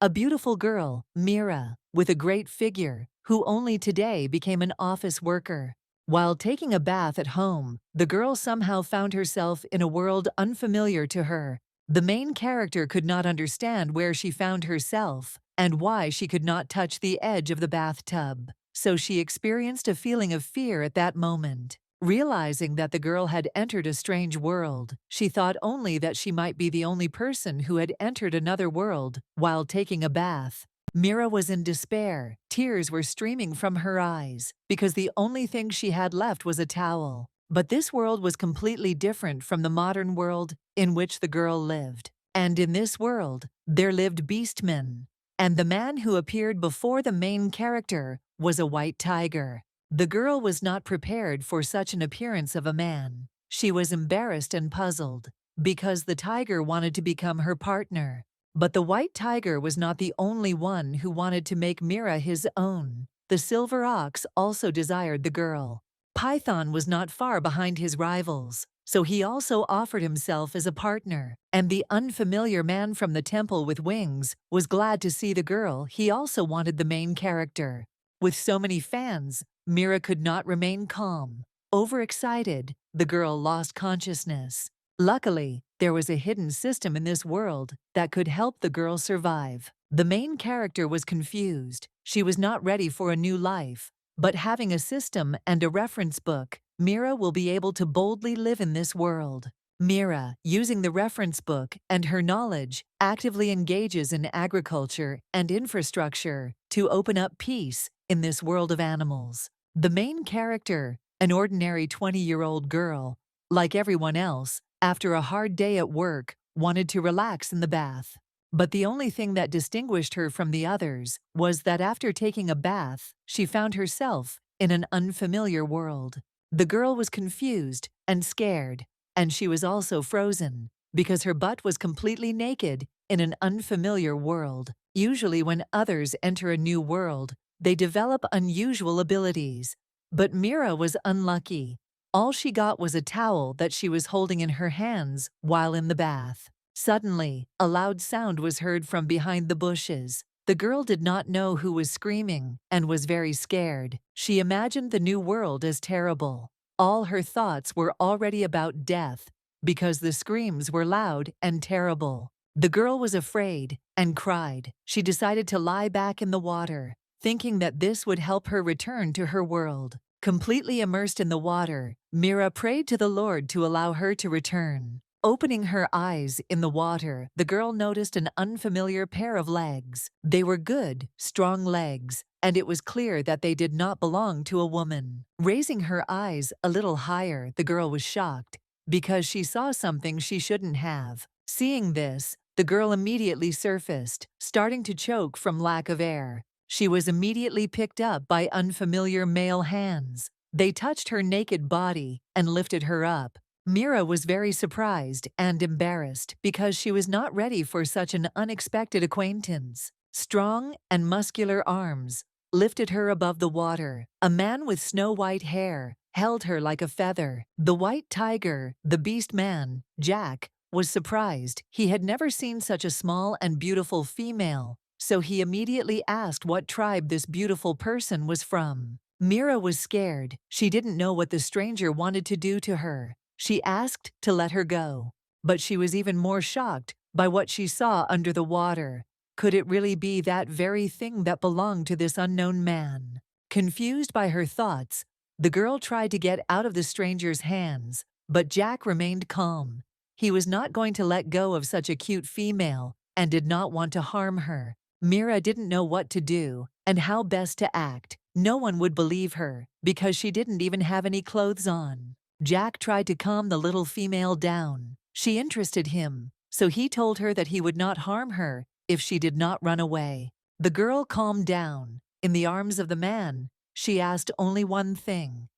A beautiful girl, Mira, with a great figure, who only today became an office worker. While taking a bath at home, the girl somehow found herself in a world unfamiliar to her. The main character could not understand where she found herself and why she could not touch the edge of the bathtub. So she experienced a feeling of fear at that moment. Realizing that the girl had entered a strange world, she thought only that she might be the only person who had entered another world while taking a bath. Mira was in despair. Tears were streaming from her eyes because the only thing she had left was a towel. But this world was completely different from the modern world in which the girl lived. And in this world, there lived beastmen. And the man who appeared before the main character was a white tiger. The girl was not prepared for such an appearance of a man. She was embarrassed and puzzled because the tiger wanted to become her partner. But the white tiger was not the only one who wanted to make Mira his own. The silver ox also desired the girl. Python was not far behind his rivals, so he also offered himself as a partner. And the unfamiliar man from the temple with wings was glad to see the girl. He also wanted the main character. With so many fans, Mira could not remain calm. Overexcited, the girl lost consciousness. Luckily, there was a hidden system in this world that could help the girl survive. The main character was confused. She was not ready for a new life. But having a system and a reference book, Mira will be able to boldly live in this world. Mira, using the reference book and her knowledge, actively engages in agriculture and infrastructure to open up peace in this world of animals. The main character, an ordinary 20-year-old girl, like everyone else, after a hard day at work, wanted to relax in the bath. But the only thing that distinguished her from the others was that after taking a bath, she found herself in an unfamiliar world. The girl was confused and scared, and she was also frozen because her butt was completely naked in an unfamiliar world. Usually when others enter a new world, they develop unusual abilities. But Mira was unlucky. All she got was a towel that she was holding in her hands while in the bath. Suddenly, a loud sound was heard from behind the bushes. The girl did not know who was screaming and was very scared. She imagined the new world as terrible. All her thoughts were already about death because the screams were loud and terrible. The girl was afraid and cried. She decided to lie back in the water, thinking that this would help her return to her world. Completely immersed in the water, Mira prayed to the Lord to allow her to return. Opening her eyes in the water, the girl noticed an unfamiliar pair of legs. They were good, strong legs, and it was clear that they did not belong to a woman. Raising her eyes a little higher, the girl was shocked because she saw something she shouldn't have. Seeing this, the girl immediately surfaced, starting to choke from lack of air. She was immediately picked up by unfamiliar male hands. They touched her naked body and lifted her up. Mira was very surprised and embarrassed because she was not ready for such an unexpected acquaintance. Strong and muscular arms lifted her above the water. A man with snow-white hair held her like a feather. The white tiger, the beast man, Jack, was surprised. He had never seen such a small and beautiful female, so he immediately asked what tribe this beautiful person was from. Mira was scared. She didn't know what the stranger wanted to do to her. She asked to let her go, but she was even more shocked by what she saw under the water. Could it really be that very thing that belonged to this unknown man? Confused by her thoughts, the girl tried to get out of the stranger's hands, but Jack remained calm. He was not going to let go of such a cute female and did not want to harm her. Mira didn't know what to do and how best to act. No one would believe her because she didn't even have any clothes on. Jack tried to calm the little female down. She interested him, so he told her that he would not harm her if she did not run away. The girl calmed down. In the arms of the man, she asked only one thing: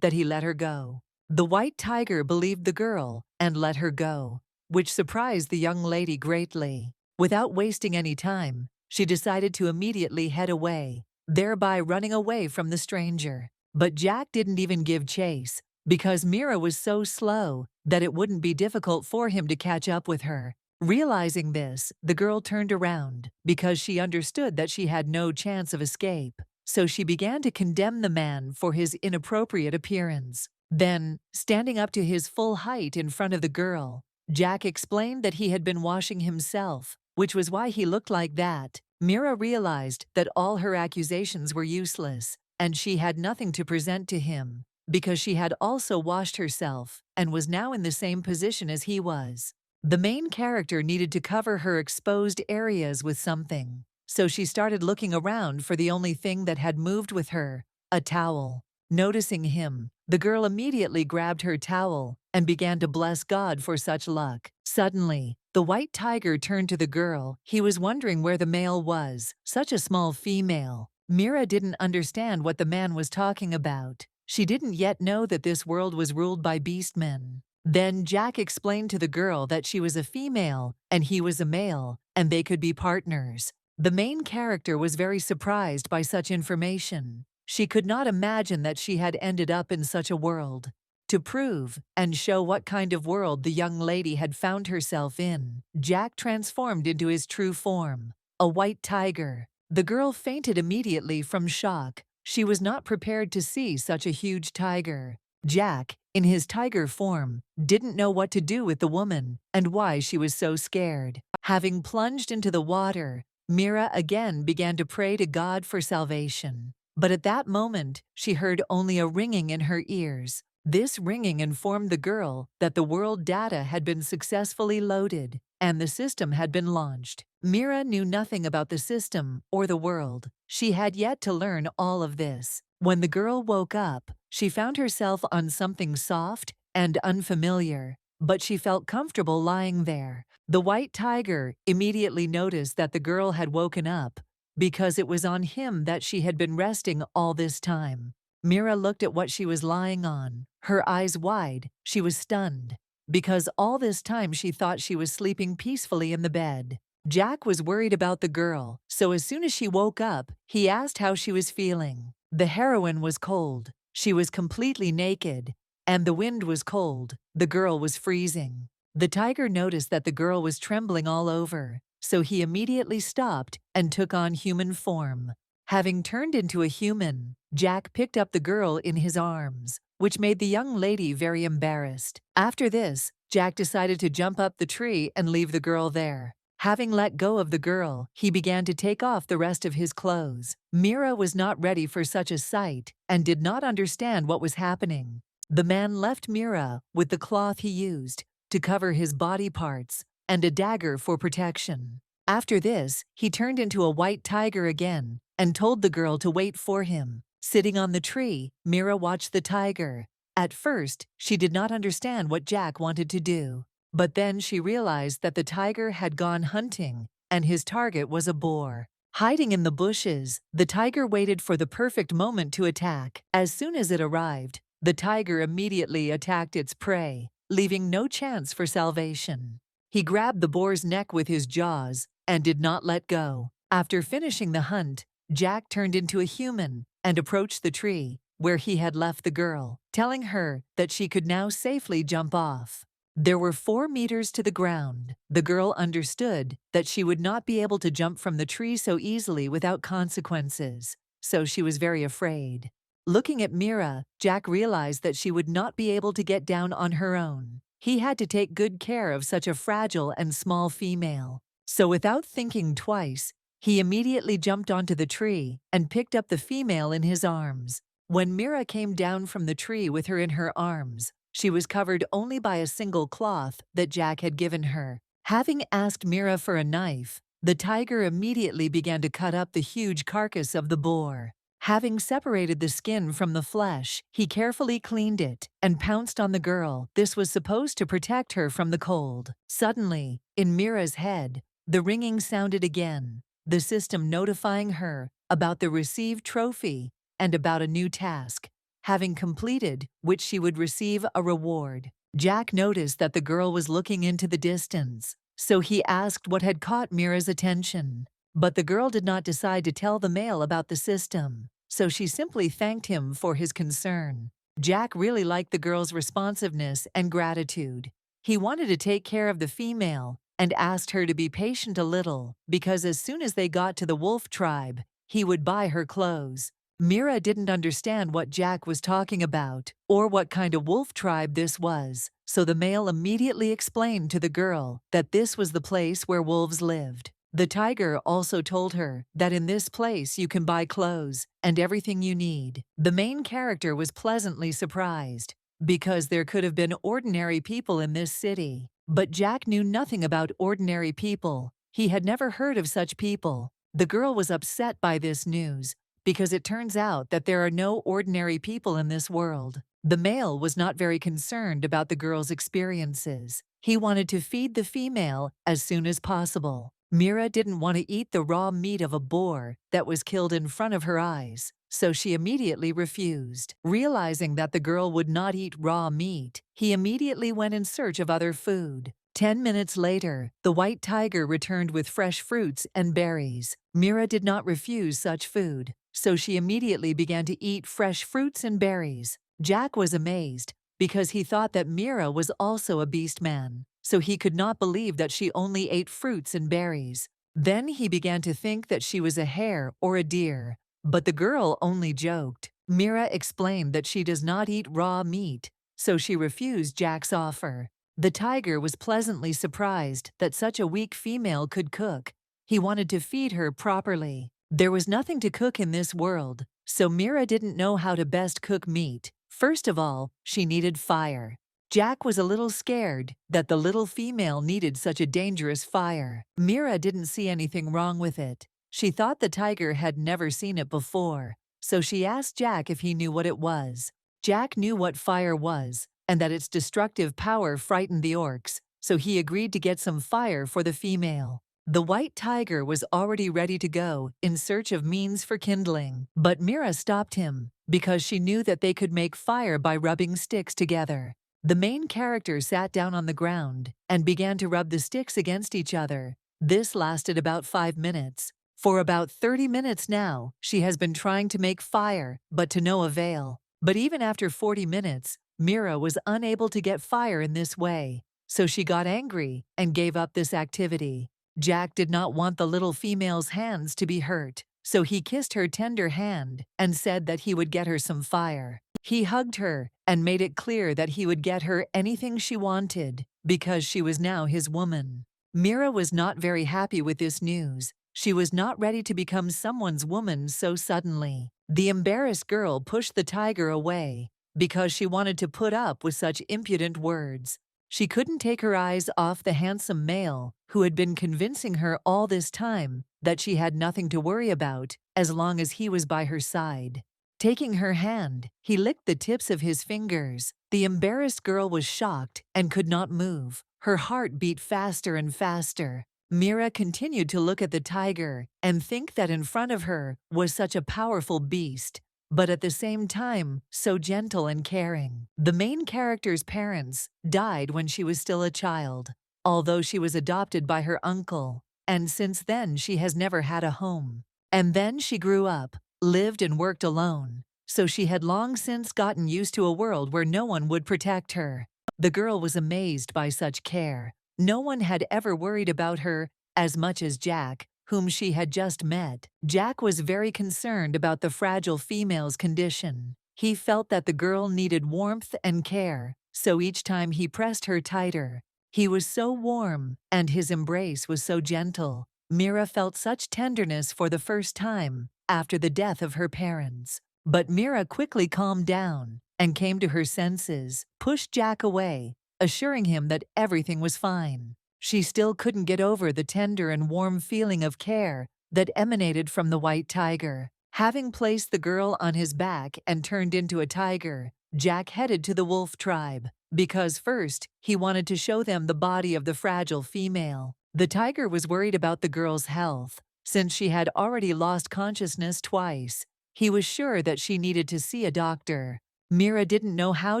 that he let her go. The white tiger believed the girl and let her go, which surprised the young lady greatly. Without wasting any time, she decided to immediately head away, thereby running away from the stranger. But Jack didn't even give chase, because Mira was so slow that it wouldn't be difficult for him to catch up with her. Realizing this, the girl turned around because she understood that she had no chance of escape. So she began to condemn the man for his inappropriate appearance. Then, standing up to his full height in front of the girl, Jack explained that he had been washing himself, which was why he looked like that. Mira realized that all her accusations were useless, and she had nothing to present to him, because she had also washed herself and was now in the same position as he was. The main character needed to cover her exposed areas with something, so she started looking around for the only thing that had moved with her, a towel. Noticing him, the girl immediately grabbed her towel and began to bless God for such luck. Suddenly, the white tiger turned to the girl. He was wondering where the male was, such a small female. Mira didn't understand what the man was talking about. She didn't yet know that this world was ruled by beastmen. Then Jack explained to the girl that she was a female and he was a male, and they could be partners. The main character was very surprised by such information. She could not imagine that she had ended up in such a world. To prove and show what kind of world the young lady had found herself in, Jack transformed into his true form, a white tiger. The girl fainted immediately from shock. She was not prepared to see such a huge tiger. Jack, in his tiger form, didn't know what to do with the woman and why she was so scared. Having plunged into the water, Mira again began to pray to God for salvation. But at that moment, she heard only a ringing in her ears. This ringing informed the girl that the world data had been successfully loaded and the system had been launched. Mira knew nothing about the system or the world. She had yet to learn all of this. When the girl woke up, she found herself on something soft and unfamiliar, but she felt comfortable lying there. The white tiger immediately noticed that the girl had woken up because it was on him that she had been resting all this time. Mira looked at what she was lying on, her eyes wide. She was stunned, because all this time she thought she was sleeping peacefully in the bed. Jack was worried about the girl, so as soon as she woke up, he asked how she was feeling. The heroine was cold. She was completely naked, and the wind was cold. The girl was freezing. The tiger noticed that the girl was trembling all over, so he immediately stopped and took on human form. Having turned into a human, Jack picked up the girl in his arms, which made the young lady very embarrassed. After this, Jack decided to jump up the tree and leave the girl there. Having let go of the girl, he began to take off the rest of his clothes. Mira was not ready for such a sight and did not understand what was happening. The man left Mira with the cloth he used to cover his body parts and a dagger for protection. After this, he turned into a white tiger again and told the girl to wait for him. Sitting on the tree, Mira watched the tiger. At first, she did not understand what Jack wanted to do. But then she realized that the tiger had gone hunting, and his target was a boar. Hiding in the bushes, the tiger waited for the perfect moment to attack. As soon as it arrived, the tiger immediately attacked its prey, leaving no chance for salvation. He grabbed the boar's neck with his jaws and did not let go. After finishing the hunt, Jack turned into a human and approached the tree where he had left the girl, telling her that she could now safely jump off. There were 4 meters to the ground. The girl understood that she would not be able to jump from the tree so easily without consequences, so she was very afraid. Looking at Mira, Jack realized that she would not be able to get down on her own. He had to take good care of such a fragile and small female. So without thinking twice, he immediately jumped onto the tree and picked up the female in his arms. When Mira came down from the tree with her in her arms, she was covered only by a single cloth that Jack had given her. Having asked Mira for a knife, the tiger immediately began to cut up the huge carcass of the boar. Having separated the skin from the flesh, he carefully cleaned it and pounced on the girl. This was supposed to protect her from the cold. Suddenly, in Mira's head, the ringing sounded again, the system notifying her about the received trophy and about a new task, having completed which she would receive a reward. Jack noticed that the girl was looking into the distance, so he asked what had caught Mira's attention. But the girl did not decide to tell the male about the system, so she simply thanked him for his concern. Jack really liked the girl's responsiveness and gratitude. He wanted to take care of the female and asked her to be patient a little because as soon as they got to the wolf tribe, he would buy her clothes. Mira didn't understand what Jack was talking about or what kind of wolf tribe this was, so the male immediately explained to the girl that this was the place where wolves lived. The tiger also told her that in this place you can buy clothes and everything you need. The main character was pleasantly surprised because there could have been ordinary people in this city. But Jack knew nothing about ordinary people. He had never heard of such people. The girl was upset by this news because it turns out that there are no ordinary people in this world. The male was not very concerned about the girl's experiences. He wanted to feed the female as soon as possible. Mira didn't want to eat the raw meat of a boar that was killed in front of her eyes, so she immediately refused. Realizing that the girl would not eat raw meat, he immediately went in search of other food. 10 minutes later, the white tiger returned with fresh fruits and berries. Mira did not refuse such food, so she immediately began to eat fresh fruits and berries. Jack was amazed because he thought that Mira was also a beast man, so he could not believe that she only ate fruits and berries. Then he began to think that she was a hare or a deer, but the girl only joked. Mira explained that she does not eat raw meat, so she refused Jack's offer. The tiger was pleasantly surprised that such a weak female could cook. He wanted to feed her properly. There was nothing to cook in this world, so Mira didn't know how to best cook meat. First of all, she needed fire. Jack was a little scared that the little female needed such a dangerous fire. Mira didn't see anything wrong with it. She thought the tiger had never seen it before, so she asked Jack if he knew what it was. Jack knew what fire was, and that its destructive power frightened the orcs, so he agreed to get some fire for the female. The white tiger was already ready to go in search of means for kindling, but Mira stopped him because she knew that they could make fire by rubbing sticks together. The main character sat down on the ground and began to rub the sticks against each other. This lasted about 5 minutes. For about 30 minutes now, she has been trying to make fire, but to no avail. But even after 40 minutes, Mira was unable to get fire in this way, so she got angry and gave up this activity. Jack did not want the little female's hands to be hurt, so he kissed her tender hand and said that he would get her some fire. He hugged her and made it clear that he would get her anything she wanted because she was now his woman. Mira was not very happy with this news. She was not ready to become someone's woman so suddenly. The embarrassed girl pushed the tiger away because she wanted to put up with such impudent words. She couldn't take her eyes off the handsome male who had been convincing her all this time that she had nothing to worry about as long as he was by her side. Taking her hand, he licked the tips of his fingers. The embarrassed girl was shocked and could not move. Her heart beat faster and faster. Mira continued to look at the tiger and think that in front of her was such a powerful beast, but at the same time, so gentle and caring. The main character's parents died when she was still a child, although she was adopted by her uncle, and since then she has never had a home. And then she grew up, lived and worked alone, so she had long since gotten used to a world where no one would protect her. The girl was amazed by such care. No one had ever worried about her as much as Jack, whom she had just met. Jack was very concerned about the fragile female's condition. He felt that the girl needed warmth and care, so each time he pressed her tighter. He was so warm, and his embrace was so gentle. Mira felt such tenderness for the first time after the death of her parents. But Mira quickly calmed down and came to her senses, pushed Jack away, assuring him that everything was fine. She still couldn't get over the tender and warm feeling of care that emanated from the white tiger. Having placed the girl on his back and turned into a tiger, Jack headed to the wolf tribe, because first he wanted to show them the body of the fragile female. The tiger was worried about the girl's health, since she had already lost consciousness twice. He was sure that she needed to see a doctor. Mira didn't know how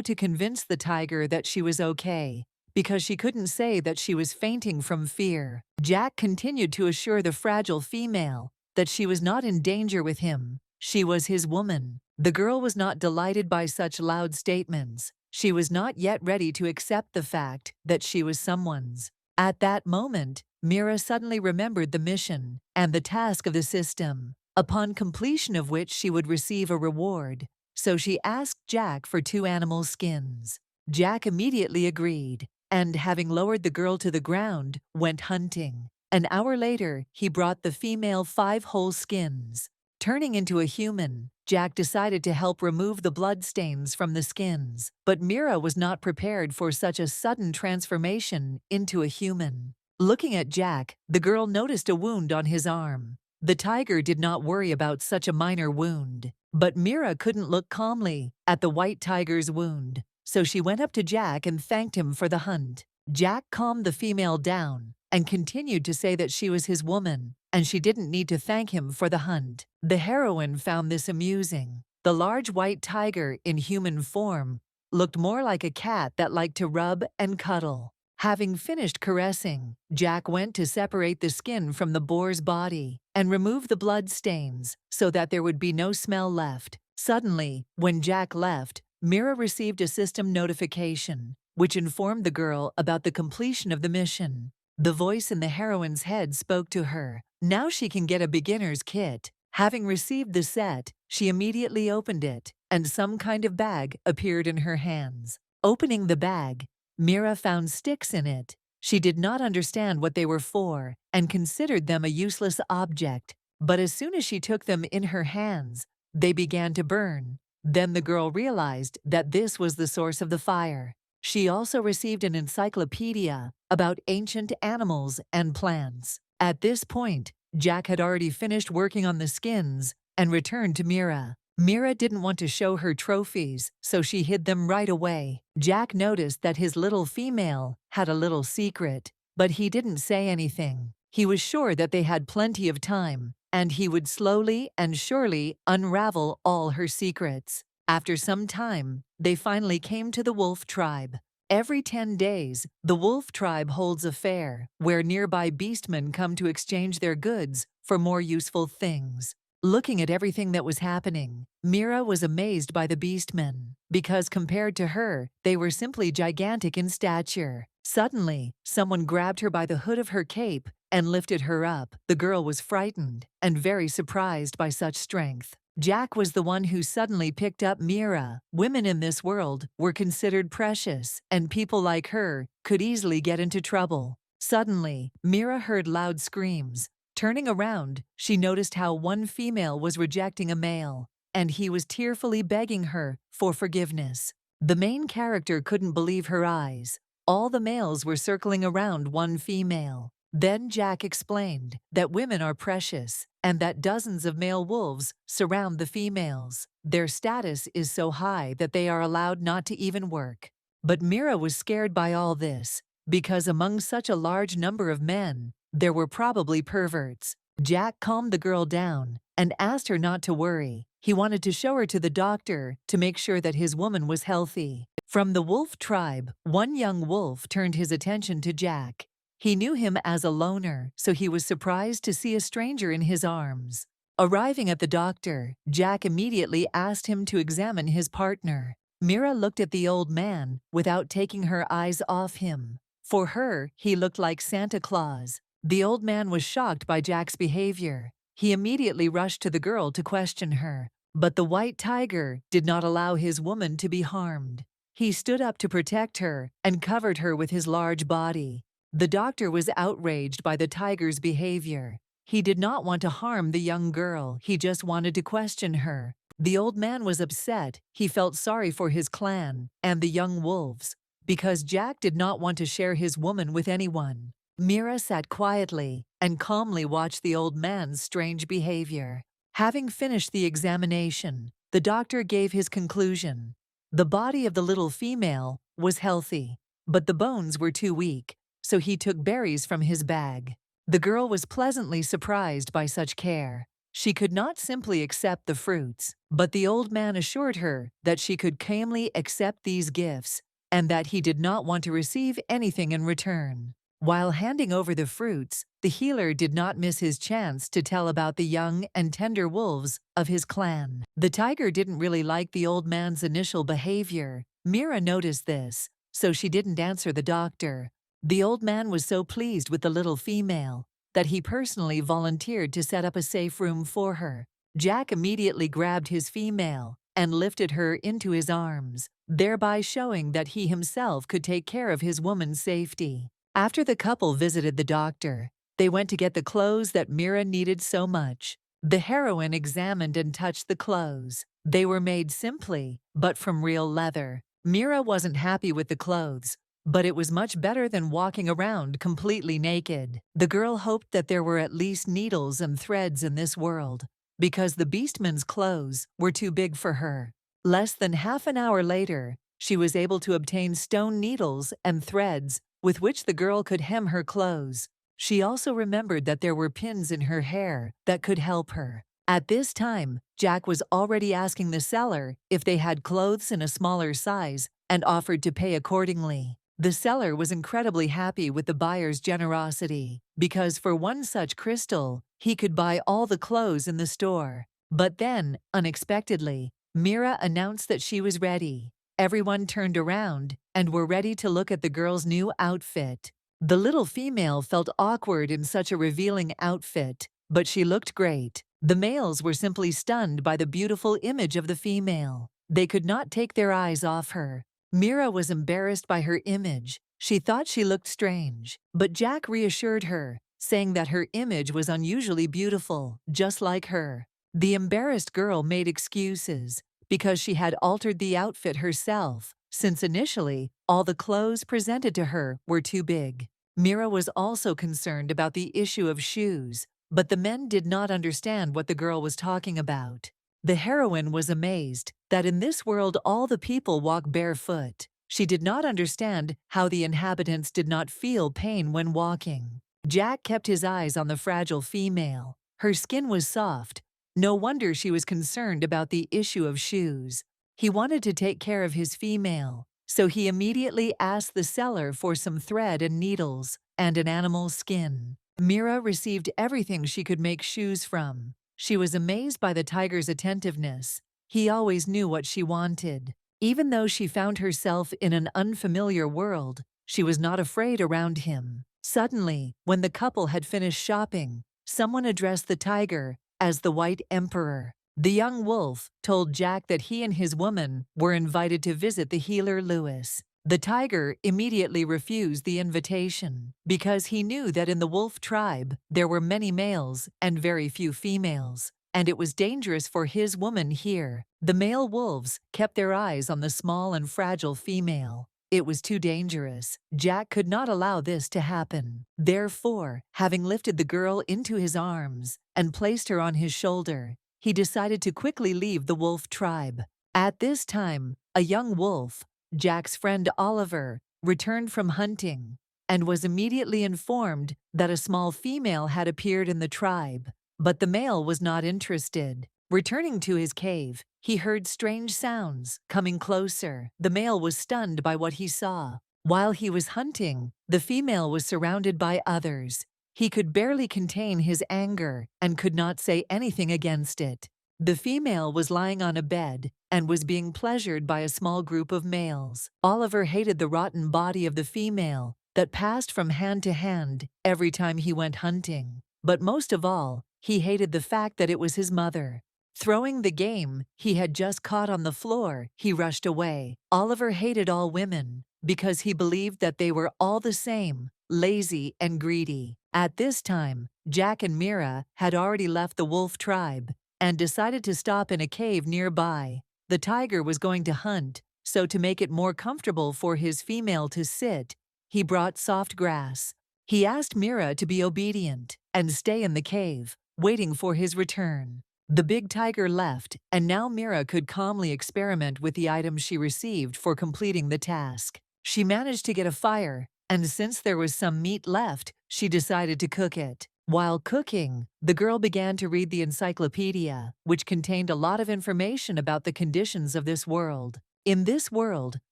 to convince the tiger that she was okay, because she couldn't say that she was fainting from fear. Jack continued to assure the fragile female that she was not in danger with him. She was his woman. The girl was not delighted by such loud statements. She was not yet ready to accept the fact that she was someone's. At that moment, Mira suddenly remembered the mission and the task of the system, upon completion of which she would receive a reward. So she asked Jack for 2 animal skins. Jack immediately agreed, and having lowered the girl to the ground, went hunting. An hour later, he brought the female 5 whole skins. Turning into a human, Jack decided to help remove the bloodstains from the skins, but Mira was not prepared for such a sudden transformation into a human. Looking at Jack, the girl noticed a wound on his arm. The tiger did not worry about such a minor wound, but Mira couldn't look calmly at the white tiger's wound, so she went up to Jack and thanked him for the hunt. Jack calmed the female down and continued to say that she was his woman, and she didn't need to thank him for the hunt. The heroine found this amusing. The large white tiger in human form looked more like a cat that liked to rub and cuddle. Having finished caressing, Jack went to separate the skin from the boar's body and remove the blood stains so that there would be no smell left. Suddenly, when Jack left, Mira received a system notification, which informed the girl about the completion of the mission. The voice in the heroine's head spoke to her. Now she can get a beginner's kit. Having received the set, she immediately opened it, and some kind of bag appeared in her hands. Opening the bag, Mira found sticks in it. She did not understand what they were for and considered them a useless object, but as soon as she took them in her hands, they began to burn. Then the girl realized that this was the source of the fire. She also received an encyclopedia about ancient animals and plants. At this point, Jack had already finished working on the skins and returned to Mira. Mira didn't want to show her trophies, so she hid them right away. Jack noticed that his little female had a little secret, but he didn't say anything. He was sure that they had plenty of time, and he would slowly and surely unravel all her secrets. After some time, they finally came to the wolf tribe. Every 10 days, the wolf tribe holds a fair where nearby beastmen come to exchange their goods for more useful things. Looking at everything that was happening, Mira was amazed by the beastmen, because compared to her, they were simply gigantic in stature. Suddenly, someone grabbed her by the hood of her cape and lifted her up. The girl was frightened and very surprised by such strength. Jack was the one who suddenly picked up Mira. Women in this world were considered precious, and people like her could easily get into trouble. Suddenly, Mira heard loud screams. Turning around, she noticed how one female was rejecting a male, and he was tearfully begging her for forgiveness. The main character couldn't believe her eyes. All the males were circling around one female. Then Jack explained that women are precious and that dozens of male wolves surround the females. Their status is so high that they are allowed not to even work. But Mira was scared by all this, because among such a large number of men, there were probably perverts. Jack calmed the girl down and asked her not to worry. He wanted to show her to the doctor to make sure that his woman was healthy. From the wolf tribe, one young wolf turned his attention to Jack. He knew him as a loner, so he was surprised to see a stranger in his arms. Arriving at the doctor, Jack immediately asked him to examine his partner. Mira looked at the old man without taking her eyes off him. For her, he looked like Santa Claus. The old man was shocked by Jack's behavior. He immediately rushed to the girl to question her, but the white tiger did not allow his woman to be harmed. He stood up to protect her and covered her with his large body. The doctor was outraged by the tiger's behavior. He did not want to harm the young girl, he just wanted to question her. The old man was upset. He felt sorry for his clan and the young wolves, because Jack did not want to share his woman with anyone. Mira sat quietly and calmly watched the old man's strange behavior. Having finished the examination, the doctor gave his conclusion. The body of the little female was healthy, but the bones were too weak, so he took berries from his bag. The girl was pleasantly surprised by such care. She could not simply accept the fruits, but the old man assured her that she could calmly accept these gifts and that he did not want to receive anything in return. While handing over the fruits, the healer did not miss his chance to tell about the young and tender wolves of his clan. The tiger didn't really like the old man's initial behavior. Mira noticed this, so she didn't answer the doctor. The old man was so pleased with the little female that he personally volunteered to set up a safe room for her. Jack immediately grabbed his female and lifted her into his arms, thereby showing that he himself could take care of his woman's safety. After the couple visited the doctor, they went to get the clothes that Mira needed so much. The heroine examined and touched the clothes. They were made simply, but from real leather. Mira wasn't happy with the clothes, but it was much better than walking around completely naked. The girl hoped that there were at least needles and threads in this world, because the beastman's clothes were too big for her. Less than half an hour later, she was able to obtain stone needles and threads with which the girl could hem her clothes. She also remembered that there were pins in her hair that could help her. At this time, Jack was already asking the seller if they had clothes in a smaller size and offered to pay accordingly. The seller was incredibly happy with the buyer's generosity, because for one such crystal, he could buy all the clothes in the store. But then, unexpectedly, Mira announced that she was ready. Everyone turned around and were ready to look at the girl's new outfit. The little female felt awkward in such a revealing outfit, but she looked great. The males were simply stunned by the beautiful image of the female. They could not take their eyes off her. Mira was embarrassed by her image. She thought she looked strange, but Jack reassured her, saying that her image was unusually beautiful, just like her. The embarrassed girl made excuses, because she had altered the outfit herself, since initially, all the clothes presented to her were too big. Mira was also concerned about the issue of shoes, but the men did not understand what the girl was talking about. The heroine was amazed that in this world all the people walk barefoot. She did not understand how the inhabitants did not feel pain when walking. Jack kept his eyes on the fragile female. Her skin was soft. No wonder she was concerned about the issue of shoes. He wanted to take care of his female, so he immediately asked the seller for some thread and needles and an animal's skin. Mira received everything she could make shoes from. She was amazed by the tiger's attentiveness. He always knew what she wanted. Even though she found herself in an unfamiliar world, she was not afraid around him. Suddenly, when the couple had finished shopping, someone addressed the tiger as the White Emperor. The young wolf told Jack that he and his woman were invited to visit the healer Lewis. The tiger immediately refused the invitation, because he knew that in the wolf tribe there were many males and very few females, and it was dangerous for his woman here. The male wolves kept their eyes on the small and fragile female. It was too dangerous. Jack could not allow this to happen. Therefore, having lifted the girl into his arms and placed her on his shoulder, he decided to quickly leave the wolf tribe. At this time, a young wolf, Jack's friend Oliver, returned from hunting and was immediately informed that a small female had appeared in the tribe, but the male was not interested. Returning to his cave, he heard strange sounds coming closer. The male was stunned by what he saw. While he was hunting, the female was surrounded by others. He could barely contain his anger and could not say anything against it. The female was lying on a bed and was being pleasured by a small group of males. Oliver hated the rotten body of the female that passed from hand to hand every time he went hunting. But most of all, he hated the fact that it was his mother. Throwing the game he had just caught on the floor, he rushed away. Oliver hated all women because he believed that they were all the same, lazy and greedy. At this time, Jack and Mira had already left the wolf tribe and decided to stop in a cave nearby. The tiger was going to hunt, so to make it more comfortable for his female to sit, he brought soft grass. He asked Mira to be obedient and stay in the cave, waiting for his return. The big tiger left, and now Mira could calmly experiment with the items she received for completing the task. She managed to get a fire, and since there was some meat left, she decided to cook it. While cooking, the girl began to read the encyclopedia, which contained a lot of information about the conditions of this world. In this world,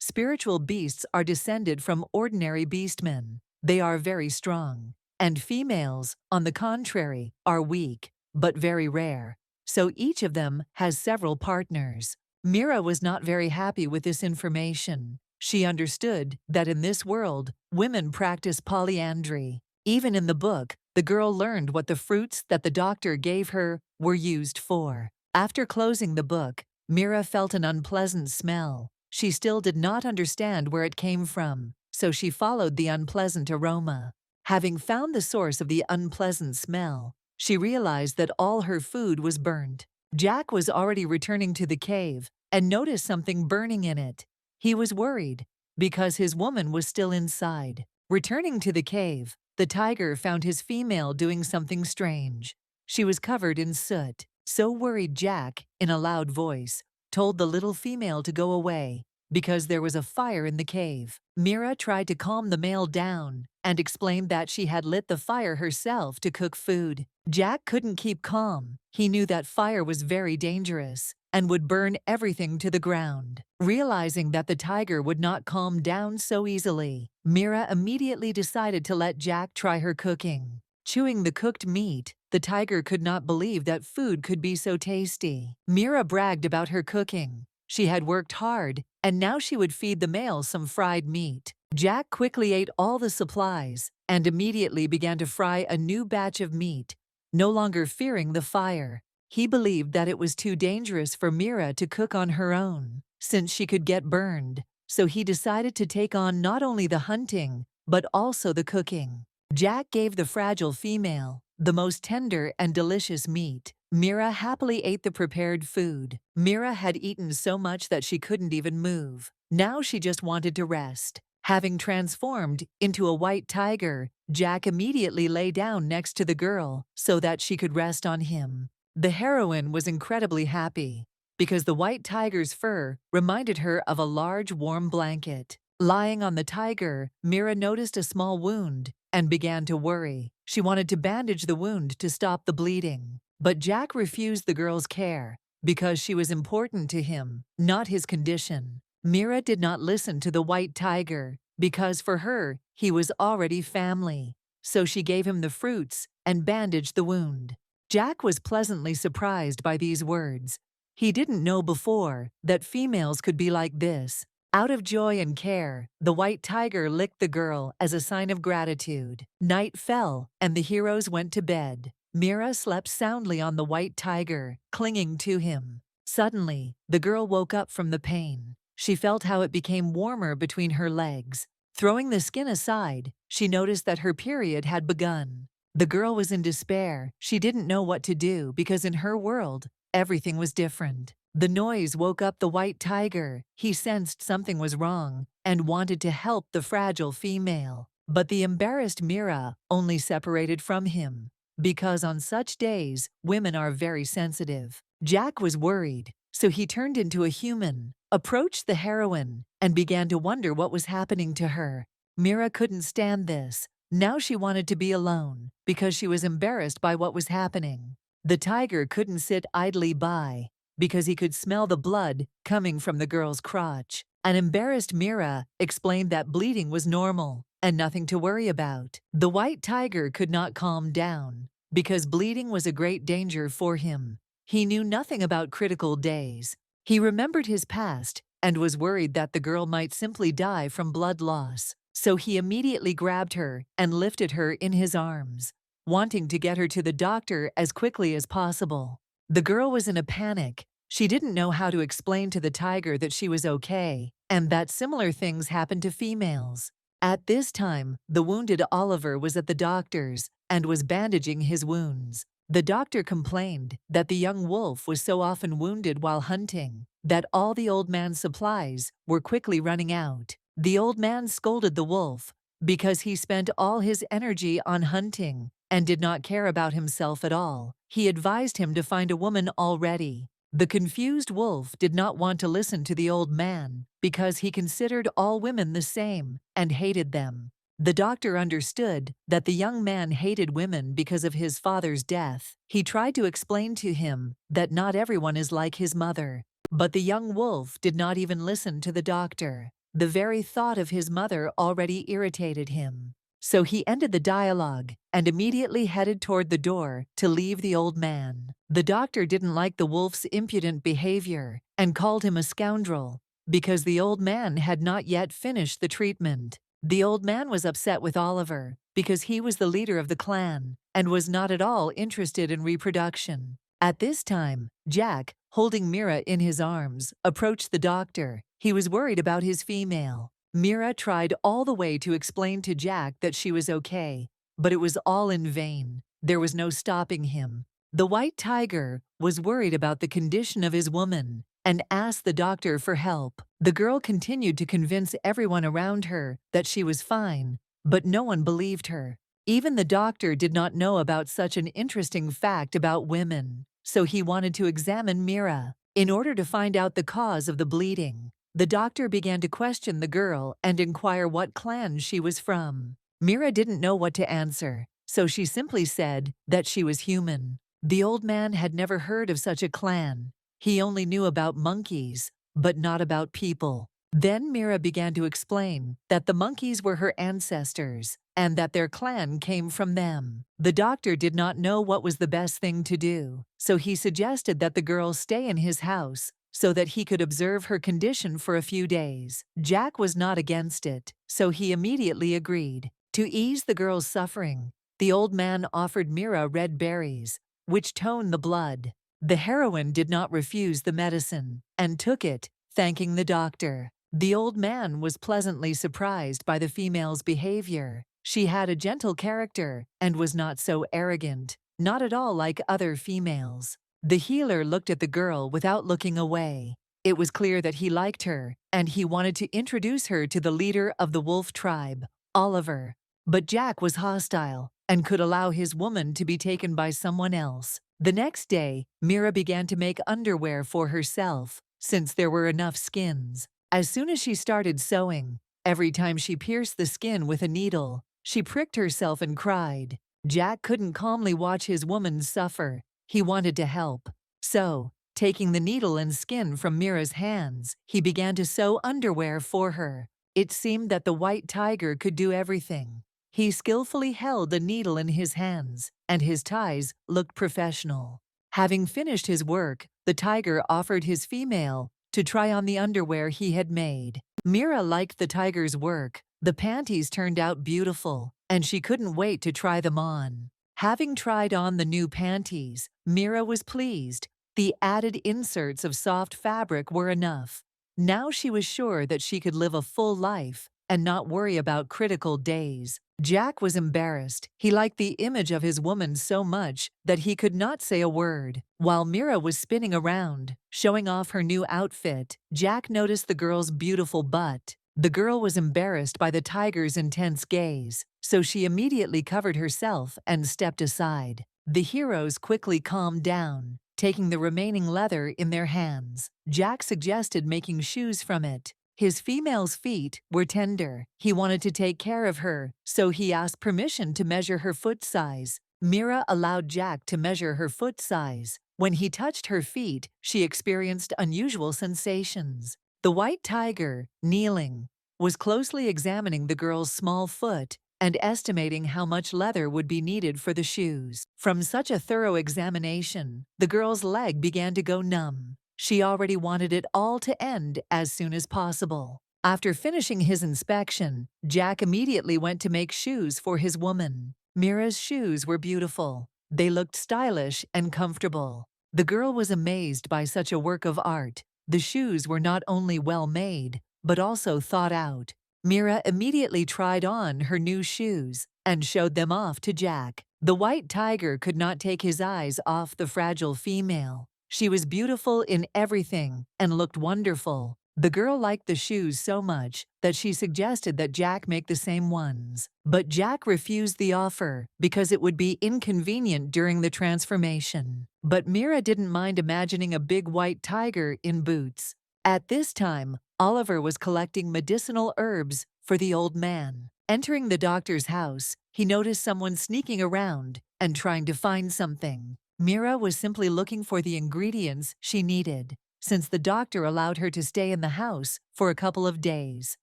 spiritual beasts are descended from ordinary beastmen. They are very strong. And females, on the contrary, are weak, but very rare. So each of them has several partners. Mira was not very happy with this information. She understood that in this world, women practice polyandry. Even in the book, the girl learned what the fruits that the doctor gave her were used for. After closing the book, Mira felt an unpleasant smell. She still did not understand where it came from, so she followed the unpleasant aroma. Having found the source of the unpleasant smell, she realized that all her food was burnt. Jack was already returning to the cave and noticed something burning in it. He was worried because his woman was still inside. Returning to the cave, the tiger found his female doing something strange. She was covered in soot. So worried, Jack, in a loud voice, told the little female to go away because there was a fire in the cave. Mira tried to calm the male down and explained that she had lit the fire herself to cook food. Jack couldn't keep calm. He knew that fire was very dangerous and would burn everything to the ground. Realizing that the tiger would not calm down so easily, Mira immediately decided to let Jack try her cooking. Chewing the cooked meat, the tiger could not believe that food could be so tasty. Mira bragged about her cooking. She had worked hard, and now she would feed the male some fried meat. Jack quickly ate all the supplies and immediately began to fry a new batch of meat, no longer fearing the fire. He believed that it was too dangerous for Mira to cook on her own, since she could get burned, so he decided to take on not only the hunting, but also the cooking. Jack gave the fragile female the most tender and delicious meat. Mira happily ate the prepared food. Mira had eaten so much that she couldn't even move. Now she just wanted to rest. Having transformed into a white tiger, Jack immediately lay down next to the girl so that she could rest on him. The heroine was incredibly happy because the white tiger's fur reminded her of a large warm blanket. Lying on the tiger, Mira noticed a small wound and began to worry. She wanted to bandage the wound to stop the bleeding. But Jack refused the girl's care because she was important to him, not his condition. Mira did not listen to the white tiger because for her, he was already family. So she gave him the fruits and bandaged the wound. Jack was pleasantly surprised by these words. He didn't know before that females could be like this. Out of joy and care, the white tiger licked the girl as a sign of gratitude. Night fell, and the heroes went to bed. Mira slept soundly on the white tiger, clinging to him. Suddenly, the girl woke up from the pain. She felt how it became warmer between her legs. Throwing the skin aside, she noticed that her period had begun. The girl was in despair. She didn't know what to do because in her world, everything was different. The noise woke up the white tiger. He sensed something was wrong and wanted to help the fragile female. But the embarrassed Mira only separated from him, because on such days, women are very sensitive. Jack was worried, so he turned into a human, approached the heroine, and began to wonder what was happening to her. Mira couldn't stand this. Now she wanted to be alone, because she was embarrassed by what was happening. The tiger couldn't sit idly by, because he could smell the blood coming from the girl's crotch. An embarrassed Mira explained that bleeding was normal and nothing to worry about. The white tiger could not calm down, because bleeding was a great danger for him. He knew nothing about critical days. He remembered his past and was worried that the girl might simply die from blood loss. So he immediately grabbed her and lifted her in his arms, wanting to get her to the doctor as quickly as possible. The girl was in a panic. She didn't know how to explain to the tiger that she was okay and that similar things happen to females. At this time, the wounded Oliver was at the doctor's and was bandaging his wounds. The doctor complained that the young wolf was so often wounded while hunting that all the old man's supplies were quickly running out. The old man scolded the wolf because he spent all his energy on hunting and did not care about himself at all. He advised him to find a woman already. The confused wolf did not want to listen to the old man because he considered all women the same and hated them. The doctor understood that the young man hated women because of his father's death. He tried to explain to him that not everyone is like his mother, but the young wolf did not even listen to the doctor. The very thought of his mother already irritated him. So he ended the dialogue and immediately headed toward the door to leave the old man. The doctor didn't like the wolf's impudent behavior and called him a scoundrel. because the old man had not yet finished the treatment. The old man was upset with Oliver because he was the leader of the clan and was not at all interested in reproduction. At this time, Jack, holding Mira in his arms, approached the doctor. He was worried about his female. Mira tried all the way to explain to Jack that she was okay, but it was all in vain. There was no stopping him. The white tiger was worried about the condition of his woman and asked the doctor for help. The girl continued to convince everyone around her that she was fine, but no one believed her. Even the doctor did not know about such an interesting fact about women, so he wanted to examine Mira. In order to find out the cause of the bleeding, the doctor began to question the girl and inquire what clan she was from. Mira didn't know what to answer, so she simply said that she was human. The old man had never heard of such a clan. He only knew about monkeys, but not about people. Then Mira began to explain that the monkeys were her ancestors and that their clan came from them. The doctor did not know what was the best thing to do, so he suggested that the girl stay in his house so that he could observe her condition for a few days. Jack was not against it, so he immediately agreed. To ease the girl's suffering, the old man offered Mira red berries, which toned the blood. The heroine did not refuse the medicine and took it, thanking the doctor. The old man was pleasantly surprised by the female's behavior. She had a gentle character and was not so arrogant, not at all like other females. The healer looked at the girl without looking away. It was clear that he liked her, and he wanted to introduce her to the leader of the wolf tribe, Oliver. But Jack was hostile and could allow his woman to be taken by someone else. The next day, Mira began to make underwear for herself, since there were enough skins. As soon as she started sewing, every time she pierced the skin with a needle, she pricked herself and cried. Jack couldn't calmly watch his woman suffer. He wanted to help. So, taking the needle and skin from Mira's hands, he began to sew underwear for her. It seemed that the white tiger could do everything. He skillfully held a needle in his hands, and his ties looked professional. Having finished his work, the tiger offered his female to try on the underwear he had made. Mira liked the tiger's work. The panties turned out beautiful, and she couldn't wait to try them on. Having tried on the new panties, Mira was pleased. The added inserts of soft fabric were enough. Now she was sure that she could live a full life and not worry about critical days. Jack was embarrassed. He liked the image of his woman so much that he could not say a word. While Mira was spinning around, showing off her new outfit, Jack noticed the girl's beautiful butt. The girl was embarrassed by the tiger's intense gaze, so she immediately covered herself and stepped aside. The heroes quickly calmed down, taking the remaining leather in their hands. Jack suggested making shoes from it. His female's feet were tender. He wanted to take care of her, so he asked permission to measure her foot size. Mira allowed Jack to measure her foot size. When he touched her feet, she experienced unusual sensations. The white tiger, kneeling, was closely examining the girl's small foot and estimating how much leather would be needed for the shoes. From such a thorough examination, the girl's leg began to go numb. She already wanted it all to end as soon as possible. After finishing his inspection, Jack immediately went to make shoes for his woman. Mira's shoes were beautiful. They looked stylish and comfortable. The girl was amazed by such a work of art. The shoes were not only well made, but also thought out. Mira immediately tried on her new shoes and showed them off to Jack. The white tiger could not take his eyes off the fragile female. She was beautiful in everything and looked wonderful. The girl liked the shoes so much that she suggested that Jack make the same ones. But Jack refused the offer because it would be inconvenient during the transformation. But Mira didn't mind imagining a big white tiger in boots. At this time, Oliver was collecting medicinal herbs for the old man. Entering the doctor's house, he noticed someone sneaking around and trying to find something. Mira was simply looking for the ingredients she needed, since the doctor allowed her to stay in the house for a couple of days.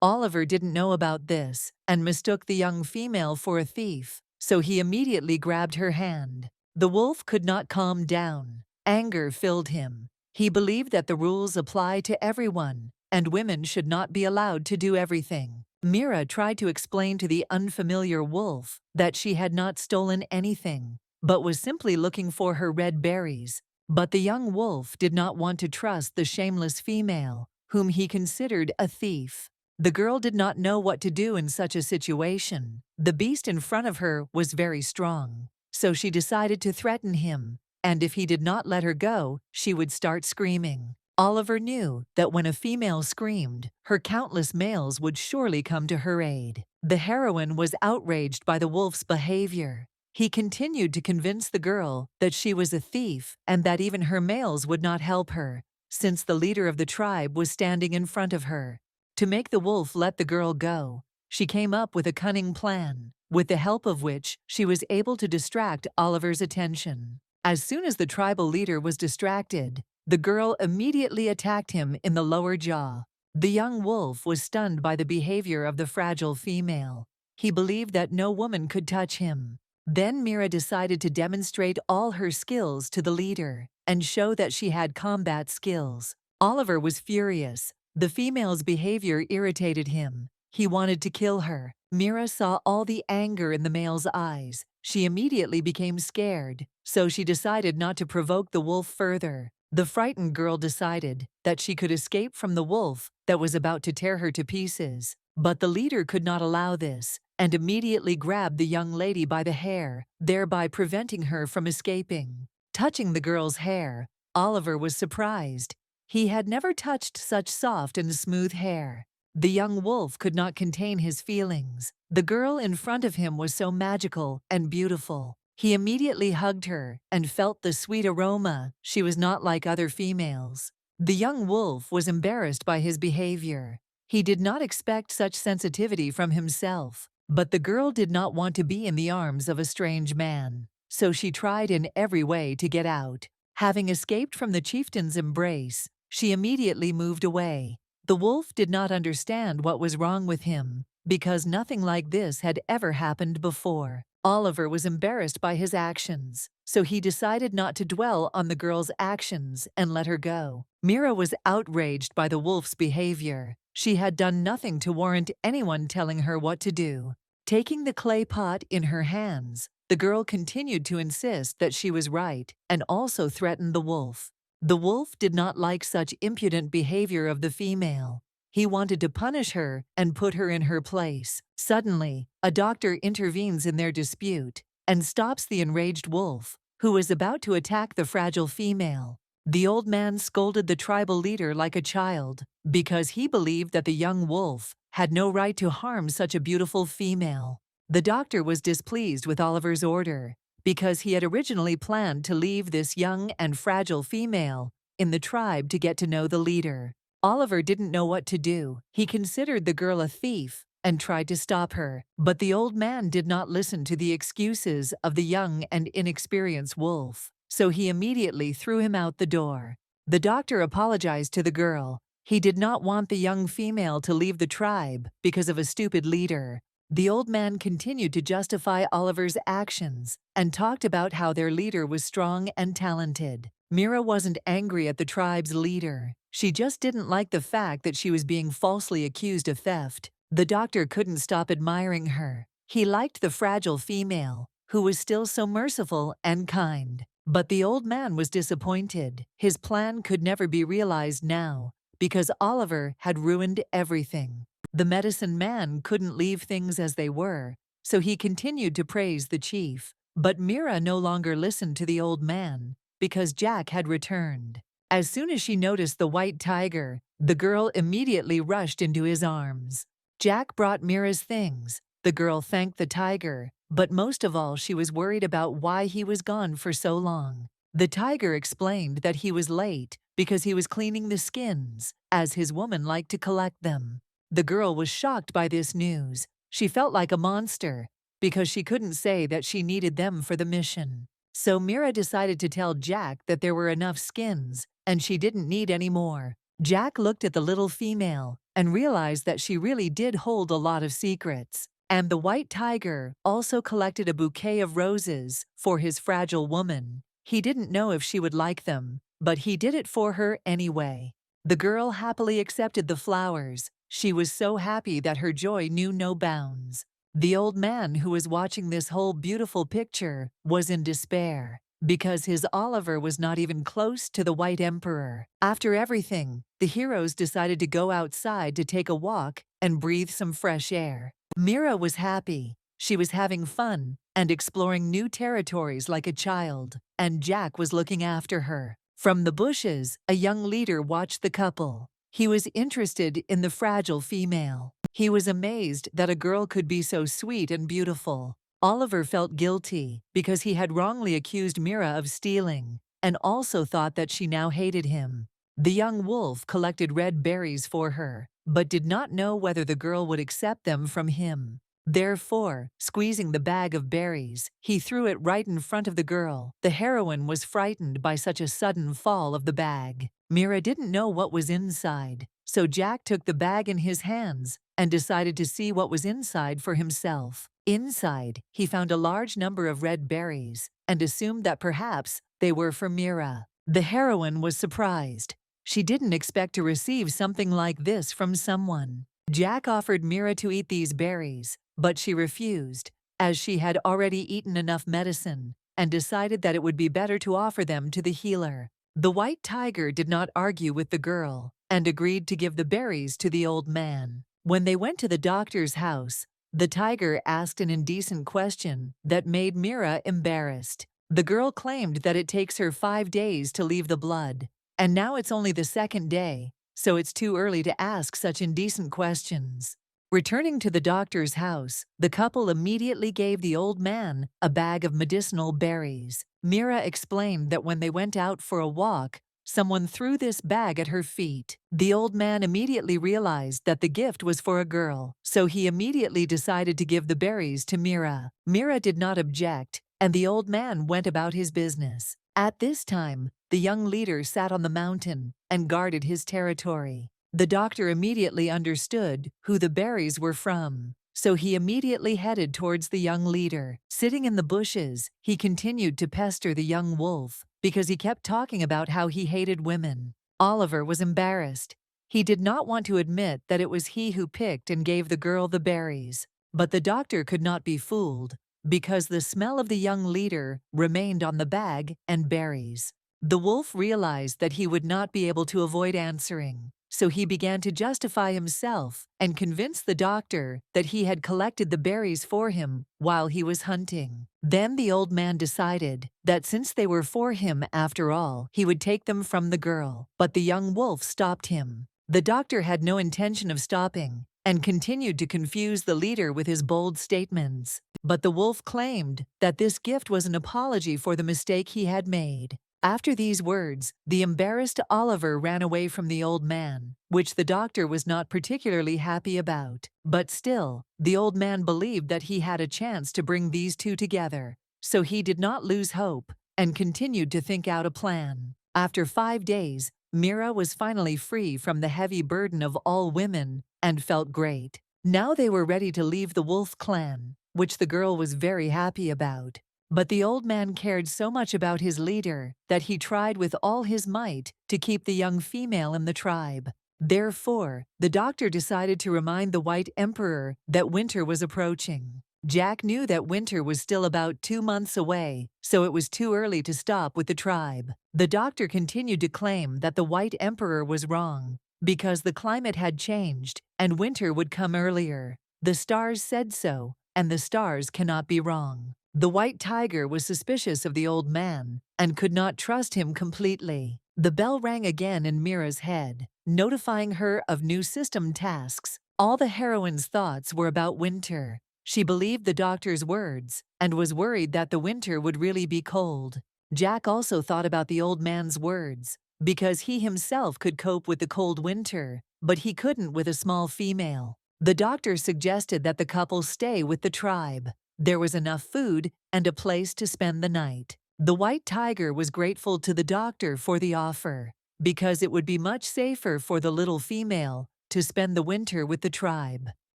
Oliver didn't know about this and mistook the young female for a thief, so he immediately grabbed her hand. The wolf could not calm down. Anger filled him. He believed that the rules apply to everyone, and women should not be allowed to do everything. Mira tried to explain to the unfamiliar wolf that she had not stolen anything, but was simply looking for her red berries. But the young wolf did not want to trust the shameless female, whom he considered a thief. The girl did not know what to do in such a situation. The beast in front of her was very strong, so she decided to threaten him, and if he did not let her go, she would start screaming. Oliver knew that when a female screamed, her countless males would surely come to her aid. The heroine was outraged by the wolf's behavior. He continued to convince the girl that she was a thief and that even her males would not help her, since the leader of the tribe was standing in front of her. To make the wolf let the girl go, she came up with a cunning plan, with the help of which she was able to distract Oliver's attention. As soon as the tribal leader was distracted, the girl immediately attacked him in the lower jaw. The young wolf was stunned by the behavior of the fragile female. He believed that no woman could touch him. Then Mira decided to demonstrate all her skills to the leader and show that she had combat skills. Oliver was furious. The female's behavior irritated him. He wanted to kill her. Mira saw all the anger in the male's eyes. She immediately became scared, so she decided not to provoke the wolf further. The frightened girl decided that she could escape from the wolf that was about to tear her to pieces. But the leader could not allow this, and immediately grabbed the young lady by the hair, thereby preventing her from escaping. Touching the girl's hair, Oliver was surprised. He had never touched such soft and smooth hair. The young wolf could not contain his feelings. The girl in front of him was so magical and beautiful. He immediately hugged her and felt the sweet aroma. She was not like other females. The young wolf was embarrassed by his behavior. He did not expect such sensitivity from himself. But the girl did not want to be in the arms of a strange man, so she tried in every way to get out. Having escaped from the chieftain's embrace, she immediately moved away. The wolf did not understand what was wrong with him, because nothing like this had ever happened before. Oliver was embarrassed by his actions, so he decided not to dwell on the girl's actions and let her go. Mira was outraged by the wolf's behavior. She had done nothing to warrant anyone telling her what to do. Taking the clay pot in her hands, the girl continued to insist that she was right and also threatened the wolf. The wolf did not like such impudent behavior of the female. He wanted to punish her and put her in her place. Suddenly, a doctor intervenes in their dispute and stops the enraged wolf, who was about to attack the fragile female. The old man scolded the tribal leader like a child because he believed that the young wolf had no right to harm such a beautiful female. The doctor was displeased with Oliver's order because he had originally planned to leave this young and fragile female in the tribe to get to know the leader. Oliver didn't know what to do. He considered the girl a thief and tried to stop her, but the old man did not listen to the excuses of the young and inexperienced wolf, so he immediately threw him out the door. The doctor apologized to the girl. He did not want the young female to leave the tribe because of a stupid leader. The old man continued to justify Oliver's actions and talked about how their leader was strong and talented. Mira wasn't angry at the tribe's leader. She just didn't like the fact that she was being falsely accused of theft. The doctor couldn't stop admiring her. He liked the fragile female, who was still so merciful and kind. But the old man was disappointed. His plan could never be realized now, because Oliver had ruined everything. The medicine man couldn't leave things as they were, so he continued to praise the chief. But Mira no longer listened to the old man, because Jack had returned. As soon as she noticed the white tiger, the girl immediately rushed into his arms. Jack brought Mira's things. The girl thanked the tiger, but most of all she was worried about why he was gone for so long. The tiger explained that he was late because he was cleaning the skins, as his woman liked to collect them. The girl was shocked by this news. She felt like a monster because she couldn't say that she needed them for the mission. So Mira decided to tell Jack that there were enough skins and she didn't need any more. Jack looked at the little female and realized that she really did hold a lot of secrets. And the white tiger also collected a bouquet of roses for his fragile woman. He didn't know if she would like them, but he did it for her anyway. The girl happily accepted the flowers. She was so happy that her joy knew no bounds. The old man who was watching this whole beautiful picture was in despair because his Oliver was not even close to the White Emperor. After everything, the heroes decided to go outside to take a walk and breathe some fresh air. Mira was happy. She was having fun and exploring new territories like a child, and Jack was looking after her. From the bushes, a young leader watched the couple. He was interested in the fragile female. He was amazed that a girl could be so sweet and beautiful. Oliver felt guilty because he had wrongly accused Mira of stealing, and also thought that she now hated him. The young wolf collected red berries for her, but did not know whether the girl would accept them from him. Therefore, squeezing the bag of berries, he threw it right in front of the girl. The heroine was frightened by such a sudden fall of the bag. Mira didn't know what was inside, so Jack took the bag in his hands and decided to see what was inside for himself. Inside, he found a large number of red berries and assumed that perhaps they were for Mira. The heroine was surprised. She didn't expect to receive something like this from someone. Jack offered Mira to eat these berries, but she refused, as she had already eaten enough medicine, and decided that it would be better to offer them to the healer. The white tiger did not argue with the girl, and agreed to give the berries to the old man. When they went to the doctor's house, the tiger asked an indecent question that made Mira embarrassed. The girl claimed that it takes her 5 days to leave the blood, and now it's only the second day, so it's too early to ask such indecent questions. Returning to the doctor's house, the couple immediately gave the old man a bag of medicinal berries. Mira explained that when they went out for a walk, someone threw this bag at her feet. The old man immediately realized that the gift was for a girl, so he immediately decided to give the berries to Mira. Mira did not object, and the old man went about his business. At this time, the young leader sat on the mountain and guarded his territory. The doctor immediately understood who the berries were from, so he immediately headed towards the young leader. Sitting in the bushes, he continued to pester the young wolf because he kept talking about how he hated women. Oliver was embarrassed. He did not want to admit that it was he who picked and gave the girl the berries, but the doctor could not be fooled because the smell of the young leader remained on the bag and berries. The wolf realized that he would not be able to avoid answering, so he began to justify himself and convince the doctor that he had collected the berries for him while he was hunting. Then the old man decided that since they were for him after all, he would take them from the girl, but the young wolf stopped him. The doctor had no intention of stopping and continued to confuse the leader with his bold statements. But the wolf claimed that this gift was an apology for the mistake he had made. After these words, the embarrassed Oliver ran away from the old man, which the doctor was not particularly happy about. But still, the old man believed that he had a chance to bring these two together, so he did not lose hope and continued to think out a plan. After 5 days, Mira was finally free from the heavy burden of all women and felt great. Now they were ready to leave the wolf clan, which the girl was very happy about. But the old man cared so much about his leader that he tried with all his might to keep the young female in the tribe. Therefore, the doctor decided to remind the White Emperor that winter was approaching. Jack knew that winter was still about 2 months away, so it was too early to stop with the tribe. The doctor continued to claim that the White Emperor was wrong, because the climate had changed and winter would come earlier. The stars said so, and the stars cannot be wrong. The white tiger was suspicious of the old man and could not trust him completely. The bell rang again in Mira's head, notifying her of new system tasks. All the heroine's thoughts were about winter. She believed the doctor's words and was worried that the winter would really be cold. Jack also thought about the old man's words, because he himself could cope with the cold winter, but he couldn't with a small female. The doctor suggested that the couple stay with the tribe. There was enough food and a place to spend the night. The white tiger was grateful to the doctor for the offer, because it would be much safer for the little female to spend the winter with the tribe.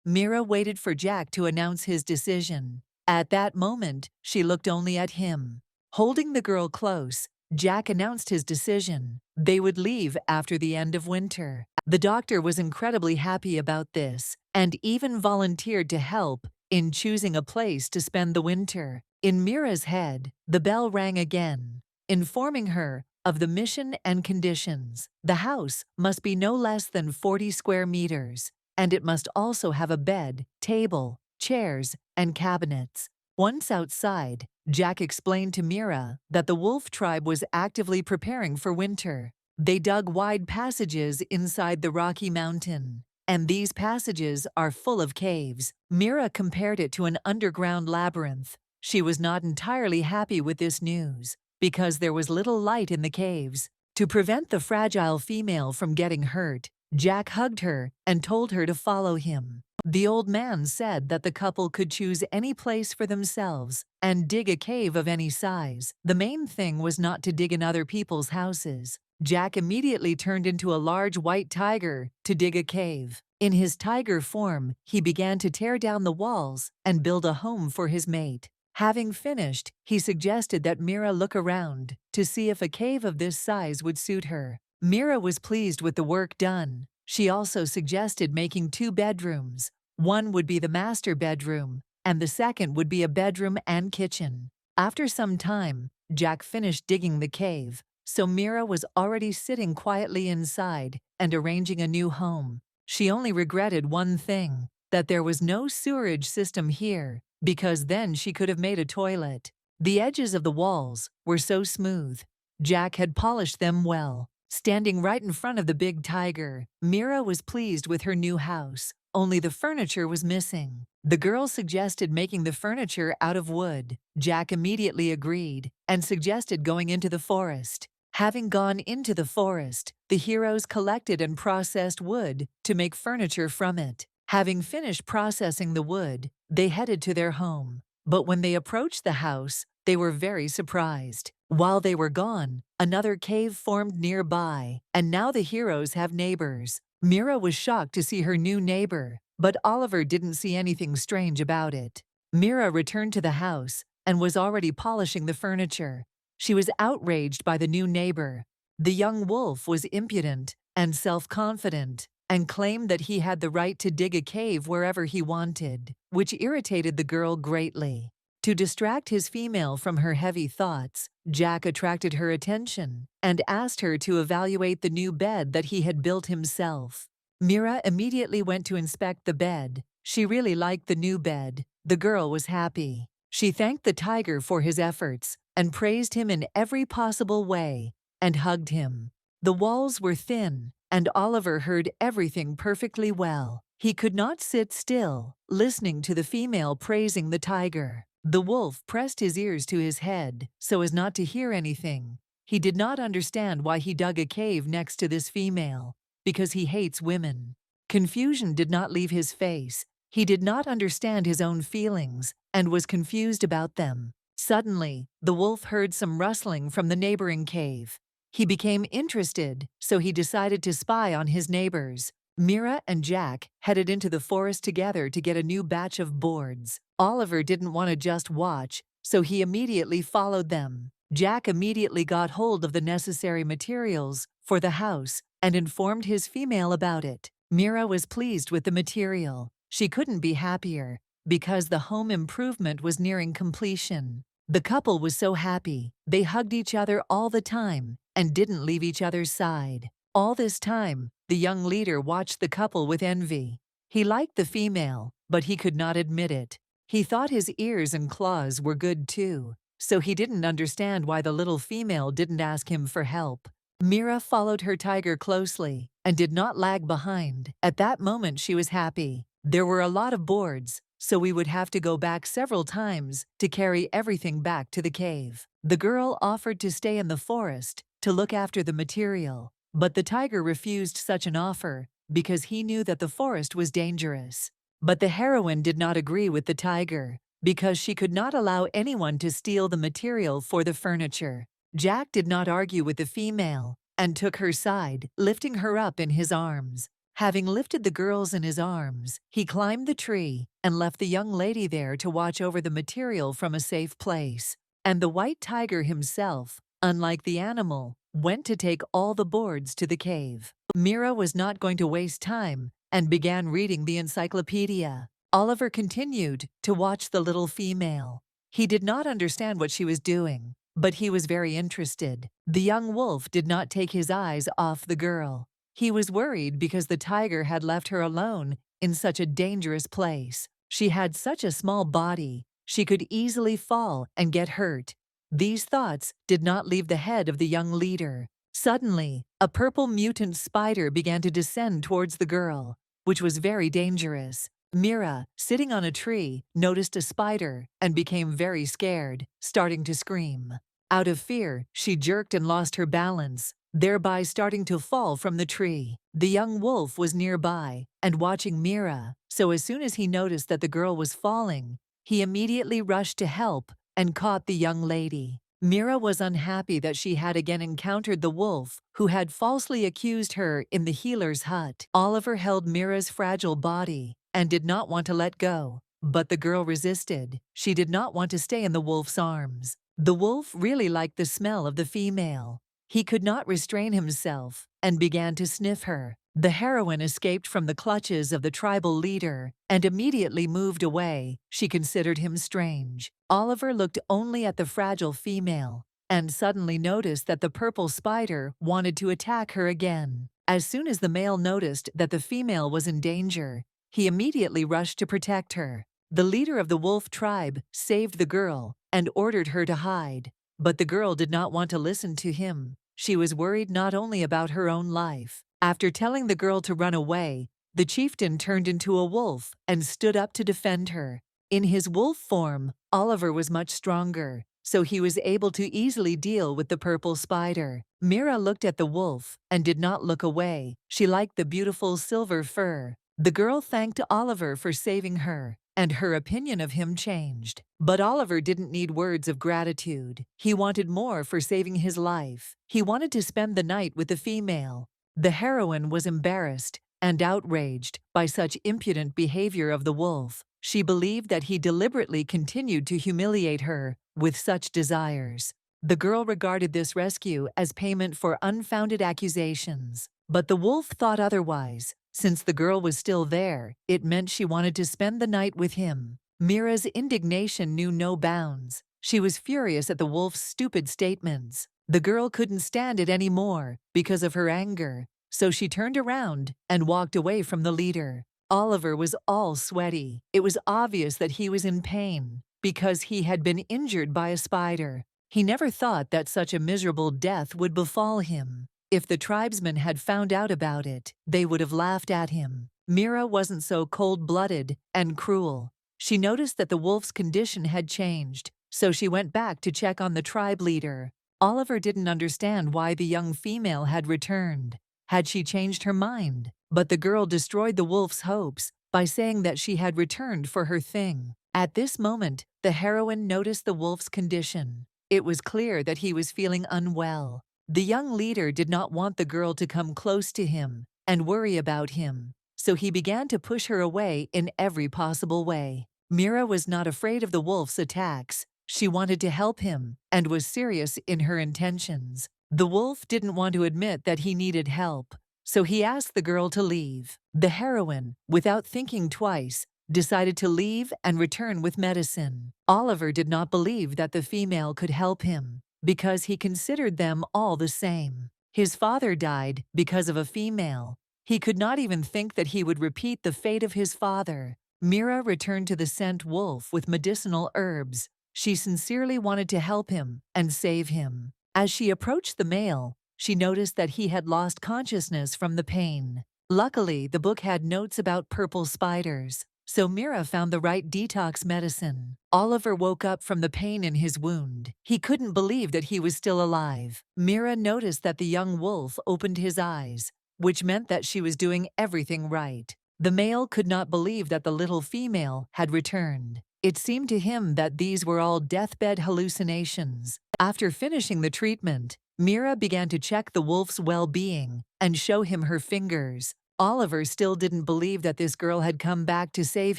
Mira waited for Jack to announce his decision. At that moment, she looked only at him. Holding the girl close, Jack announced his decision. They would leave after the end of winter. The doctor was incredibly happy about this and even volunteered to help in choosing a place to spend the winter. In Mira's head, the bell rang again, informing her of the mission and conditions. The house must be no less than 40 square meters, and it must also have a bed, table, chairs, and cabinets. Once outside, Jack explained to Mira that the wolf tribe was actively preparing for winter. They dug wide passages inside the Rocky Mountain, and these passages are full of caves. Mira compared it to an underground labyrinth. She was not entirely happy with this news, because there was little light in the caves. To prevent the fragile female from getting hurt, Jack hugged her and told her to follow him. The old man said that the couple could choose any place for themselves and dig a cave of any size. The main thing was not to dig in other people's houses. Jack immediately turned into a large white tiger to dig a cave. In his tiger form, he began to tear down the walls and build a home for his mate. Having finished, he suggested that Mira look around to see if a cave of this size would suit her. Mira was pleased with the work done. She also suggested making 2 bedrooms. One would be the master bedroom, and the second would be a bedroom and kitchen. After some time, Jack finished digging the cave, so Mira was already sitting quietly inside and arranging a new home. She only regretted one thing, that there was no sewerage system here, because then she could have made a toilet. The edges of the walls were so smooth. Jack had polished them well. Standing right in front of the big tiger, Mira was pleased with her new house, only the furniture was missing. The girl suggested making the furniture out of wood. Jack immediately agreed and suggested going into the forest. Having gone into the forest, the heroes collected and processed wood to make furniture from it. Having finished processing the wood, they headed to their home. But when they approached the house, they were very surprised. While they were gone, another cave formed nearby, and now the heroes have neighbors. Mira was shocked to see her new neighbor, but Oliver didn't see anything strange about it. Mira returned to the house and was already polishing the furniture. She was outraged by the new neighbor. The young wolf was impudent and self-confident and claimed that he had the right to dig a cave wherever he wanted, which irritated the girl greatly. To distract his female from her heavy thoughts, Jack attracted her attention and asked her to evaluate the new bed that he had built himself. Mira immediately went to inspect the bed. She really liked the new bed. The girl was happy. She thanked the tiger for his efforts and praised him in every possible way and hugged him. The walls were thin, and Oliver heard everything perfectly well. He could not sit still, listening to the female praising the tiger. The wolf pressed his ears to his head so as not to hear anything. He did not understand why he dug a cave next to this female, because he hates women. Confusion did not leave his face. He did not understand his own feelings and was confused about them. Suddenly, the wolf heard some rustling from the neighboring cave. He became interested, so he decided to spy on his neighbors. Mira and Jack headed into the forest together to get a new batch of boards. Oliver didn't want to just watch, so he immediately followed them. Jack immediately got hold of the necessary materials for the house and informed his female about it. Mira was pleased with the material. She couldn't be happier, because the home improvement was nearing completion. The couple was so happy, they hugged each other all the time and didn't leave each other's side. All this time, the young leader watched the couple with envy. He liked the female, but he could not admit it. He thought his ears and claws were good too, so he didn't understand why the little female didn't ask him for help. Mira followed her tiger closely and did not lag behind. At that moment she was happy. There were a lot of boards, so we would have to go back several times to carry everything back to the cave. The girl offered to stay in the forest to look after the material, but the tiger refused such an offer because he knew that the forest was dangerous. But the heroine did not agree with the tiger because she could not allow anyone to steal the material for the furniture. Jack did not argue with the female and took her side, lifting her up in his arms. Having lifted the girls in his arms, he climbed the tree and left the young lady there to watch over the material from a safe place. And the white tiger himself unlike the animal, went to take all the boards to the cave. Mira was not going to waste time and began reading the encyclopedia. Oliver continued to watch the little female. He did not understand what she was doing, but he was very interested. The young wolf did not take his eyes off the girl. He was worried because the tiger had left her alone in such a dangerous place. She had such a small body, she could easily fall and get hurt. These thoughts did not leave the head of the young leader. Suddenly, a purple mutant spider began to descend towards the girl, which was very dangerous. Mira, sitting on a tree, noticed a spider and became very scared, starting to scream. Out of fear, she jerked and lost her balance, thereby starting to fall from the tree. The young wolf was nearby and watching Mira, so as soon as he noticed that the girl was falling, he immediately rushed to help and caught the young lady. Mira was unhappy that she had again encountered the wolf who had falsely accused her in the healer's hut. Oliver held Mira's fragile body and did not want to let go, but the girl resisted. She did not want to stay in the wolf's arms. The wolf really liked the smell of the female. He could not restrain himself and began to sniff her. The heroine escaped from the clutches of the tribal leader and immediately moved away. She considered him strange. Oliver looked only at the fragile female and suddenly noticed that the purple spider wanted to attack her again. As soon as the male noticed that the female was in danger, he immediately rushed to protect her. The leader of the wolf tribe saved the girl and ordered her to hide, but the girl did not want to listen to him. She was worried not only about her own life. After telling the girl to run away, the chieftain turned into a wolf and stood up to defend her. In his wolf form, Oliver was much stronger, so he was able to easily deal with the purple spider. Mira looked at the wolf and did not look away. She liked the beautiful silver fur. The girl thanked Oliver for saving her, and her opinion of him changed. But Oliver didn't need words of gratitude. He wanted more for saving his life. He wanted to spend the night with the female. The heroine was embarrassed and outraged by such impudent behavior of the wolf. She believed that he deliberately continued to humiliate her with such desires. The girl regarded this rescue as payment for unfounded accusations. But the wolf thought otherwise. Since the girl was still there, it meant she wanted to spend the night with him. Mira's indignation knew no bounds. She was furious at the wolf's stupid statements. The girl couldn't stand it anymore because of her anger, so she turned around and walked away from the leader. Oliver was all sweaty. It was obvious that he was in pain because he had been injured by a spider. He never thought that such a miserable death would befall him. If the tribesmen had found out about it, they would have laughed at him. Mira wasn't so cold-blooded and cruel. She noticed that the wolf's condition had changed, so she went back to check on the tribe leader. Oliver didn't understand why the young female had returned. Had she changed her mind? But the girl destroyed the wolf's hopes by saying that she had returned for her thing. At this moment, the heroine noticed the wolf's condition. It was clear that he was feeling unwell. The young leader did not want the girl to come close to him and worry about him, so he began to push her away in every possible way. Mira was not afraid of the wolf's attacks. She wanted to help him and was serious in her intentions. The wolf didn't want to admit that he needed help, so he asked the girl to leave. The heroine, without thinking twice, decided to leave and return with medicine. Oliver did not believe that the female could help him, because he considered them all the same. His father died because of a female. He could not even think that he would repeat the fate of his father. Mira returned to the scent wolf with medicinal herbs. She sincerely wanted to help him and save him. As she approached the male, she noticed that he had lost consciousness from the pain. Luckily, the book had notes about purple spiders, so Mira found the right detox medicine. Oliver woke up from the pain in his wound. He couldn't believe that he was still alive. Mira noticed that the young wolf opened his eyes, which meant that she was doing everything right. The male could not believe that the little female had returned. It seemed to him that these were all deathbed hallucinations. After finishing the treatment, Mira began to check the wolf's well-being and show him her fingers. Oliver still didn't believe that this girl had come back to save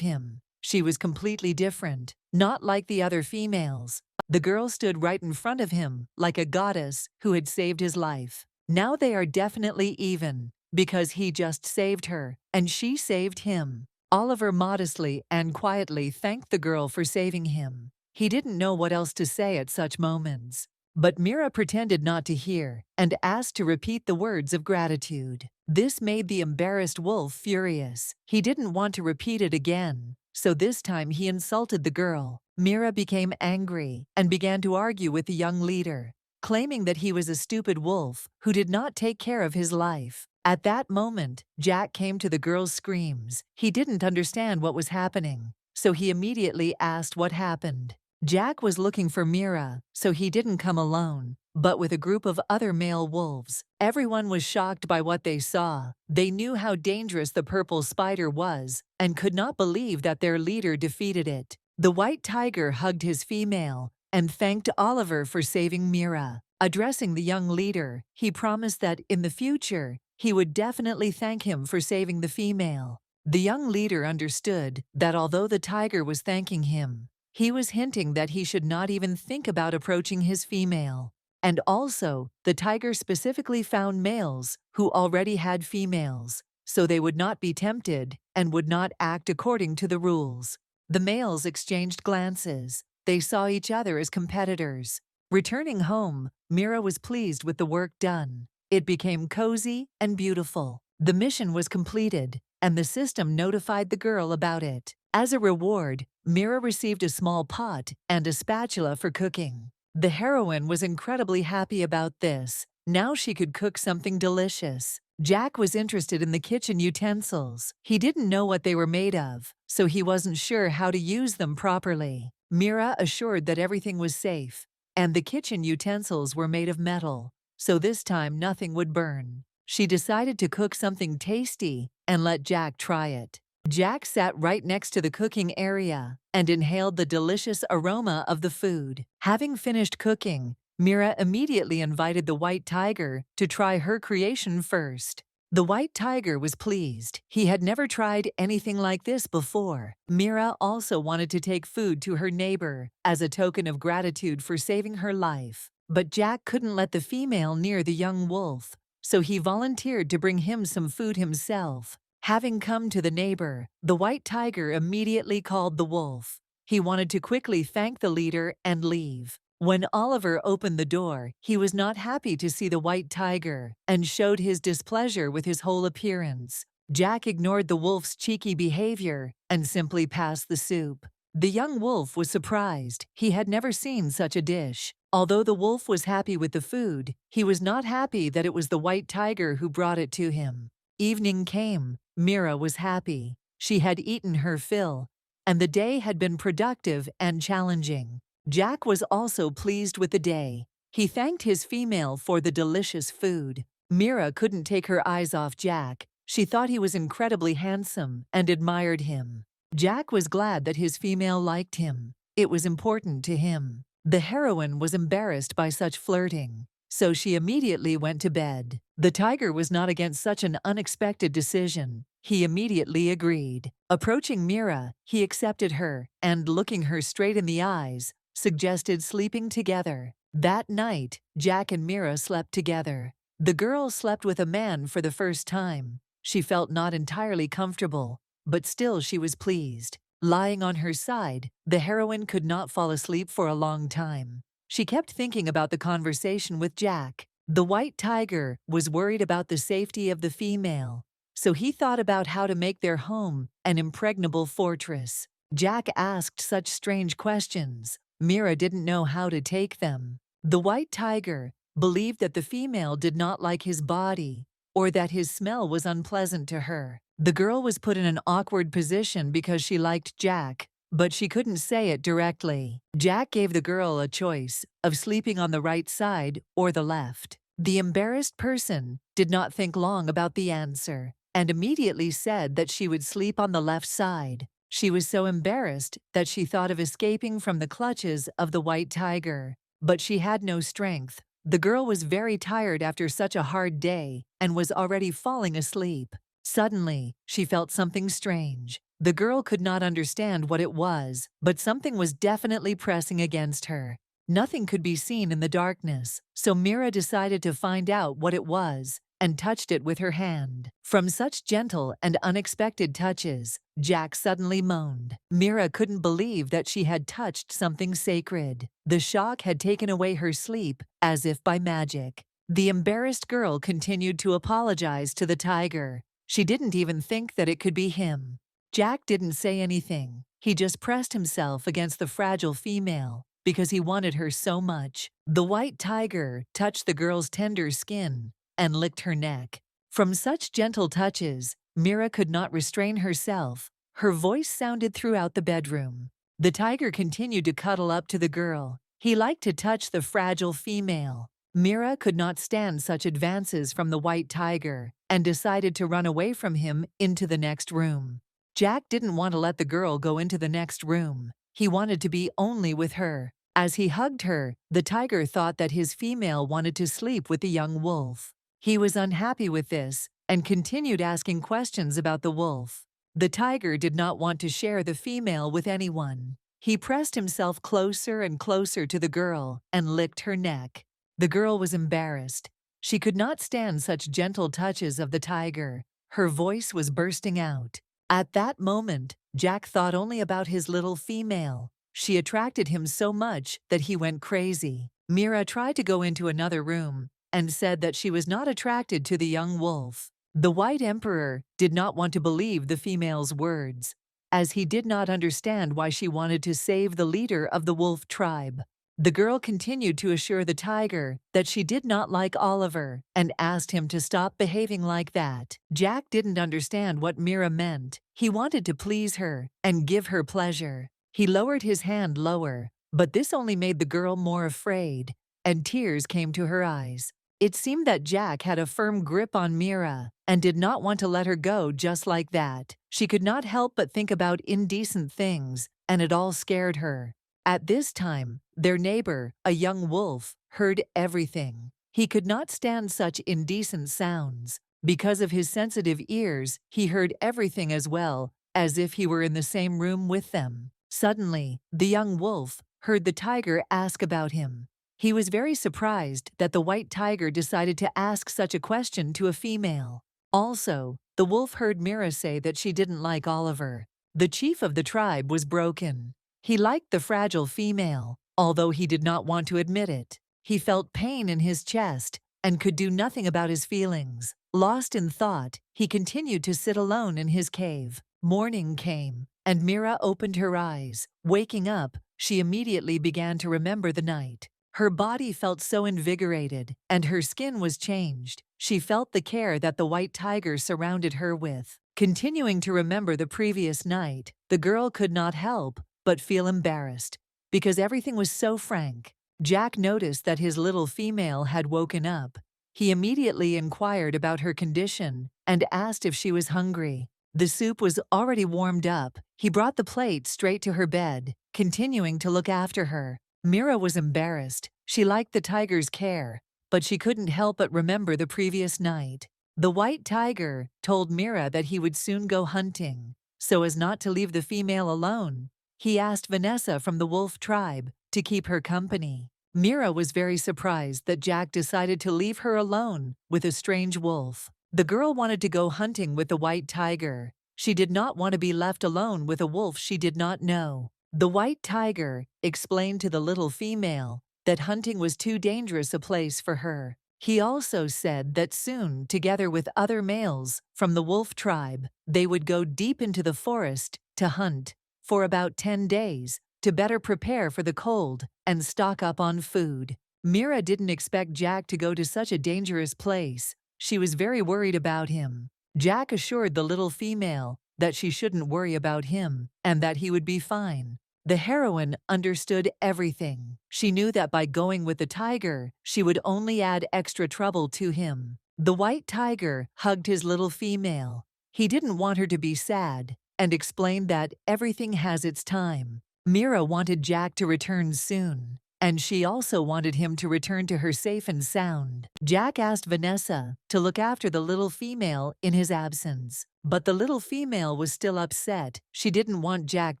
him. She was completely different, not like the other females. The girl stood right in front of him, like a goddess who had saved his life. Now they are definitely even, because he just saved her, and she saved him. Oliver modestly and quietly thanked the girl for saving him. He didn't know what else to say at such moments. But Mira pretended not to hear and asked to repeat the words of gratitude. This made the embarrassed wolf furious. He didn't want to repeat it again, so this time he insulted the girl. Mira became angry and began to argue with the young leader, claiming that he was a stupid wolf who did not take care of his life. At that moment, Jack came to the girl's screams. He didn't understand what was happening, so he immediately asked what happened. Jack was looking for Mira, so he didn't come alone, but with a group of other male wolves. Everyone was shocked by what they saw. They knew how dangerous the purple spider was and could not believe that their leader defeated it. The white tiger hugged his female and thanked Oliver for saving Mira. Addressing the young leader, he promised that in the future, he would definitely thank him for saving the female. The young leader understood that although the tiger was thanking him, he was hinting that he should not even think about approaching his female. And also, the tiger specifically found males who already had females, so they would not be tempted and would not act according to the rules. The males exchanged glances. They saw each other as competitors. Returning home, Mira was pleased with the work done. It became cozy and beautiful. The mission was completed, and the system notified the girl about it. As a reward, Mira received a small pot and a spatula for cooking. The heroine was incredibly happy about this. Now she could cook something delicious. Jack was interested in the kitchen utensils. He didn't know what they were made of, so he wasn't sure how to use them properly. Mira assured that everything was safe, and the kitchen utensils were made of metal, so this time nothing would burn. She decided to cook something tasty and let Jack try it. Jack sat right next to the cooking area and inhaled the delicious aroma of the food. Having finished cooking, Mira immediately invited the white tiger to try her creation first. The white tiger was pleased. He had never tried anything like this before. Mira also wanted to take food to her neighbor as a token of gratitude for saving her life. But Jack couldn't let the female near the young wolf, so he volunteered to bring him some food himself. Having come to the neighbor, the white tiger immediately called the wolf. He wanted to quickly thank the leader and leave. When Oliver opened the door, he was not happy to see the white tiger and showed his displeasure with his whole appearance. Jack ignored the wolf's cheeky behavior and simply passed the soup. The young wolf was surprised. He had never seen such a dish. Although the wolf was happy with the food, he was not happy that it was the white tiger who brought it to him. Evening came. Mira was happy. She had eaten her fill, and the day had been productive and challenging. Jack was also pleased with the day. He thanked his female for the delicious food. Mira couldn't take her eyes off Jack. She thought he was incredibly handsome and admired him. Jack was glad that his female liked him. It was important to him. The heroine was embarrassed by such flirting, so she immediately went to bed. The tiger was not against such an unexpected decision. He immediately agreed. Approaching Mira, he accepted her and, looking her straight in the eyes, suggested sleeping together. That night, Jack and Mira slept together. The girl slept with a man for the first time. She felt not entirely comfortable, but still she was pleased. Lying on her side, the heroine could not fall asleep for a long time. She kept thinking about the conversation with Jack. The white tiger was worried about the safety of the female, so he thought about how to make their home an impregnable fortress. Jack asked such strange questions. Mira didn't know how to take them. The white tiger believed that the female did not like his body or that his smell was unpleasant to her. The girl was put in an awkward position because she liked Jack, but she couldn't say it directly. Jack gave the girl a choice of sleeping on the right side or the left. The embarrassed person did not think long about the answer and immediately said that she would sleep on the left side. She was so embarrassed that she thought of escaping from the clutches of the white tiger, but she had no strength. The girl was very tired after such a hard day and was already falling asleep. Suddenly, she felt something strange. The girl could not understand what it was, but something was definitely pressing against her. Nothing could be seen in the darkness, so Mira decided to find out what it was and touched it with her hand. From such gentle and unexpected touches, Jack suddenly moaned. Mira couldn't believe that she had touched something sacred. The shock had taken away her sleep, as if by magic. The embarrassed girl continued to apologize to the tiger. She didn't even think that it could be him. Jack didn't say anything. He just pressed himself against the fragile female because he wanted her so much. The white tiger touched the girl's tender skin and licked her neck. From such gentle touches, Mira could not restrain herself. Her voice sounded throughout the bedroom. The tiger continued to cuddle up to the girl. He liked to touch the fragile female. Mira could not stand such advances from the white tiger and decided to run away from him into the next room. Jack didn't want to let the girl go into the next room. He wanted to be only with her. As he hugged her, the tiger thought that his female wanted to sleep with the young wolf. He was unhappy with this and continued asking questions about the wolf. The tiger did not want to share the female with anyone. He pressed himself closer and closer to the girl and licked her neck. The girl was embarrassed. She could not stand such gentle touches of the tiger. Her voice was bursting out. At that moment, Jack thought only about his little female. She attracted him so much that he went crazy. Mira tried to go into another room and said that she was not attracted to the young wolf. The White Emperor did not want to believe the female's words, as he did not understand why she wanted to save the leader of the wolf tribe. The girl continued to assure the tiger that she did not like Oliver and asked him to stop behaving like that. Jack didn't understand what Mira meant. He wanted to please her and give her pleasure. He lowered his hand lower, but this only made the girl more afraid, and tears came to her eyes. It seemed that Jack had a firm grip on Mira and did not want to let her go just like that. She could not help but think about indecent things, and it all scared her. At this time, their neighbor, a young wolf, heard everything. He could not stand such indecent sounds. Because of his sensitive ears, he heard everything as well, as if he were in the same room with them. Suddenly, the young wolf heard the tiger ask about him. He was very surprised that the white tiger decided to ask such a question to a female. Also, the wolf heard Mira say that she didn't like Oliver. The chief of the tribe was broken. He liked the fragile female, although he did not want to admit it. He felt pain in his chest and could do nothing about his feelings. Lost in thought, he continued to sit alone in his cave. Morning came, and Mira opened her eyes. Waking up, she immediately began to remember the night. Her body felt so invigorated, and her skin was changed. She felt the care that the white tiger surrounded her with. Continuing to remember the previous night, the girl could not help but feel embarrassed, because everything was so frank. Jack noticed that his little female had woken up. He immediately inquired about her condition and asked if she was hungry. The soup was already warmed up. He brought the plate straight to her bed, continuing to look after her. Mira was embarrassed. She liked the tiger's care, but she couldn't help but remember the previous night. The white tiger told Mira that he would soon go hunting. So as not to leave the female alone, he asked Vanessa from the wolf tribe to keep her company. Mira was very surprised that Jack decided to leave her alone with a strange wolf. The girl wanted to go hunting with the white tiger. She did not want to be left alone with a wolf she did not know. The white tiger explained to the little female that hunting was too dangerous a place for her. He also said that soon, together with other males from the wolf tribe, they would go deep into the forest to hunt for about 10 days to better prepare for the cold and stock up on food. Mira didn't expect Jack to go to such a dangerous place. She was very worried about him. Jack assured the little female that she shouldn't worry about him and that he would be fine. The heroine understood everything. She knew that by going with the tiger, she would only add extra trouble to him. The white tiger hugged his little female. He didn't want her to be sad and explained that everything has its time. Mira wanted Jack to return soon, and she also wanted him to return to her safe and sound. Jack asked Vanessa to look after the little female in his absence. But the little female was still upset. She didn't want Jack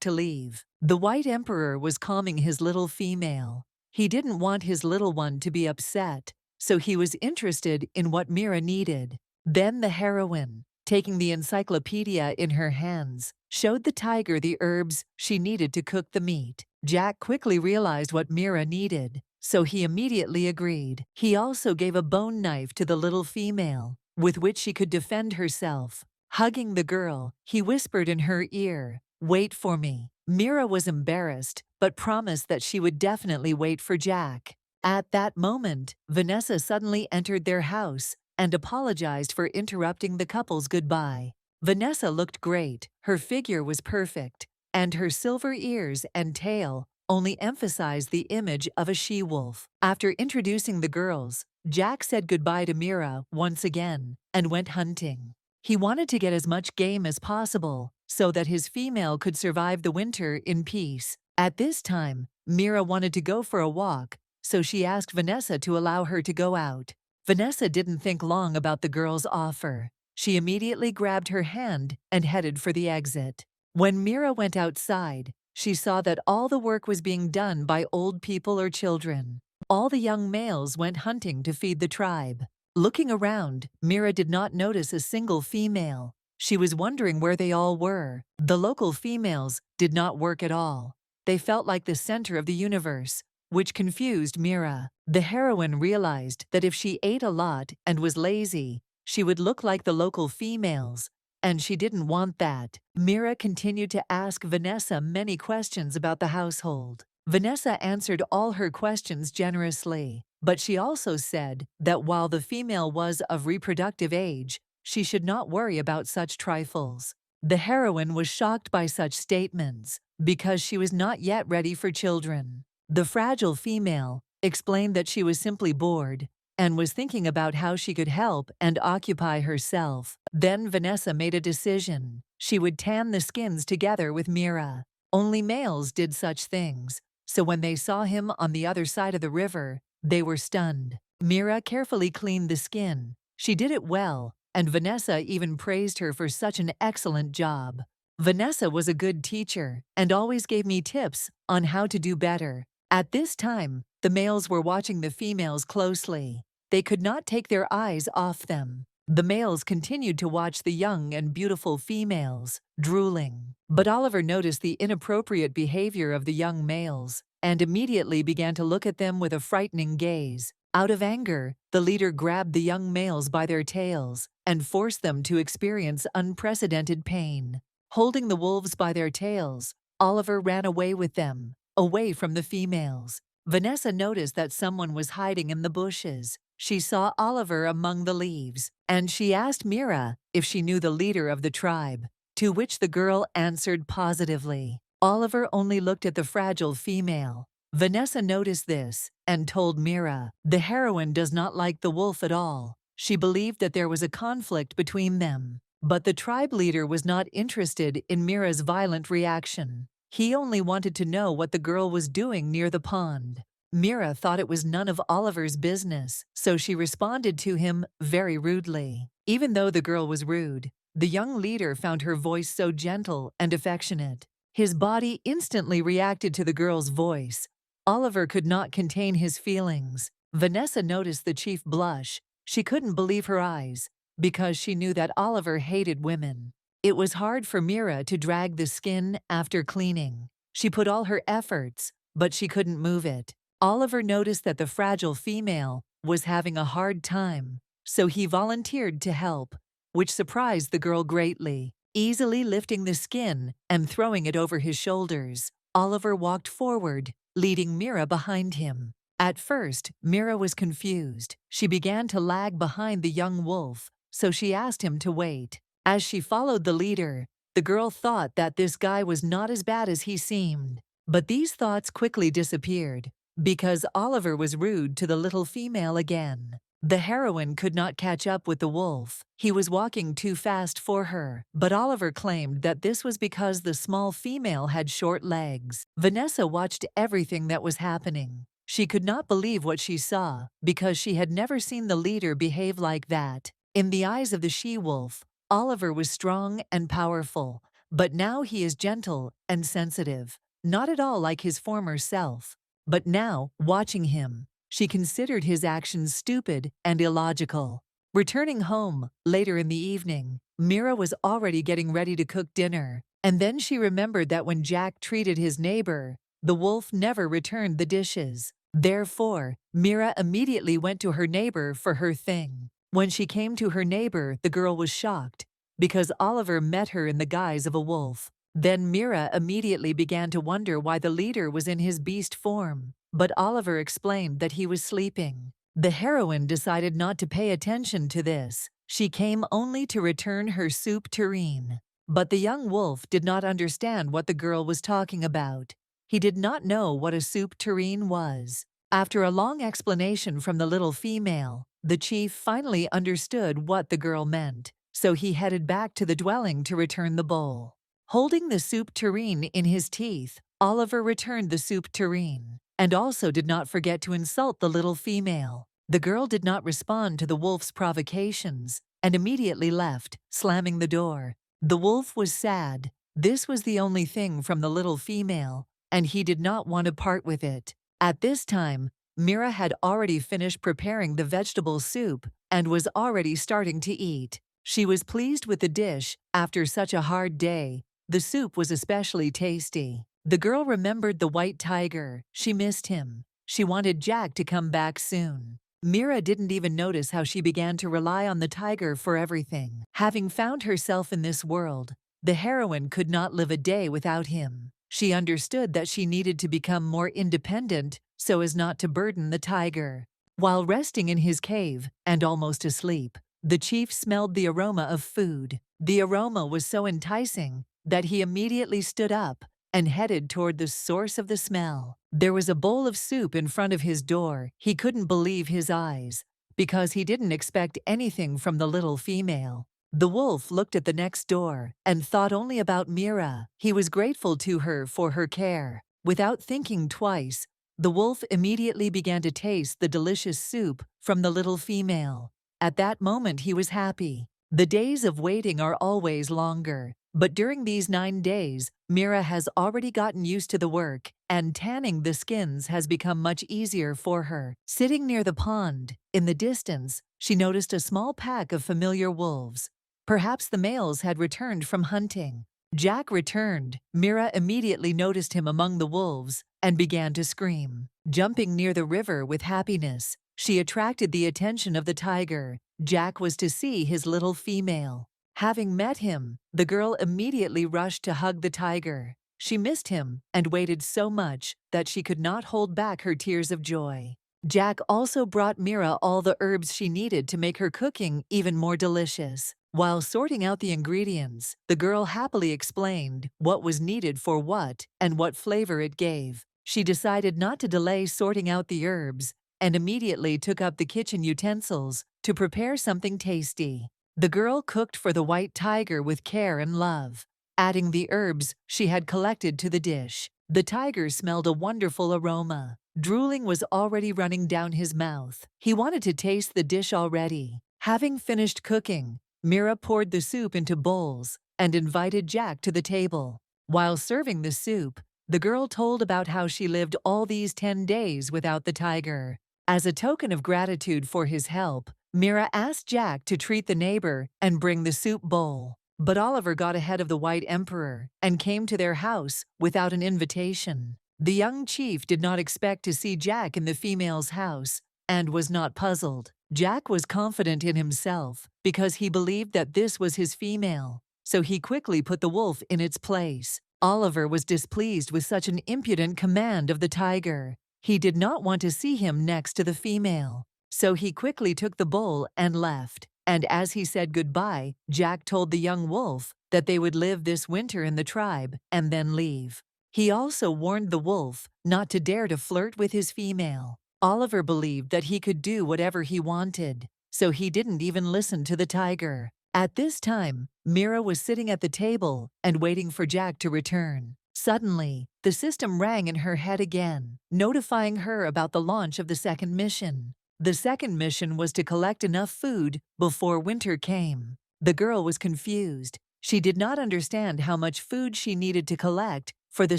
to leave. The White Emperor was calming his little female. He didn't want his little one to be upset, so he was interested in what Mira needed. Then the heroine, taking the encyclopedia in her hands, showed the tiger the herbs she needed to cook the meat. Jack quickly realized what Mira needed, so he immediately agreed. He also gave a bone knife to the little female, with which she could defend herself. Hugging the girl, he whispered in her ear, "Wait for me." Mira was embarrassed, but promised that she would definitely wait for Jack. At that moment, Vanessa suddenly entered their house and apologized for interrupting the couple's goodbye. Vanessa looked great, her figure was perfect, and her silver ears and tail only emphasized the image of a she-wolf. After introducing the girls, Jack said goodbye to Mira once again and went hunting. He wanted to get as much game as possible so that his female could survive the winter in peace. At this time, Mira wanted to go for a walk, so she asked Vanessa to allow her to go out. Vanessa didn't think long about the girl's offer. She immediately grabbed her hand and headed for the exit. When Mira went outside, she saw that all the work was being done by old people or children. All the young males went hunting to feed the tribe. Looking around, Mira did not notice a single female. She was wondering where they all were. The local females did not work at all. They felt like the center of the universe, which confused Mira. The heroine realized that if she ate a lot and was lazy, she would look like the local females, and she didn't want that. Mira continued to ask Vanessa many questions about the household. Vanessa answered all her questions generously, but she also said that while the female was of reproductive age, she should not worry about such trifles. The heroine was shocked by such statements because she was not yet ready for children. The fragile female explained that she was simply bored and was thinking about how she could help and occupy herself. Then Vanessa made a decision. She would tan the skins together with Mira. Only males did such things, so when they saw him on the other side of the river, they were stunned. Mira carefully cleaned the skin. She did it well, and Vanessa even praised her for such an excellent job. Vanessa was a good teacher and always gave me tips on how to do better. At this time, the males were watching the females closely. They could not take their eyes off them. The males continued to watch the young and beautiful females, drooling. But Oliver noticed the inappropriate behavior of the young males and immediately began to look at them with a frightening gaze. Out of anger, the leader grabbed the young males by their tails and forced them to experience unprecedented pain. Holding the wolves by their tails, Oliver ran away with them, away from the females. Vanessa noticed that someone was hiding in the bushes. She saw Oliver among the leaves, and she asked Mira if she knew the leader of the tribe, to which the girl answered positively. Oliver only looked at the fragile female. Vanessa noticed this and told Mira, "The heroine does not like the wolf at all." She believed that there was a conflict between them. But the tribe leader was not interested in Mira's violent reaction. He only wanted to know what the girl was doing near the pond. Mira thought it was none of Oliver's business, so she responded to him very rudely. Even though the girl was rude, the young leader found her voice so gentle and affectionate. His body instantly reacted to the girl's voice. Oliver could not contain his feelings. Vanessa noticed the chief blush. She couldn't believe her eyes, because she knew that Oliver hated women. It was hard for Mira to drag the skin after cleaning. She put all her efforts, but she couldn't move it. Oliver noticed that the fragile female was having a hard time, so he volunteered to help, which surprised the girl greatly. Easily lifting the skin and throwing it over his shoulders, Oliver walked forward, leading Mira behind him. At first, Mira was confused. She began to lag behind the young wolf, so she asked him to wait. As she followed the leader, the girl thought that this guy was not as bad as he seemed. But these thoughts quickly disappeared, because Oliver was rude to the little female again. The heroine could not catch up with the wolf. He was walking too fast for her, but Oliver claimed that this was because the small female had short legs. Vanessa watched everything that was happening. She could not believe what she saw, because she had never seen the leader behave like that. In the eyes of the she-wolf, Oliver was strong and powerful, but now he is gentle and sensitive, not at all like his former self. But now, watching him, she considered his actions stupid and illogical. Returning home, later in the evening, Mira was already getting ready to cook dinner, and then she remembered that when Jack treated his neighbor, the wolf never returned the dishes. Therefore, Mira immediately went to her neighbor for her thing. When she came to her neighbor, the girl was shocked, because Oliver met her in the guise of a wolf. Then Mira immediately began to wonder why the leader was in his beast form, but Oliver explained that he was sleeping. The heroine decided not to pay attention to this. She came only to return her soup tureen. But the young wolf did not understand what the girl was talking about. He did not know what a soup tureen was. After a long explanation from the little female, the chief finally understood what the girl meant, so he headed back to the dwelling to return the bowl. Holding the soup tureen in his teeth, Oliver returned the soup tureen, and also did not forget to insult the little female. The girl did not respond to the wolf's provocations, and immediately left, slamming the door. The wolf was sad. This was the only thing from the little female, and he did not want to part with it. At this time, Mira had already finished preparing the vegetable soup and was already starting to eat. She was pleased with the dish after such a hard day. The soup was especially tasty. The girl remembered the white tiger. She missed him. She wanted Jack to come back soon. Mira didn't even notice how she began to rely on the tiger for everything. Having found herself in this world, the heroine could not live a day without him. She understood that she needed to become more independent so as not to burden the tiger. While resting in his cave and almost asleep, the chief smelled the aroma of food. The aroma was so enticing that he immediately stood up and headed toward the source of the smell. There was a bowl of soup in front of his door. He couldn't believe his eyes, because he didn't expect anything from the little female. The wolf looked at the next door and thought only about Mira. He was grateful to her for her care. Without thinking twice, the wolf immediately began to taste the delicious soup from the little female. At that moment he was happy. The days of waiting are always longer, but during these 9 days, Mira has already gotten used to the work, and tanning the skins has become much easier for her. Sitting near the pond, in the distance, she noticed a small pack of familiar wolves. Perhaps the males had returned from hunting. Jack returned. Mira immediately noticed him among the wolves and began to scream. Jumping near the river with happiness, she attracted the attention of the tiger. Jack was to see his little female. Having met him, the girl immediately rushed to hug the tiger. She missed him and waited so much that she could not hold back her tears of joy. Jack also brought Mira all the herbs she needed to make her cooking even more delicious. While sorting out the ingredients, the girl happily explained what was needed for what and what flavor it gave. She decided not to delay sorting out the herbs and immediately took up the kitchen utensils to prepare something tasty. The girl cooked for the white tiger with care and love, adding the herbs she had collected to the dish. The tiger smelled a wonderful aroma. Drooling was already running down his mouth. He wanted to taste the dish already. Having finished cooking, Mira poured the soup into bowls and invited Jack to the table. While serving the soup, the girl told about how she lived all these 10 days without the tiger. As a token of gratitude for his help, Mira asked Jack to treat the neighbor and bring the soup bowl. But Oliver got ahead of the White Emperor and came to their house without an invitation. The young chief did not expect to see Jack in the female's house and was not puzzled. Jack was confident in himself because he believed that this was his female, so he quickly put the wolf in its place. Oliver was displeased with such an impudent command of the tiger. He did not want to see him next to the female, so he quickly took the bowl and left. And as he said goodbye, Jack told the young wolf that they would live this winter in the tribe and then leave. He also warned the wolf not to dare to flirt with his female. Oliver believed that he could do whatever he wanted, so he didn't even listen to the tiger. At this time, Mira was sitting at the table and waiting for Jack to return. Suddenly, the system rang in her head again, notifying her about the launch of the second mission. The second mission was to collect enough food before winter came. The girl was confused. She did not understand how much food she needed to collect for the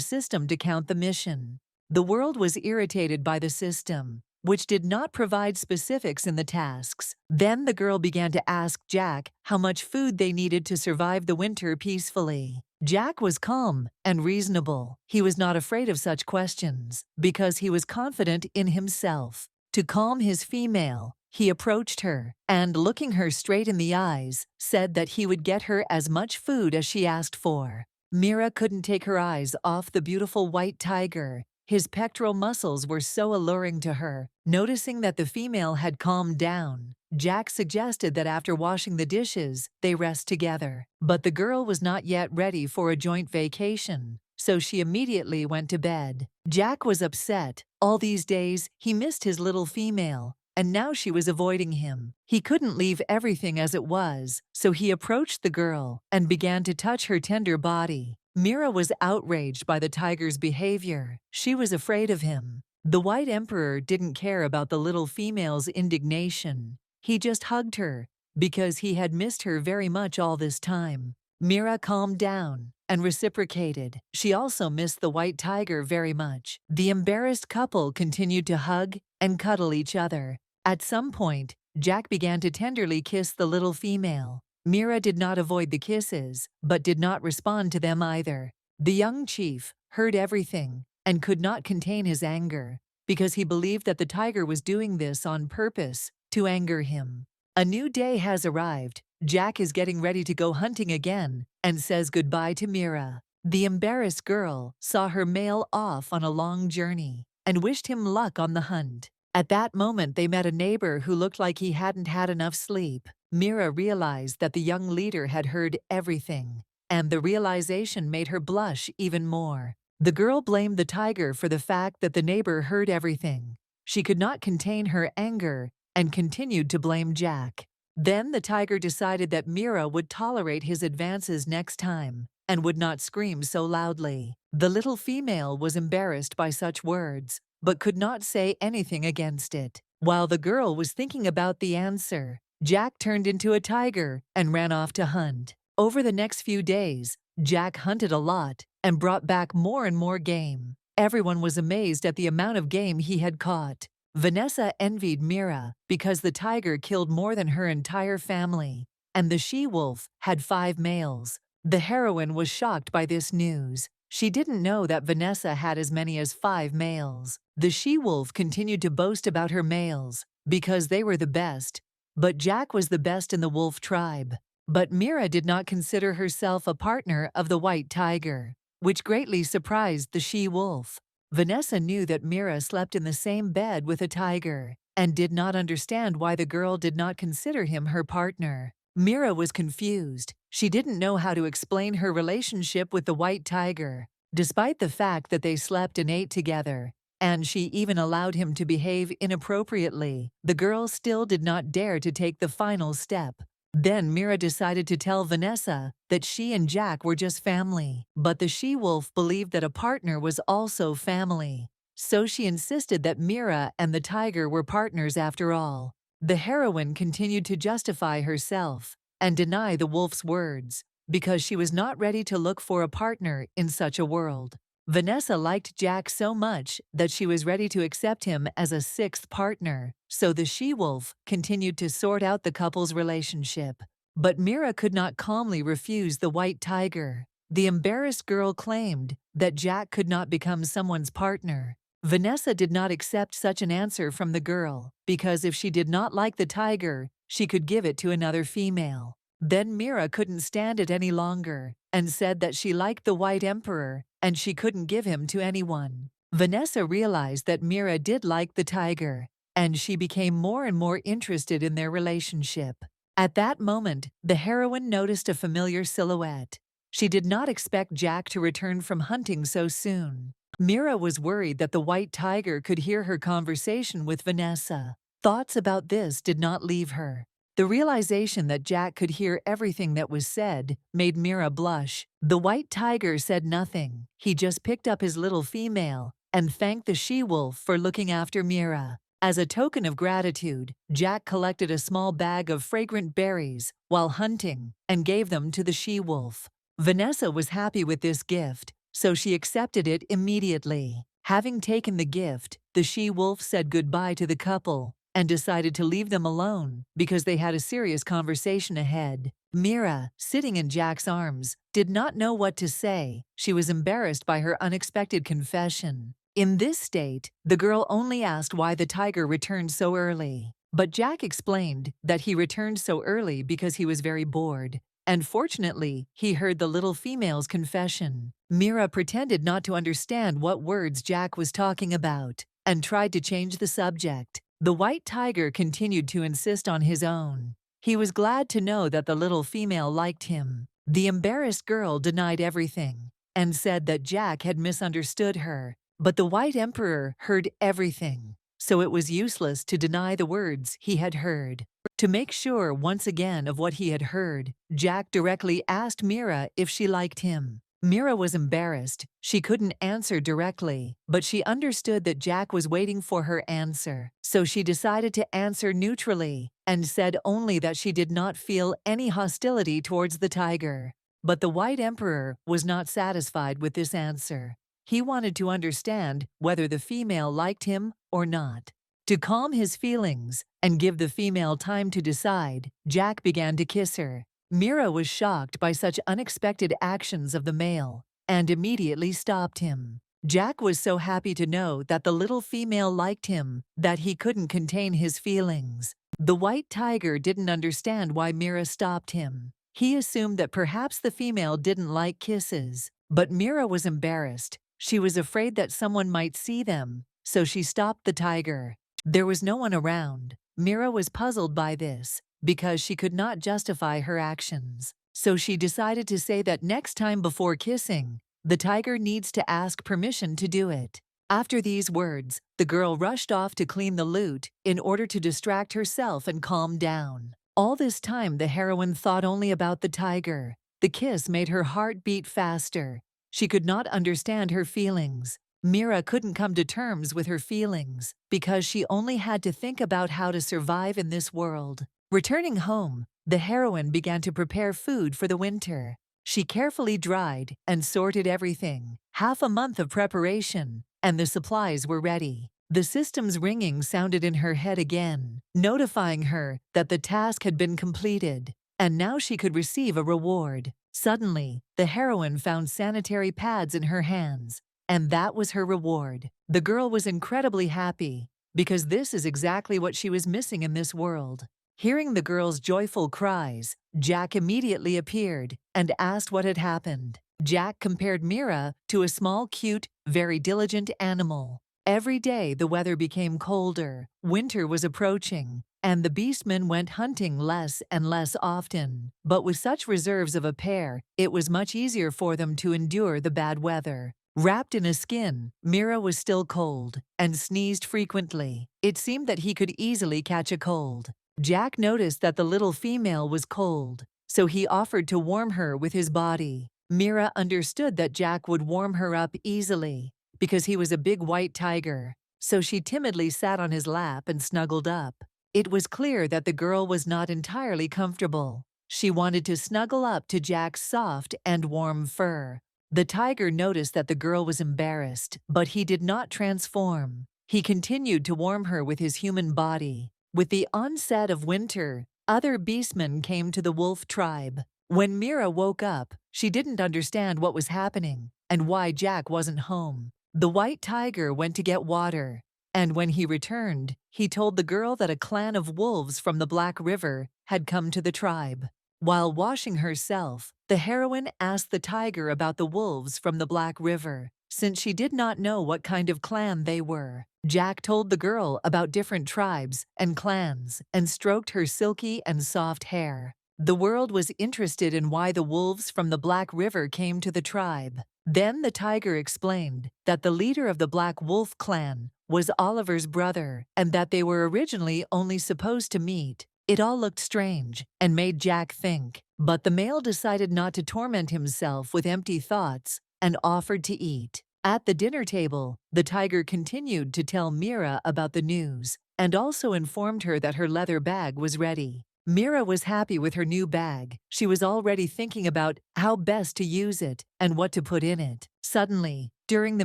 system to count the mission. The world was irritated by the system, which did not provide specifics in the tasks. Then the girl began to ask Jack how much food they needed to survive the winter peacefully. Jack was calm and reasonable. He was not afraid of such questions because he was confident in himself. To calm his female, he approached her and, looking her straight in the eyes, said that he would get her as much food as she asked for. Mira couldn't take her eyes off the beautiful white tiger. His pectoral muscles were so alluring to her. Noticing that the female had calmed down, Jack suggested that after washing the dishes, they rest together. But the girl was not yet ready for a joint vacation, so she immediately went to bed. Jack was upset. All these days, he missed his little female, and now she was avoiding him. He couldn't leave everything as it was, so he approached the girl and began to touch her tender body. Mira was outraged by the tiger's behavior. She was afraid of him. The White Emperor didn't care about the little female's indignation. He just hugged her because he had missed her very much all this time. Mira calmed down and reciprocated. She also missed the white tiger very much. The embarrassed couple continued to hug and cuddle each other. At some point, Jack began to tenderly kiss the little female. Mira did not avoid the kisses, but did not respond to them either. The young chief heard everything and could not contain his anger because he believed that the tiger was doing this on purpose to anger him. A new day has arrived. Jack is getting ready to go hunting again and says goodbye to Mira. The embarrassed girl saw her male off on a long journey and wished him luck on the hunt. At that moment, they met a neighbor who looked like he hadn't had enough sleep. Mira realized that the young leader had heard everything, and the realization made her blush even more. The girl blamed the tiger for the fact that the neighbor heard everything. She could not contain her anger and continued to blame Jack. Then the tiger decided that Mira would tolerate his advances next time and would not scream so loudly. The little female was embarrassed by such words, but could not say anything against it. While the girl was thinking about the answer, Jack turned into a tiger and ran off to hunt. Over the next few days, Jack hunted a lot and brought back more and more game. Everyone was amazed at the amount of game he had caught. Vanessa envied Mira because the tiger killed more than her entire family, and the she-wolf had 5 males. The heroine was shocked by this news. She didn't know that Vanessa had as many as 5 males. The she-wolf continued to boast about her males because they were the best, but Jack was the best in the wolf tribe. But Mira did not consider herself a partner of the white tiger, which greatly surprised the she-wolf. Vanessa knew that Mira slept in the same bed with a tiger and did not understand why the girl did not consider him her partner. Mira was confused. She didn't know how to explain her relationship with the white tiger, despite the fact that they slept and ate together, and she even allowed him to behave inappropriately. The girl still did not dare to take the final step. Then Mira decided to tell Vanessa that she and Jack were just family, but the she-wolf believed that a partner was also family. So she insisted that Mira and the tiger were partners after all. The heroine continued to justify herself and deny the wolf's words because she was not ready to look for a partner in such a world. Vanessa liked Jack so much that she was ready to accept him as a 6th partner, so the she-wolf continued to sort out the couple's relationship. But Mira could not calmly refuse the white tiger. The embarrassed girl claimed that Jack could not become someone's partner. Vanessa did not accept such an answer from the girl because if she did not like the tiger, she could give it to another female. Then Mira couldn't stand it any longer and said that she liked the White Emperor and she couldn't give him to anyone. Vanessa realized that Mira did like the tiger, and she became more and more interested in their relationship. At that moment, the heroine noticed a familiar silhouette. She did not expect Jack to return from hunting so soon. Mira was worried that the white tiger could hear her conversation with Vanessa. Thoughts about this did not leave her. The realization that Jack could hear everything that was said made Mira blush. The white tiger said nothing. He just picked up his little female and thanked the she-wolf for looking after Mira. As a token of gratitude, Jack collected a small bag of fragrant berries while hunting and gave them to the she-wolf. Vanessa was happy with this gift, so she accepted it immediately. Having taken the gift, the she-wolf said goodbye to the couple and decided to leave them alone because they had a serious conversation ahead. Mira, sitting in Jack's arms, did not know what to say. She was embarrassed by her unexpected confession. In this state, the girl only asked why the tiger returned so early. But Jack explained that he returned so early because he was very bored. And fortunately, he heard the little female's confession. Mira pretended not to understand what words Jack was talking about and tried to change the subject. The white tiger continued to insist on his own. He was glad to know that the little female liked him. The embarrassed girl denied everything and said that Jack had misunderstood her. But the White Emperor heard everything, so it was useless to deny the words he had heard. To make sure once again of what he had heard, Jack directly asked Mira if she liked him. Mira was embarrassed. She couldn't answer directly, but she understood that Jack was waiting for her answer. So she decided to answer neutrally and said only that she did not feel any hostility towards the tiger. But the White Emperor was not satisfied with this answer. He wanted to understand whether the female liked him or not. To calm his feelings and give the female time to decide, Jack began to kiss her. Mira was shocked by such unexpected actions of the male and immediately stopped him. Jack was so happy to know that the little female liked him that he couldn't contain his feelings. The white tiger didn't understand why Mira stopped him. He assumed that perhaps the female didn't like kisses, but Mira was embarrassed. She was afraid that someone might see them, so she stopped the tiger. There was no one around. Mira was puzzled by this because she could not justify her actions. So she decided to say that next time before kissing, the tiger needs to ask permission to do it. After these words, the girl rushed off to clean the loot in order to distract herself and calm down. All this time, the heroine thought only about the tiger. The kiss made her heart beat faster. She could not understand her feelings. Mira couldn't come to terms with her feelings because she only had to think about how to survive in this world. Returning home, the heroine began to prepare food for the winter. She carefully dried and sorted everything. Half a month of preparation, and the supplies were ready. The system's ringing sounded in her head again, notifying her that the task had been completed, and now she could receive a reward. Suddenly, the heroine found sanitary pads in her hands, and that was her reward. The girl was incredibly happy, because this is exactly what she was missing in this world. Hearing the girl's joyful cries, Jack immediately appeared and asked what had happened. Jack compared Mira to a small, cute, very diligent animal. Every day the weather became colder, winter was approaching, and the beastmen went hunting less and less often. But with such reserves of a pair, it was much easier for them to endure the bad weather. Wrapped in a skin, Mira was still cold and sneezed frequently. It seemed that he could easily catch a cold. Jack noticed that the little female was cold, so he offered to warm her with his body. Mira understood that Jack would warm her up easily because he was a big white tiger, so she timidly sat on his lap and snuggled up. It was clear that the girl was not entirely comfortable. She wanted to snuggle up to Jack's soft and warm fur. The tiger noticed that the girl was embarrassed, but he did not transform. He continued to warm her with his human body. With the onset of winter, other beastmen came to the wolf tribe. When Mira woke up, she didn't understand what was happening and why Jack wasn't home. The white tiger went to get water, and when he returned, he told the girl that a clan of wolves from the Black River had come to the tribe. While washing herself, the heroine asked the tiger about the wolves from the Black River, since she did not know what kind of clan they were. Jack told the girl about different tribes and clans and stroked her silky and soft hair. The world was interested in why the wolves from the Black River came to the tribe. Then the tiger explained that the leader of the Black Wolf clan was Oliver's brother and that they were originally only supposed to meet It all looked strange and made Jack think, but the male decided not to torment himself with empty thoughts and offered to eat. At the dinner table, the tiger continued to tell Mira about the news and also informed her that her leather bag was ready. Mira was happy with her new bag. She was already thinking about how best to use it and what to put in it. Suddenly, during the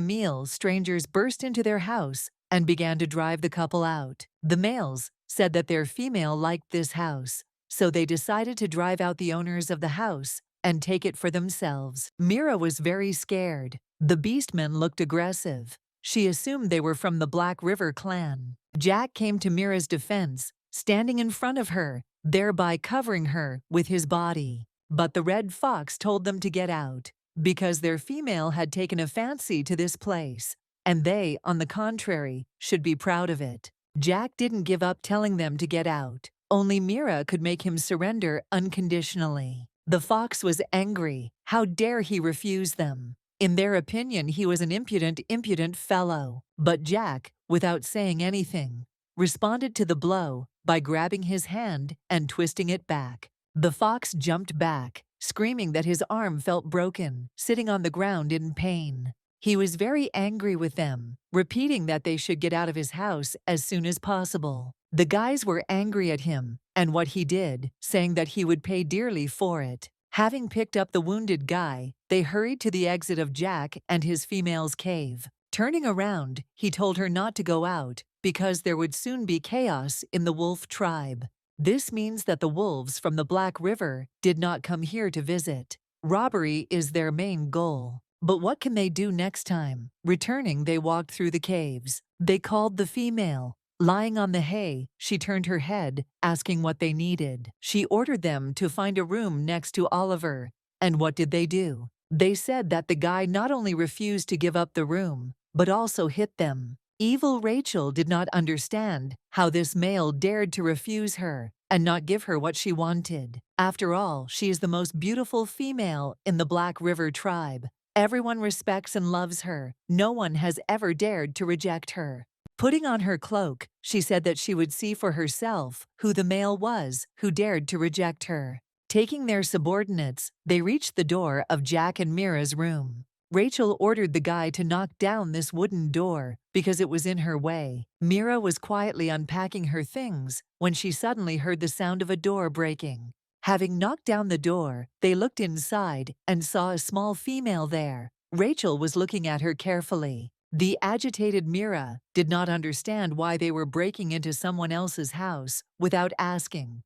meal, strangers burst into their house and began to drive the couple out. The males said that their female liked this house, so they decided to drive out the owners of the house and take it for themselves. Mira was very scared. The beastmen looked aggressive. She assumed they were from the Black River clan. Jack came to Mira's defense, standing in front of her, thereby covering her with his body. But the red fox told them to get out, because their female had taken a fancy to this place, and they, on the contrary, should be proud of it. Jack didn't give up telling them to get out. Only Mira could make him surrender unconditionally. The fox was angry. How dare he refuse them? In their opinion, he was an impudent fellow. But Jack, without saying anything, responded to the blow by grabbing his hand and twisting it back. The fox jumped back, screaming that his arm felt broken, sitting on the ground in pain. He was very angry with them, repeating that they should get out of his house as soon as possible. The guys were angry at him and what he did, saying that he would pay dearly for it. Having picked up the wounded guy, they hurried to the exit of Jack and his female's cave. Turning around, he told her not to go out because there would soon be chaos in the wolf tribe. This means that the wolves from the Black River did not come here to visit. Robbery is their main goal. But what can they do next time? Returning, they walked through the caves. They called the female. Lying on the hay, she turned her head, asking what they needed. She ordered them to find a room next to Oliver. And what did they do? They said that the guy not only refused to give up the room, but also hit them. Evil Rachel did not understand how this male dared to refuse her and not give her what she wanted. After all, she is the most beautiful female in the Black River tribe. Everyone respects and loves her. No one has ever dared to reject her. Putting on her cloak, she said that she would see for herself who the male was who dared to reject her. Taking their subordinates, they reached the door of Jack and Mira's room. Rachel ordered the guy to knock down this wooden door because it was in her way. Mira was quietly unpacking her things when she suddenly heard the sound of a door breaking. Having knocked down the door, they looked inside and saw a small female there. Rachel was looking at her carefully. The agitated Mira did not understand why they were breaking into someone else's house without asking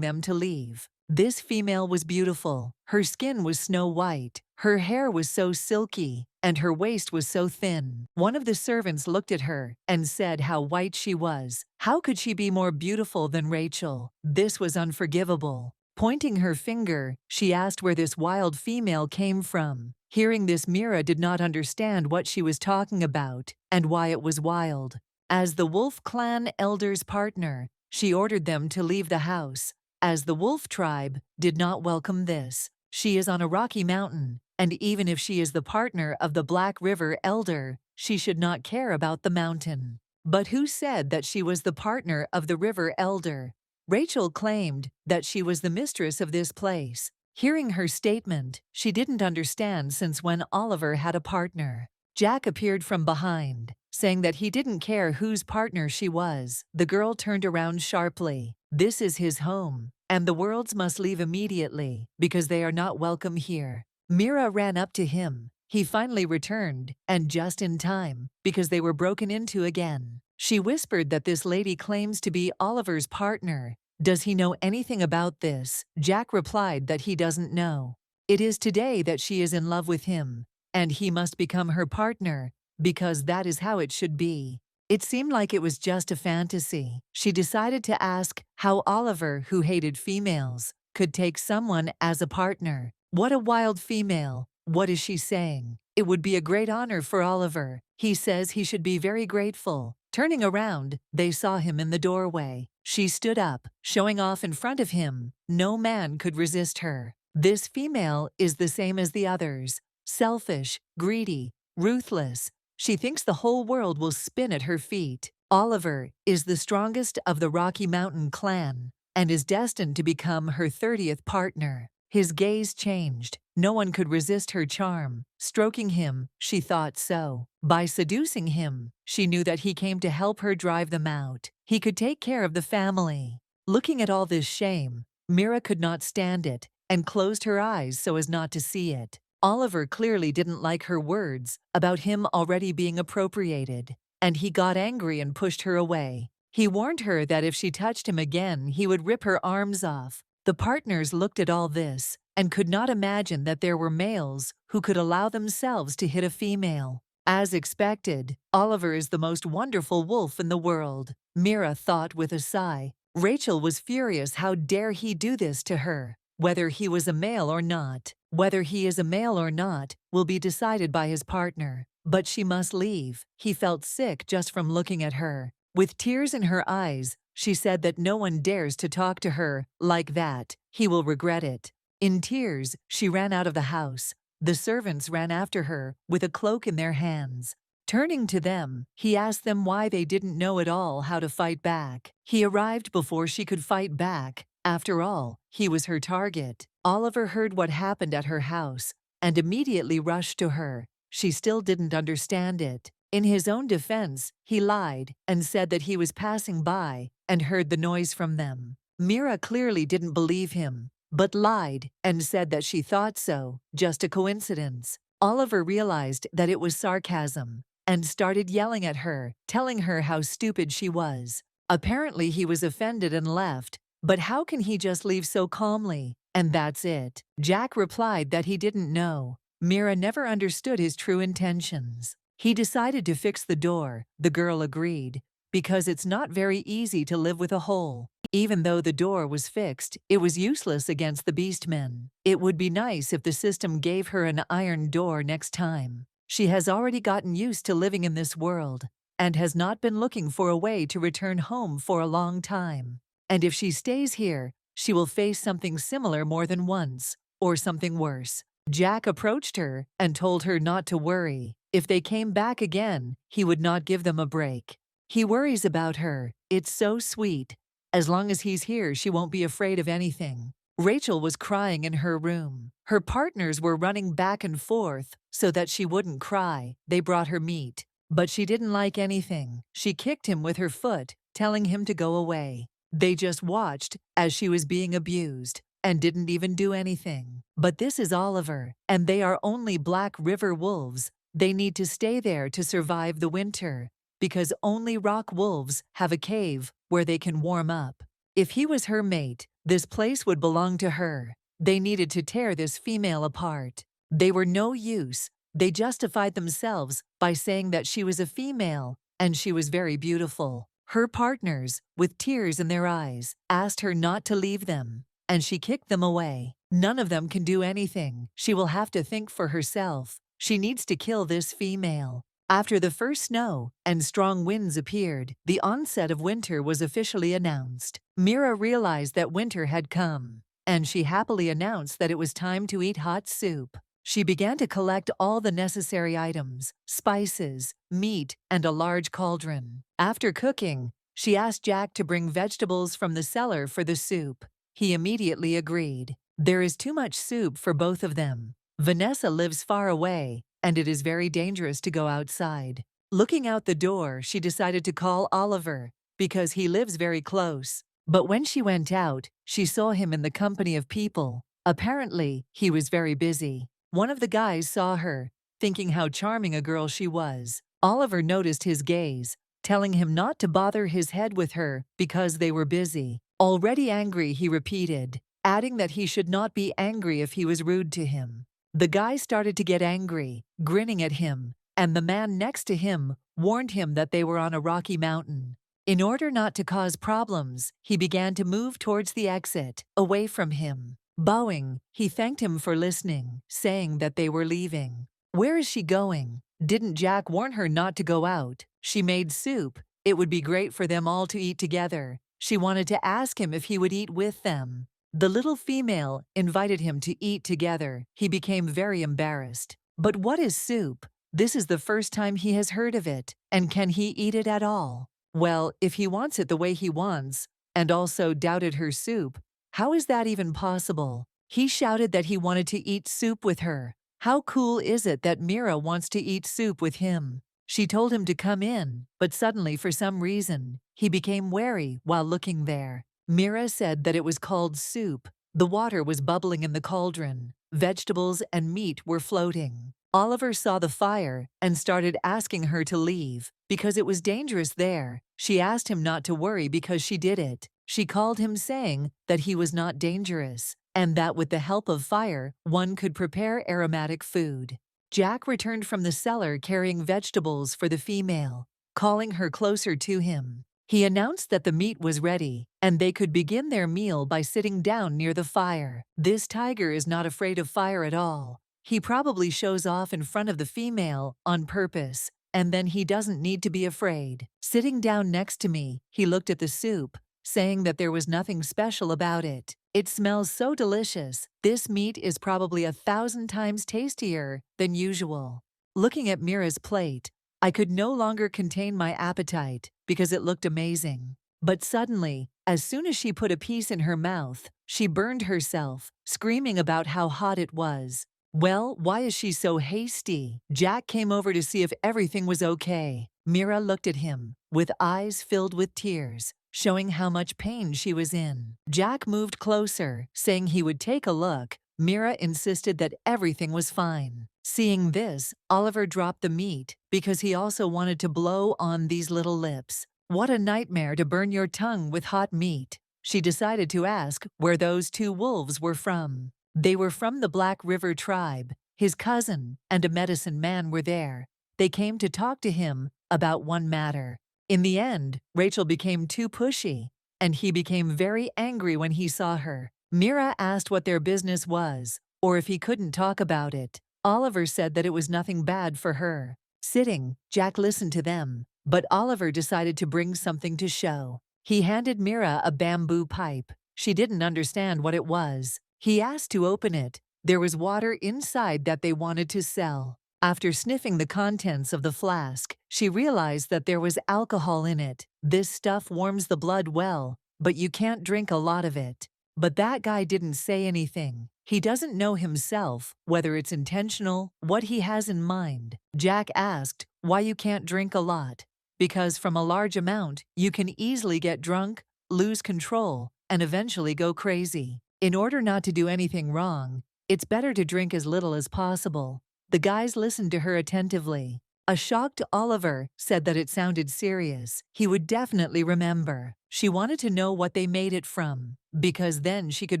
them to leave. This female was beautiful. Her skin was snow white. Her hair was so silky, and her waist was so thin. One of the servants looked at her and said how white she was. How could she be more beautiful than Rachel? This was unforgivable. Pointing her finger, she asked where this wild female came from. Hearing this, Mira did not understand what she was talking about and why it was wild. As the Wolf Clan elder's partner, she ordered them to leave the house, as the Wolf tribe did not welcome this. She is on a rocky mountain, and even if she is the partner of the Black River elder, she should not care about the mountain. But who said that she was the partner of the river elder? Rachel claimed that she was the mistress of this place. Hearing her statement, she didn't understand since when Oliver had a partner. Jack appeared from behind, saying that he didn't care whose partner she was. The girl turned around sharply. This is his home, and the worlds must leave immediately because they are not welcome here. Mira ran up to him. He finally returned, and just in time, because they were broken into again. She whispered that this lady claims to be Oliver's partner. Does he know anything about this? Jack replied that he doesn't know. It is today that she is in love with him, and he must become her partner, because that is how it should be. It seemed like it was just a fantasy. She decided to ask how Oliver, who hated females, could take someone as a partner. What a wild female! What is she saying? It would be a great honor for Oliver. He says he should be very grateful. Turning around, they saw him in the doorway. She stood up, showing off in front of him. No man could resist her. This female is the same as the others. Selfish, greedy, ruthless. She thinks the whole world will spin at her feet. Oliver is the strongest of the Rocky Mountain clan. and is destined to become her 30th partner. His gaze changed. No one could resist her charm. Stroking him, she thought so. By seducing him, she knew that he came to help her drive them out. He could take care of the family. Looking at all this shame, Mira could not stand it and closed her eyes so as not to see it. Oliver clearly didn't like her words about him already being appropriated, and he got angry and pushed her away. He warned her that if she touched him again, he would rip her arms off. The partners looked at all this and could not imagine that there were males who could allow themselves to hit a female. As expected, Oliver is the most wonderful wolf in the world, Mira thought with a sigh. Rachel was furious. How dare he do this to her? Whether he was a male or not, whether he is a male or not, will be decided by his partner. But she must leave. He felt sick just from looking at her. With tears in her eyes, she said that no one dares to talk to her like that. He will regret it. In tears, she ran out of the house. The servants ran after her with a cloak in their hands. Turning to them, he asked them why they didn't know at all how to fight back. He arrived before she could fight back. After all, he was her target. Oliver heard what happened at her house and immediately rushed to her. She still didn't understand it. In his own defense, he lied and said that he was passing by and heard the noise from them. Mira clearly didn't believe him, but lied and said that she thought so, just a coincidence. Oliver realized that it was sarcasm and started yelling at her, telling her how stupid she was. Apparently he was offended and left, but how can he just leave so calmly? And that's it. Jack replied that he didn't know. Mira never understood his true intentions. He decided to fix the door, the girl agreed, because it's not very easy to live with a hole. Even though the door was fixed, it was useless against the beastmen. It would be nice if the system gave her an iron door next time. She has already gotten used to living in this world and has not been looking for a way to return home for a long time. And if she stays here, she will face something similar more than once, or something worse. Jack approached her and told her not to worry. If they came back again, he would not give them a break. He worries about her. It's so sweet. As long as he's here, she won't be afraid of anything. Rachel was crying in her room. Her partners were running back and forth so that she wouldn't cry. They brought her meat, but she didn't like anything. She kicked him with her foot, telling him to go away. They just watched as she was being abused and didn't even do anything. But this is Oliver, and they are only Black River wolves. They need to stay there to survive the winter, because only rock wolves have a cave where they can warm up. If he was her mate, this place would belong to her. They needed to tear this female apart. They were no use. They justified themselves by saying that she was a female and she was very beautiful. Her partners, with tears in their eyes, asked her not to leave them, and she kicked them away. None of them can do anything. She will have to think for herself. She needs to kill this female. After the first snow and strong winds appeared, the onset of winter was officially announced. Mira realized that winter had come, and she happily announced that it was time to eat hot soup. She began to collect all the necessary items, spices, meat, and a large cauldron. After cooking, she asked Jack to bring vegetables from the cellar for the soup. He immediately agreed. There is too much soup for both of them. Vanessa lives far away, and it is very dangerous to go outside. Looking out the door, she decided to call Oliver, because he lives very close. But when she went out, she saw him in the company of people. Apparently, he was very busy. One of the guys saw her, thinking how charming a girl she was. Oliver noticed his gaze, telling him not to bother his head with her because they were busy. Already angry, he repeated, adding that he should not be angry if he was rude to him. The guy started to get angry, grinning at him, and the man next to him warned him that they were on a rocky mountain. In order not to cause problems, he began to move towards the exit, away from him. Bowing, he thanked him for listening, saying that they were leaving. Where is she going? Didn't Jack warn her not to go out? She made soup. It would be great for them all to eat together. She wanted to ask him if he would eat with them. The little female invited him to eat together. He became very embarrassed. But what is soup? This is the first time he has heard of it. And can he eat it at all? Well, if he wants it the way he wants, and also doubted her soup. How is that even possible? He shouted that he wanted to eat soup with her. How cool is it that Mira wants to eat soup with him? She told him to come in, but suddenly, for some reason, he became wary while looking there. Mira said that it was called soup. The water was bubbling in the cauldron. Vegetables and meat were floating. Oliver saw the fire and started asking her to leave because it was dangerous there. She asked him not to worry because she did it. She called him saying that he was not dangerous and that with the help of fire, one could prepare aromatic food. Jack returned from the cellar carrying vegetables for the female, calling her closer to him. He announced that the meat was ready, and they could begin their meal by sitting down near the fire. This tiger is not afraid of fire at all. He probably shows off in front of the female on purpose, and then he doesn't need to be afraid. Sitting down next to me, he looked at the soup, saying that there was nothing special about it. It smells so delicious. This meat is probably 1,000 times tastier than usual. Looking at Mira's plate, I could no longer contain my appetite because it looked amazing. But suddenly, as soon as she put a piece in her mouth, she burned herself, screaming about how hot it was. Well, why is she so hasty? Jack came over to see if everything was okay. Mira looked at him, with eyes filled with tears, showing how much pain she was in. Jack moved closer, saying he would take a look. Mira insisted that everything was fine. Seeing this, Oliver dropped the meat because he also wanted to blow on these little lips. What a nightmare to burn your tongue with hot meat. She decided to ask where those two wolves were from. They were from the Black River tribe. His cousin and a medicine man were there. They came to talk to him about one matter. In the end, Rachel became too pushy, and he became very angry when he saw her. Mira asked what their business was, or if he couldn't talk about it. Oliver said that it was nothing bad for her. Sitting, Jack listened to them, but Oliver decided to bring something to show. He handed Mira a bamboo pipe. She didn't understand what it was. He asked to open it. There was water inside that they wanted to sell. After sniffing the contents of the flask, she realized that there was alcohol in it. This stuff warms the blood well, but you can't drink a lot of it. But that guy didn't say anything. He doesn't know himself whether it's intentional, what he has in mind. Jack asked why you can't drink a lot. Because from a large amount, you can easily get drunk, lose control, and eventually go crazy. In order not to do anything wrong, it's better to drink as little as possible. The guys listened to her attentively. A shocked Oliver said that it sounded serious. He would definitely remember. She wanted to know what they made it from, because then she could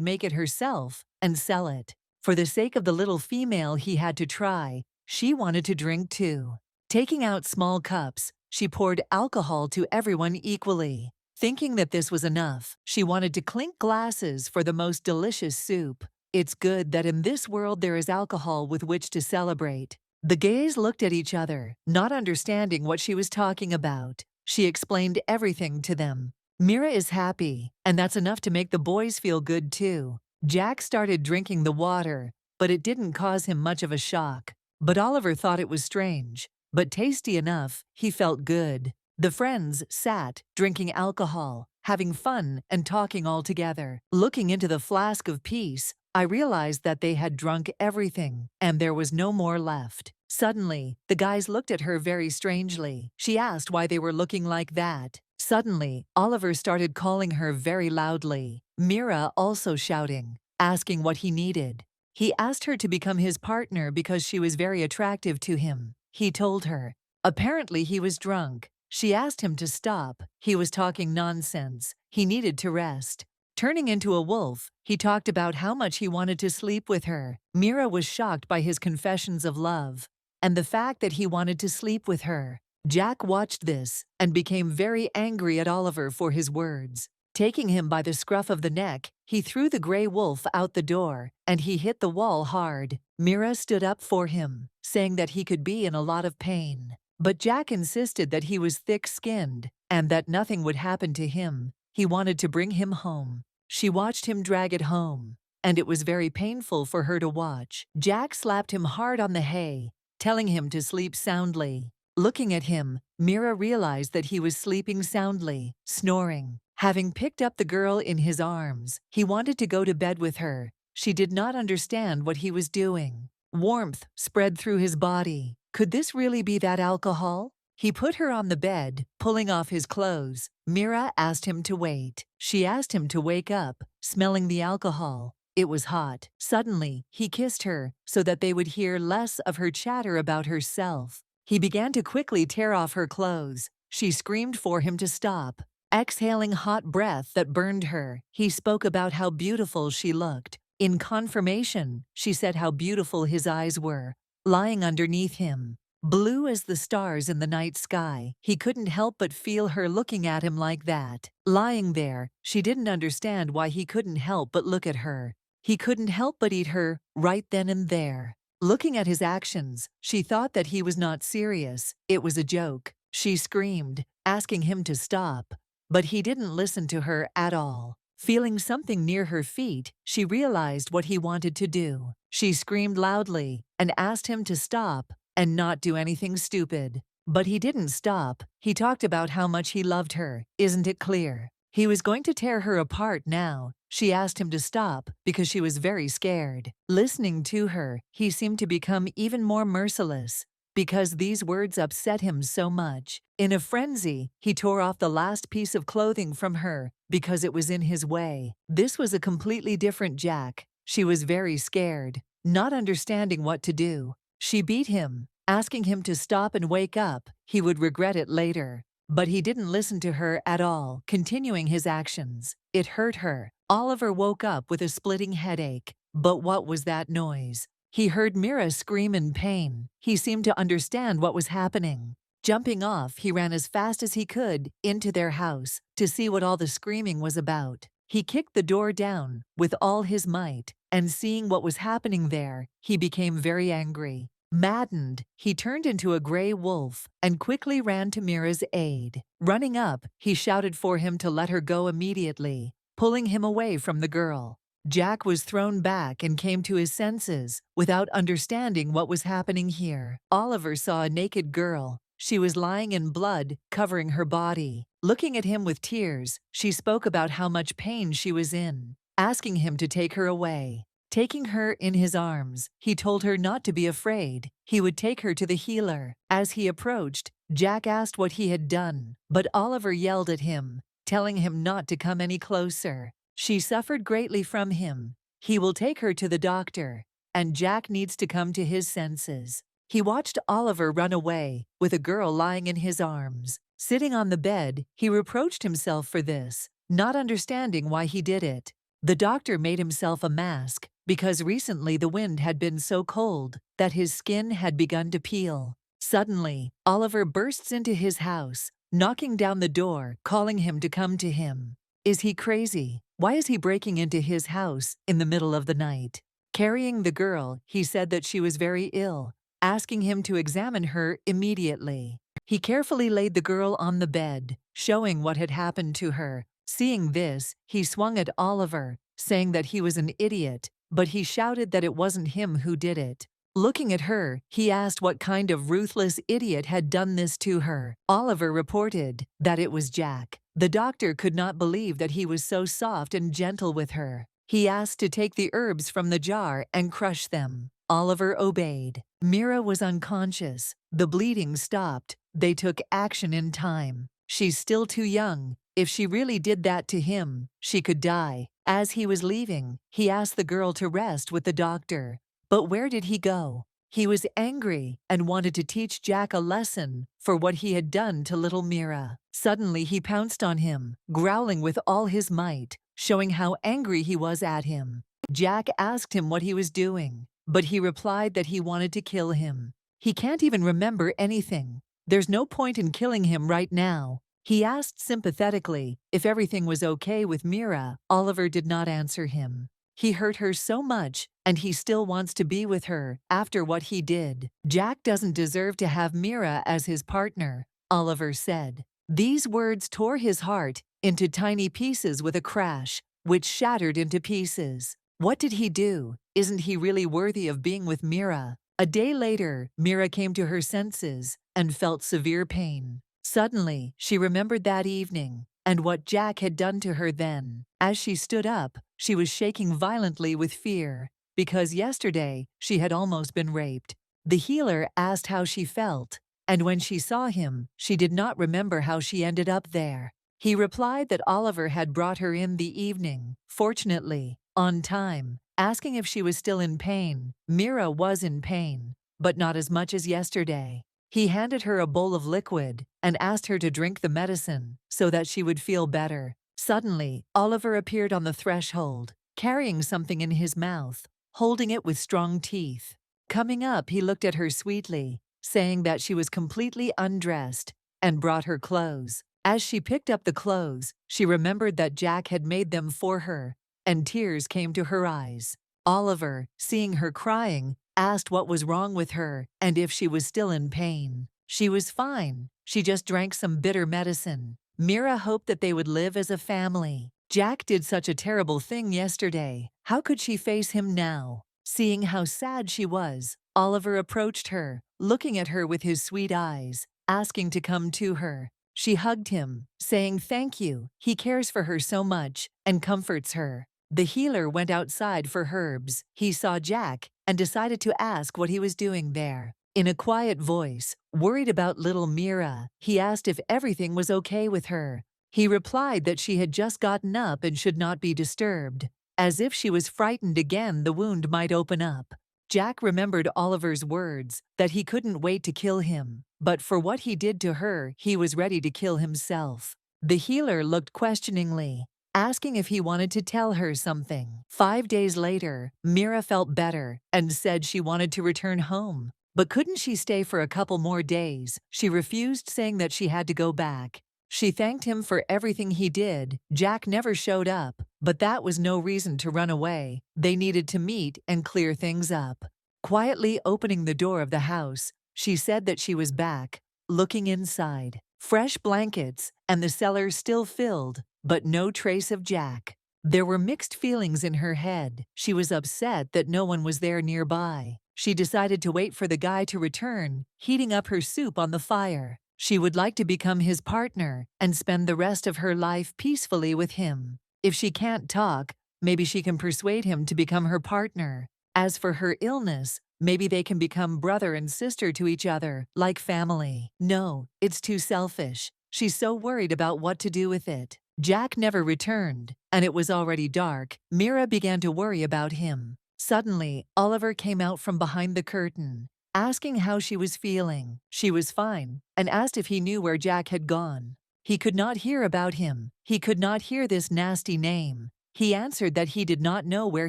make it herself and sell it. For the sake of the little female he had to try, she wanted to drink too. Taking out small cups, she poured alcohol to everyone equally. Thinking that this was enough, she wanted to clink glasses for the most delicious soup. It's good that in this world there is alcohol with which to celebrate. The gays looked at each other, not understanding what she was talking about. She explained everything to them. Mira is happy, and that's enough to make the boys feel good too. Jack started drinking the water, but it didn't cause him much of a shock. But Oliver thought it was strange, but tasty enough, he felt good. The friends sat, drinking alcohol, having fun and talking all together. Looking into the flask of peace, I realized that they had drunk everything, and there was no more left. Suddenly, the guys looked at her very strangely. She asked why they were looking like that. Suddenly, Oliver started calling her very loudly. Mira also shouting, asking what he needed. He asked her to become his partner because she was very attractive to him. He told her. Apparently he was drunk. She asked him to stop. He was talking nonsense. He needed to rest. Turning into a wolf, he talked about how much he wanted to sleep with her. Mira was shocked by his confessions of love and the fact that he wanted to sleep with her. Jack watched this and became very angry at Oliver for his words. Taking him by the scruff of the neck, he threw the gray wolf out the door, and he hit the wall hard. Mira stood up for him, saying that he could be in a lot of pain. But Jack insisted that he was thick-skinned and that nothing would happen to him. He wanted to bring him home. She watched him drag it home, and it was very painful for her to watch. Jack slapped him hard on the hay, telling him to sleep soundly. Looking at him, Mira realized that he was sleeping soundly, snoring. Having picked up the girl in his arms, he wanted to go to bed with her. She did not understand what he was doing. Warmth spread through his body. Could this really be that alcohol? He put her on the bed, pulling off his clothes. Mira asked him to wait. She asked him to wake up, smelling the alcohol. It was hot. Suddenly, he kissed her so that they would hear less of her chatter about herself. He began to quickly tear off her clothes. She screamed for him to stop. Exhaling hot breath that burned her, he spoke about how beautiful she looked. In confirmation, she said how beautiful his eyes were, lying underneath him. Blue as the stars in the night sky, he couldn't help but feel her looking at him like that. Lying there, she didn't understand why he couldn't help but look at her. He couldn't help but eat her right then and there. Looking at his actions, she thought that he was not serious. It was a joke. She screamed, asking him to stop. But he didn't listen to her at all. Feeling something near her feet, she realized what he wanted to do. She screamed loudly and asked him to stop and not do anything stupid. But he didn't stop. He talked about how much he loved her. Isn't it clear? He was going to tear her apart now. She asked him to stop because she was very scared. Listening to her, he seemed to become even more merciless because these words upset him so much. In a frenzy, he tore off the last piece of clothing from her because it was in his way. This was a completely different Jack. She was very scared, not understanding what to do. She beat him, asking him to stop and wake up. He would regret it later. But he didn't listen to her at all, continuing his actions. It hurt her. Oliver woke up with a splitting headache. But what was that noise? He heard Mira scream in pain. He seemed to understand what was happening. Jumping off, he ran as fast as he could into their house to see what all the screaming was about. He kicked the door down with all his might, and seeing what was happening there, he became very angry. Maddened, he turned into a gray wolf and quickly ran to Mira's aid. Running up, he shouted for him to let her go immediately, pulling him away from the girl. Jack was thrown back and came to his senses without understanding what was happening here. Oliver saw a naked girl. She was lying in blood, covering her body. Looking at him with tears, she spoke about how much pain she was in, asking him to take her away. Taking her in his arms, he told her not to be afraid. He would take her to the healer. As he approached, Jack asked what he had done, but Oliver yelled at him, telling him not to come any closer. She suffered greatly from him. He will take her to the doctor, and Jack needs to come to his senses. He watched Oliver run away, with a girl lying in his arms. Sitting on the bed, he reproached himself for this, not understanding why he did it. The doctor made himself a mask, because recently the wind had been so cold that his skin had begun to peel. Suddenly, Oliver bursts into his house, knocking down the door, calling him to come to him. Is he crazy? Why is he breaking into his house in the middle of the night? Carrying the girl, he said that she was very ill, asking him to examine her immediately. He carefully laid the girl on the bed, showing what had happened to her. Seeing this, he swung at Oliver, saying that he was an idiot, but he shouted that it wasn't him who did it. Looking at her, he asked what kind of ruthless idiot had done this to her. Oliver reported that it was Jack. The doctor could not believe that he was so soft and gentle with her. He asked to take the herbs from the jar and crush them. Oliver obeyed. Mira was unconscious. The bleeding stopped. They took action in time. She's still too young. If she really did that to him, she could die. As he was leaving, he asked the girl to rest with the doctor. But where did he go? He was angry and wanted to teach Jack a lesson for what he had done to little Mira. Suddenly he pounced on him, growling with all his might, showing how angry he was at him. Jack asked him what he was doing, but he replied that he wanted to kill him. He can't even remember anything. There's no point in killing him right now. He asked sympathetically if everything was okay with Mira. Oliver did not answer him. He hurt her so much, and he still wants to be with her after what he did. Jack doesn't deserve to have Mira as his partner, Oliver said. These words tore his heart into tiny pieces with a crash, which shattered into pieces. What did he do? Isn't he really worthy of being with Mira? A day later, Mira came to her senses and felt severe pain. Suddenly, she remembered that evening. and what Jack had done to her then. As she stood up, she was shaking violently with fear, because yesterday she had almost been raped. The healer asked how she felt, and when she saw him, she did not remember how she ended up there. He replied that Oliver had brought her in the evening, fortunately, on time, asking if she was still in pain. Mira was in pain, but not as much as yesterday. He handed her a bowl of liquid and asked her to drink the medicine so that she would feel better. Suddenly, Oliver appeared on the threshold, carrying something in his mouth, holding it with strong teeth. Coming up, he looked at her sweetly, saying that she was completely undressed, and brought her clothes. As she picked up the clothes, she remembered that Jack had made them for her, and tears came to her eyes. Oliver, seeing her crying, asked what was wrong with her and if she was still in pain. She was fine. She just drank some bitter medicine. Mira hoped that they would live as a family. Jack did such a terrible thing yesterday. How could she face him now? Seeing how sad she was, Oliver approached her, looking at her with his sweet eyes, asking to come to her. She hugged him, saying thank you. He cares for her so much and comforts her. The healer went outside for herbs. He saw Jack and decided to ask what he was doing there. In a quiet voice, worried about little Mira, he asked if everything was okay with her. He replied that she had just gotten up and should not be disturbed. As if she was frightened again, the wound might open up. Jack remembered Oliver's words, that he couldn't wait to kill him, but for what he did to her, he was ready to kill himself. The healer looked questioningly, asking if he wanted to tell her something. 5 days later, Mira felt better and said she wanted to return home. But couldn't she stay for a couple more days? She refused, saying that she had to go back. She thanked him for everything he did. Jack never showed up, but that was no reason to run away. They needed to meet and clear things up. Quietly opening the door of the house, she said that she was back, looking inside. Fresh blankets, and the cellar still filled, but no trace of Jack. There were mixed feelings in her head. She was upset that no one was there nearby. She decided to wait for the guy to return, heating up her soup on the fire. She would like to become his partner and spend the rest of her life peacefully with him. If she can't talk, maybe she can persuade him to become her partner. As for her illness, maybe they can become brother and sister to each other, like family. No, it's too selfish. She's so worried about what to do with it. Jack never returned, and it was already dark. Mira began to worry about him. Suddenly, Oliver came out from behind the curtain, asking how she was feeling. She was fine, and asked if he knew where Jack had gone. He could not hear about him. He could not hear this nasty name. He answered that he did not know where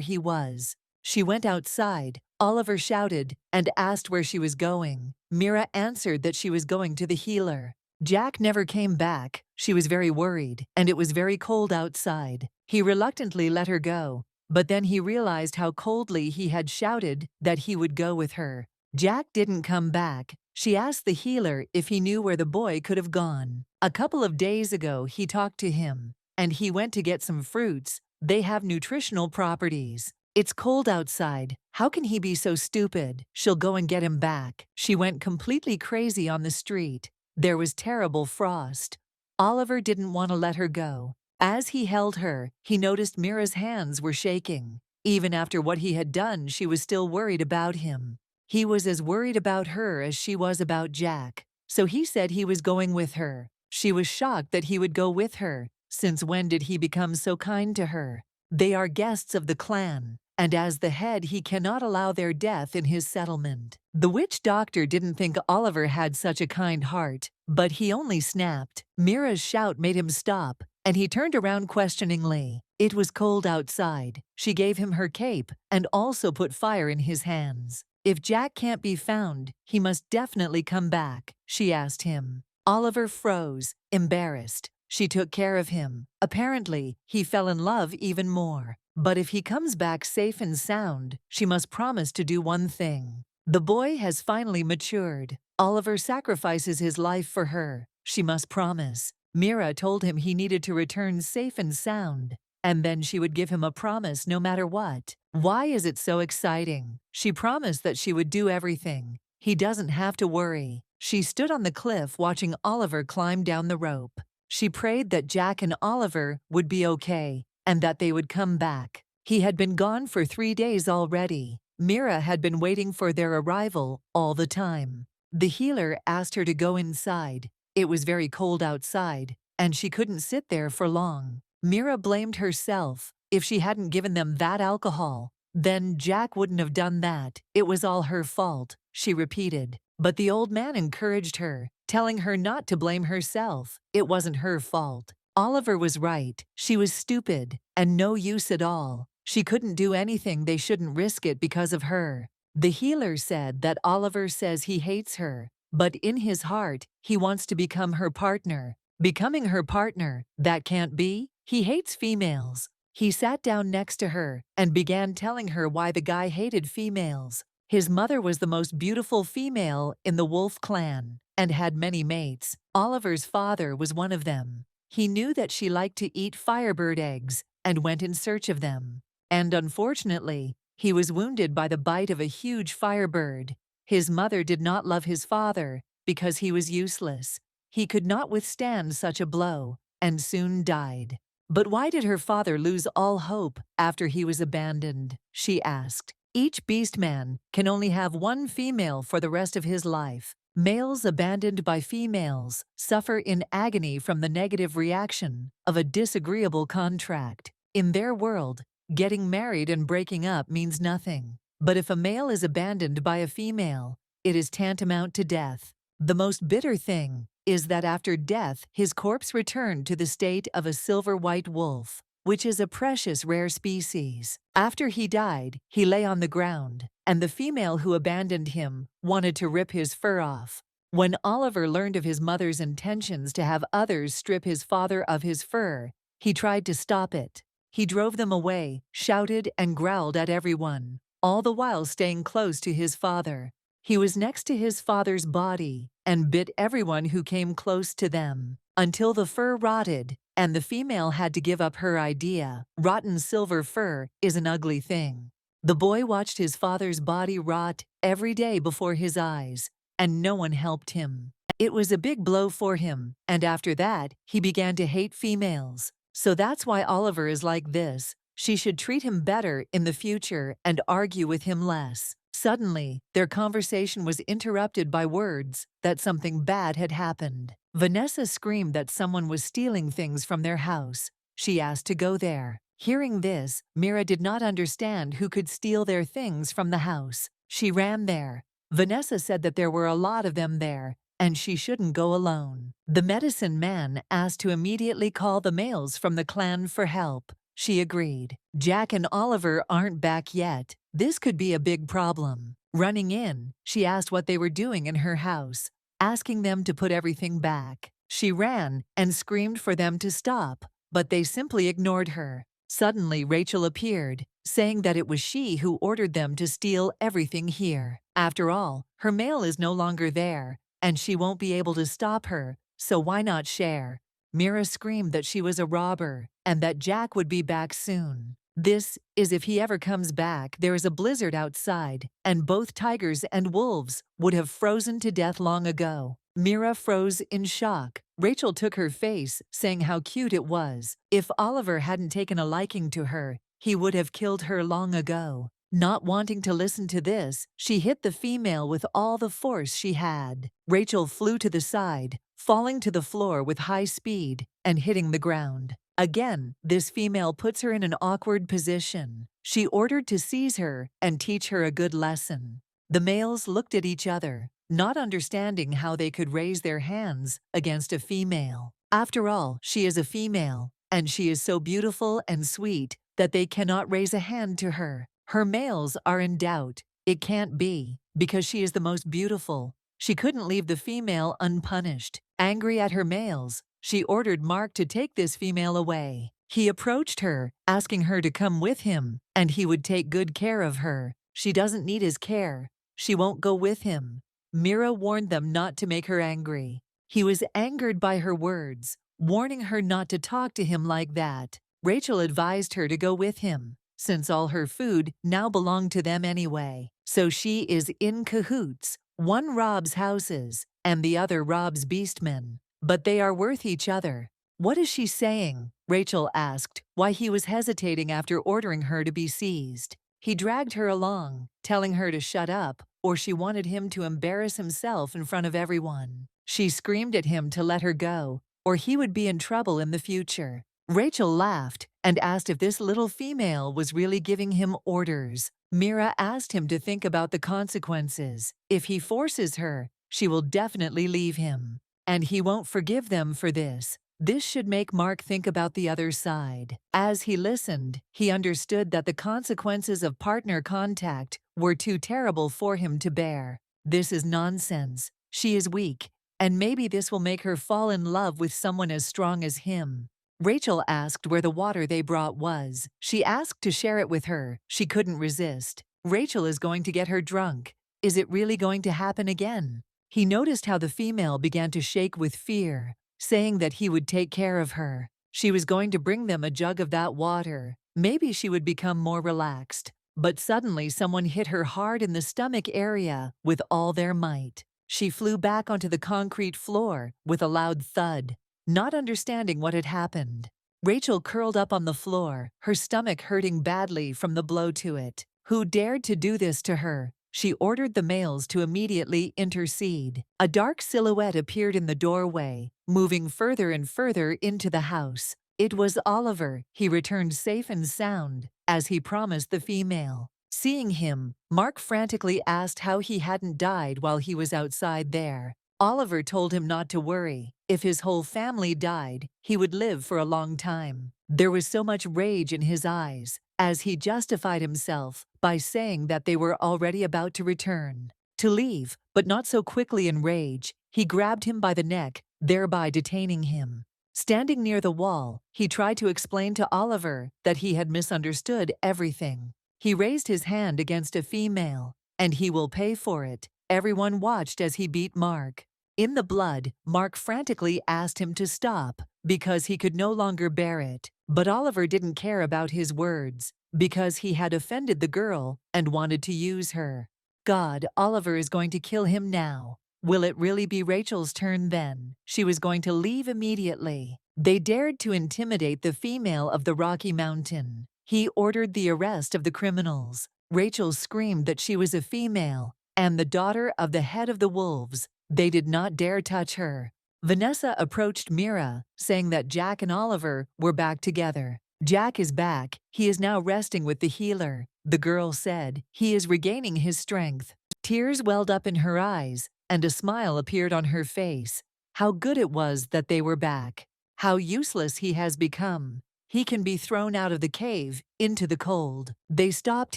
he was. She went outside. Oliver shouted and asked where she was going. Mira answered that she was going to the healer. Jack never came back. She was very worried, and it was very cold outside. He reluctantly let her go, but then he realized how coldly he had shouted that he would go with her. Jack didn't come back. She asked the healer if he knew where the boy could have gone. A couple of days ago, he talked to him, and he went to get some fruits. They have nutritional properties. It's cold outside. How can he be so stupid? She'll go and get him back. She went completely crazy on the street. There was terrible frost. Oliver didn't want to let her go. As he held her, he noticed Mira's hands were shaking. Even after what he had done, she was still worried about him. He was as worried about her as she was about Jack, so he said he was going with her. She was shocked that he would go with her. Since when did he become so kind to her? They are guests of the clan, and as the head he cannot allow their death in his settlement. The witch doctor didn't think Oliver had such a kind heart, but he only snapped. Mira's shout made him stop, and he turned around questioningly. It was cold outside. She gave him her cape and also put fire in his hands. If Jack can't be found, he must definitely come back, she asked him. Oliver froze, embarrassed. She took care of him. Apparently, he fell in love even more. But if he comes back safe and sound, she must promise to do one thing. The boy has finally matured. Oliver sacrifices his life for her. She must promise. Mira told him he needed to return safe and sound, and then she would give him a promise no matter what. Why is it so exciting? She promised that she would do everything. He doesn't have to worry. She stood on the cliff watching Oliver climb down the rope. She prayed that Jack and Oliver would be okay, and that they would come back. He had been gone for 3 days already. Mira had been waiting for their arrival all the time. The healer asked her to go inside. It was very cold outside, and she couldn't sit there for long. Mira blamed herself. If she hadn't given them that alcohol, then Jack wouldn't have done that. It was all her fault, she repeated. But the old man encouraged her, telling her not to blame herself. It wasn't her fault. Oliver was right. She was stupid and no use at all. She couldn't do anything. They shouldn't risk it because of her. The healer said that Oliver says he hates her, but in his heart, he wants to become her partner. Becoming her partner, that can't be. He hates females. He sat down next to her and began telling her why the guy hated females. His mother was the most beautiful female in the Wolf clan and had many mates. Oliver's father was one of them. He knew that she liked to eat firebird eggs and went in search of them. And unfortunately, he was wounded by the bite of a huge firebird. His mother did not love his father because he was useless. He could not withstand such a blow and soon died. But why did her father lose all hope after he was abandoned? She asked. Each beastman can only have one female for the rest of his life. Males abandoned by females suffer in agony from the negative reaction of a disagreeable contract. In their world, getting married and breaking up means nothing. But if a male is abandoned by a female, it is tantamount to death. The most bitter thing is that after death, his corpse returned to the state of a silver-white wolf, which is a precious rare species. After he died, he lay on the ground, and the female who abandoned him wanted to rip his fur off. When Oliver learned of his mother's intentions to have others strip his father of his fur, he tried to stop it. He drove them away, shouted and growled at everyone, all the while staying close to his father. He was next to his father's body and bit everyone who came close to them, until the fur rotted and the female had to give up her idea. Rotten silver fur is an ugly thing. The boy watched his father's body rot every day before his eyes, and no one helped him. It was a big blow for him, and after that, he began to hate females. So that's why Oliver is like this. She should treat him better in the future and argue with him less. Suddenly, their conversation was interrupted by words that something bad had happened. Vanessa screamed that someone was stealing things from their house. She asked to go there. Hearing this, Mira did not understand who could steal their things from the house. She ran there. Vanessa said that there were a lot of them there, and she shouldn't go alone. The medicine man asked to immediately call the males from the clan for help. She agreed. Jack and Oliver aren't back yet. This could be a big problem. Running in, she asked what they were doing in her house, asking them to put everything back. She ran and screamed for them to stop, but they simply ignored her. Suddenly, Rachel appeared, saying that it was she who ordered them to steal everything here. After all, her mail is no longer there, and she won't be able to stop her, so why not share? Mira screamed that she was a robber and that Jack would be back soon. This is if he ever comes back. There is a blizzard outside, and both tigers and wolves would have frozen to death long ago. Mira froze in shock. Rachel took her face, saying how cute it was. If Oliver hadn't taken a liking to her, he would have killed her long ago. Not wanting to listen to this, she hit the female with all the force she had. Rachel flew to the side, falling to the floor with high speed and hitting the ground. Again, this female puts her in an awkward position. She ordered to seize her and teach her a good lesson. The males looked at each other, not understanding how they could raise their hands against a female. After all, she is a female, and she is so beautiful and sweet that they cannot raise a hand to her. Her males are in doubt. It can't be, because she is the most beautiful. She couldn't leave the female unpunished. Angry at her males, she ordered Mark to take this female away. He approached her, asking her to come with him, and he would take good care of her. She doesn't need his care. She won't go with him. Mira warned them not to make her angry. He was angered by her words, warning her not to talk to him like that. Rachel advised her to go with him, since all her food now belonged to them anyway. So she is in cahoots. One robs houses, and the other robs beastmen. But they are worth each other. "What is she saying?" Rachel asked, why he was hesitating after ordering her to be seized. He dragged her along, telling her to shut up, or she wanted him to embarrass himself in front of everyone. She screamed at him to let her go, or he would be in trouble in the future. Rachel laughed and asked if this little female was really giving him orders. Mira asked him to think about the consequences. If he forces her, she will definitely leave him. And he won't forgive them for this. This should make Mark think about the other side. As he listened, he understood that the consequences of partner contact were too terrible for him to bear. This is nonsense. She is weak, and maybe this will make her fall in love with someone as strong as him. Rachel asked where the water they brought was. She asked to share it with her. She couldn't resist. Rachel is going to get her drunk. Is it really going to happen again? He noticed how the female began to shake with fear, saying that he would take care of her. She was going to bring them a jug of that water. Maybe she would become more relaxed. But suddenly someone hit her hard in the stomach area with all their might. She flew back onto the concrete floor with a loud thud, not understanding what had happened. Rachel curled up on the floor, her stomach hurting badly from the blow to it. Who dared to do this to her? She ordered the males to immediately intercede. A dark silhouette appeared in the doorway, moving further and further into the house. It was Oliver. He returned safe and sound, as he promised the female. Seeing him, Mark frantically asked how he hadn't died while he was outside there. Oliver told him not to worry. If his whole family died, he would live for a long time. There was so much rage in his eyes, as he justified himself by saying that they were already about to return. To leave, but not so quickly in rage, he grabbed him by the neck, thereby detaining him. Standing near the wall, he tried to explain to Oliver that he had misunderstood everything. He raised his hand against a female, and he will pay for it. Everyone watched as he beat Mark. In the blood, Mark frantically asked him to stop because he could no longer bear it. But Oliver didn't care about his words because he had offended the girl and wanted to use her. God, Oliver is going to kill him now. Will it really be Rachel's turn then? She was going to leave immediately. They dared to intimidate the female of the Rocky Mountain. He ordered the arrest of the criminals. Rachel screamed that she was a female and the daughter of the head of the wolves. They did not dare touch her. Vanessa approached Mira, saying that Jack and Oliver were back together. Jack is back. He is now resting with the healer, the girl said. He is regaining his strength. Tears welled up in her eyes, and a smile appeared on her face. How good it was that they were back. How useless he has become. He can be thrown out of the cave into the cold. They stopped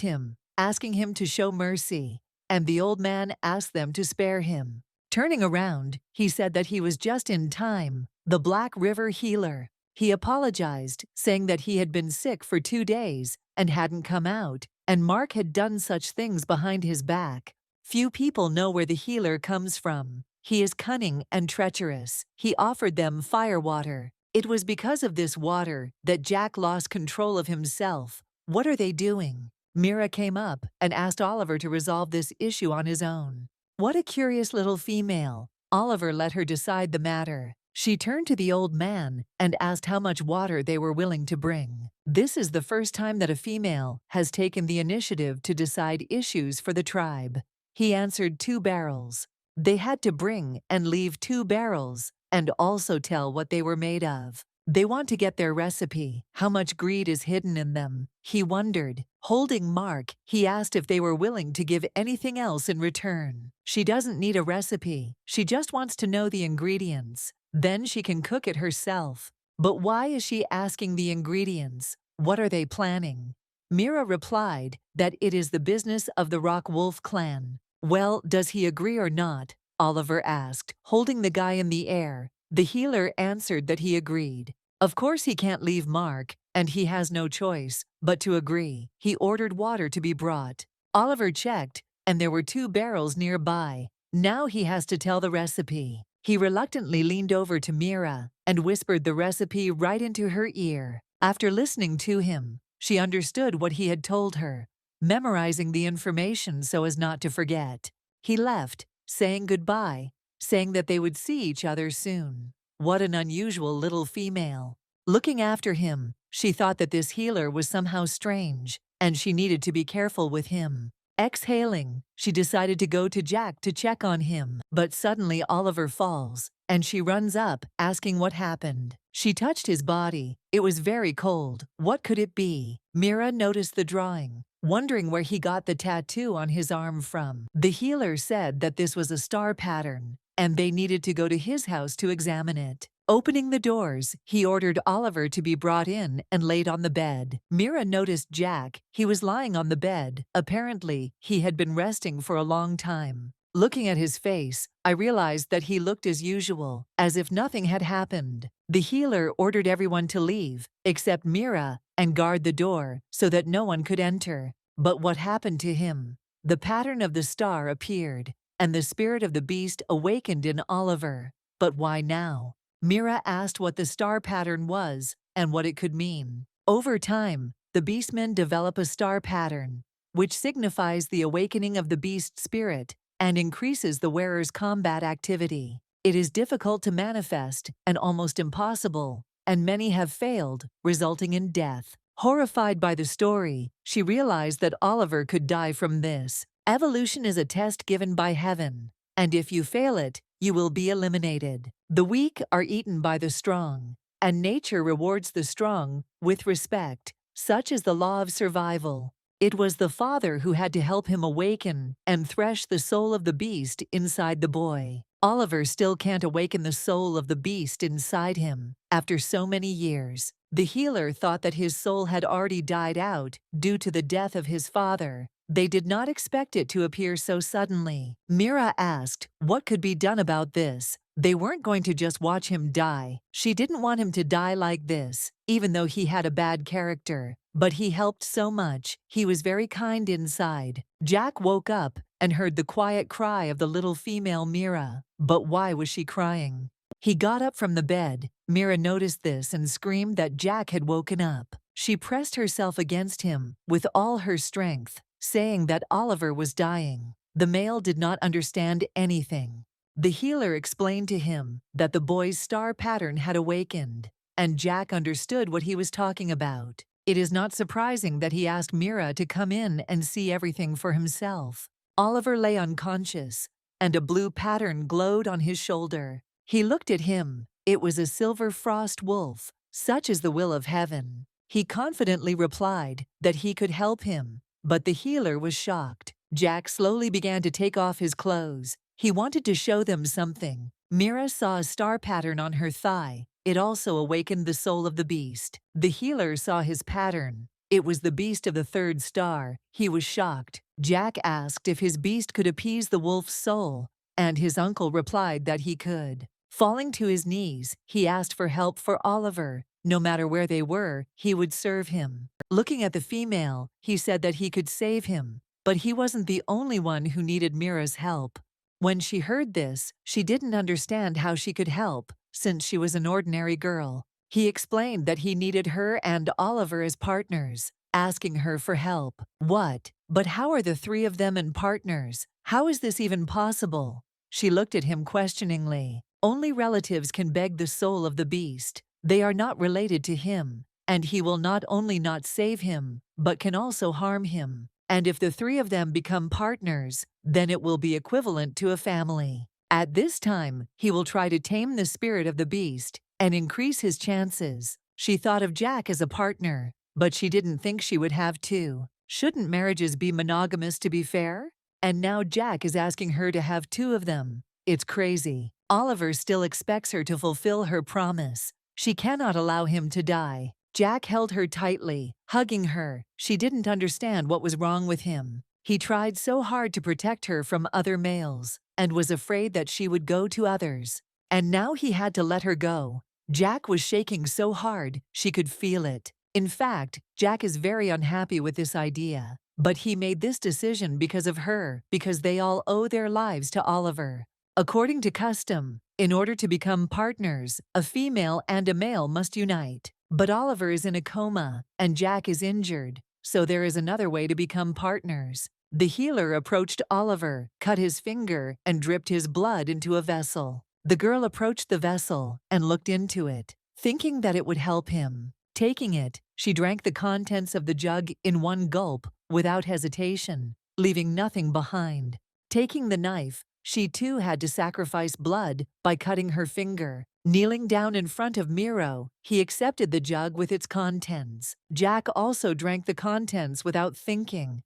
him, asking him to show mercy, and the old man asked them to spare him. Turning around, he said that he was just in time, the Black River healer. He apologized, saying that he had been sick for 2 days and hadn't come out, and Mark had done such things behind his back. Few people know where the healer comes from. He is cunning and treacherous. He offered them fire water. It was because of this water that Jack lost control of himself. What are they doing? Mira came up and asked Oliver to resolve this issue on his own. What a curious little female. Oliver let her decide the matter. She turned to the old man and asked how much water they were willing to bring. This is the first time that a female has taken the initiative to decide issues for the tribe. He answered 2 barrels. They had to bring and leave 2 barrels and also tell what they were made of. They want to get their recipe. How much greed is hidden in them? He wondered. Holding Mark, he asked if they were willing to give anything else in return. She doesn't need a recipe. She just wants to know the ingredients. Then she can cook it herself. But why is she asking the ingredients? What are they planning? Mira replied that it is the business of the Rock Wolf clan. Well, does he agree or not? Oliver asked, holding the guy in the air. The healer answered that he agreed. Of course he can't leave Mark, and he has no choice but to agree. He ordered water to be brought. Oliver checked, and there were 2 barrels nearby. Now he has to tell the recipe. He reluctantly leaned over to Mira and whispered the recipe right into her ear. After listening to him, she understood what he had told her, memorizing the information so as not to forget. He left, saying goodbye, saying that they would see each other soon. What an unusual little female. Looking after him, she thought that this healer was somehow strange, and she needed to be careful with him. Exhaling, she decided to go to Jack to check on him, but suddenly Oliver falls, and she runs up, asking what happened. She touched his body. It was very cold. What could it be? Mira noticed the drawing, wondering where he got the tattoo on his arm from. The healer said that this was a star pattern, and they needed to go to his house to examine it. Opening the doors, he ordered Oliver to be brought in and laid on the bed. Mira noticed Jack. He was lying on the bed. Apparently, he had been resting for a long time. Looking at his face, I realized that he looked as usual, as if nothing had happened. The healer ordered everyone to leave, except Mira, and guard the door so that no one could enter. But what happened to him? The pattern of the star appeared, and the spirit of the beast awakened in Oliver. But why now? Mira asked what the star pattern was and what it could mean. Over time, the beastmen develop a star pattern, which signifies the awakening of the beast spirit and increases the wearer's combat activity. It is difficult to manifest and almost impossible, and many have failed, resulting in death. Horrified by the story, she realized that Oliver could die from this. Evolution is a test given by heaven, and if you fail it, you will be eliminated. The weak are eaten by the strong, and nature rewards the strong with respect. Such is the law of survival. It was the father who had to help him awaken and thresh the soul of the beast inside the boy. Oliver still can't awaken the soul of the beast inside him after so many years. The healer thought that his soul had already died out due to the death of his father. They did not expect it to appear so suddenly. Mira asked what could be done about this. They weren't going to just watch him die. She didn't want him to die like this, even though he had a bad character. But he helped so much. He was very kind inside. Jack woke up and heard the quiet cry of the little female Mira. But why was she crying? He got up from the bed. Mira noticed this and screamed that Jack had woken up. She pressed herself against him with all her strength, saying that Oliver was dying. The male did not understand anything. The healer explained to him that the boy's star pattern had awakened, and Jack understood what he was talking about. It is not surprising that he asked Mira to come in and see everything for himself. Oliver lay unconscious, and a blue pattern glowed on his shoulder. He looked at him. It was a silver frost wolf. Such is the will of heaven. He confidently replied that he could help him, but the healer was shocked. Jack slowly began to take off his clothes. He wanted to show them something. Mira saw a star pattern on her thigh. It also awakened the soul of the beast. The healer saw his pattern. It was the beast of the third star. He was shocked. Jack asked if his beast could appease the wolf's soul, and his uncle replied that he could. Falling to his knees, he asked for help for Oliver. No matter where they were, he would serve him. Looking at the female, he said that he could save him, but he wasn't the only one who needed Mira's help. When she heard this, she didn't understand how she could help, since she was an ordinary girl. He explained that he needed her and Oliver as partners, asking her for help. What? But how are the three of them in partners? How is this even possible? She looked at him questioningly. Only relatives can beg the soul of the beast. They are not related to him, and he will not only not save him, but can also harm him. And if the three of them become partners, then it will be equivalent to a family. At this time, he will try to tame the spirit of the beast and increase his chances. She thought of Jack as a partner, but she didn't think she would have two. Shouldn't marriages be monogamous to be fair? And now Jack is asking her to have two of them. It's crazy. Oliver still expects her to fulfill her promise. She cannot allow him to die. Jack held her tightly, hugging her. She didn't understand what was wrong with him. He tried so hard to protect her from other males, and was afraid that she would go to others. And now he had to let her go. Jack was shaking so hard, she could feel it. In fact, Jack is very unhappy with this idea. But he made this decision because of her, because they all owe their lives to Oliver. According to custom, in order to become partners, a female and a male must unite. But Oliver is in a coma, and Jack is injured, so there is another way to become partners. The healer approached Oliver, cut his finger, and dripped his blood into a vessel. The girl approached the vessel and looked into it, thinking that it would help him. Taking it, she drank the contents of the jug in one gulp without hesitation, leaving nothing behind. Taking the knife, she too had to sacrifice blood by cutting her finger. Kneeling down in front of Miro, he accepted the jug with its contents. Jack also drank the contents without thinking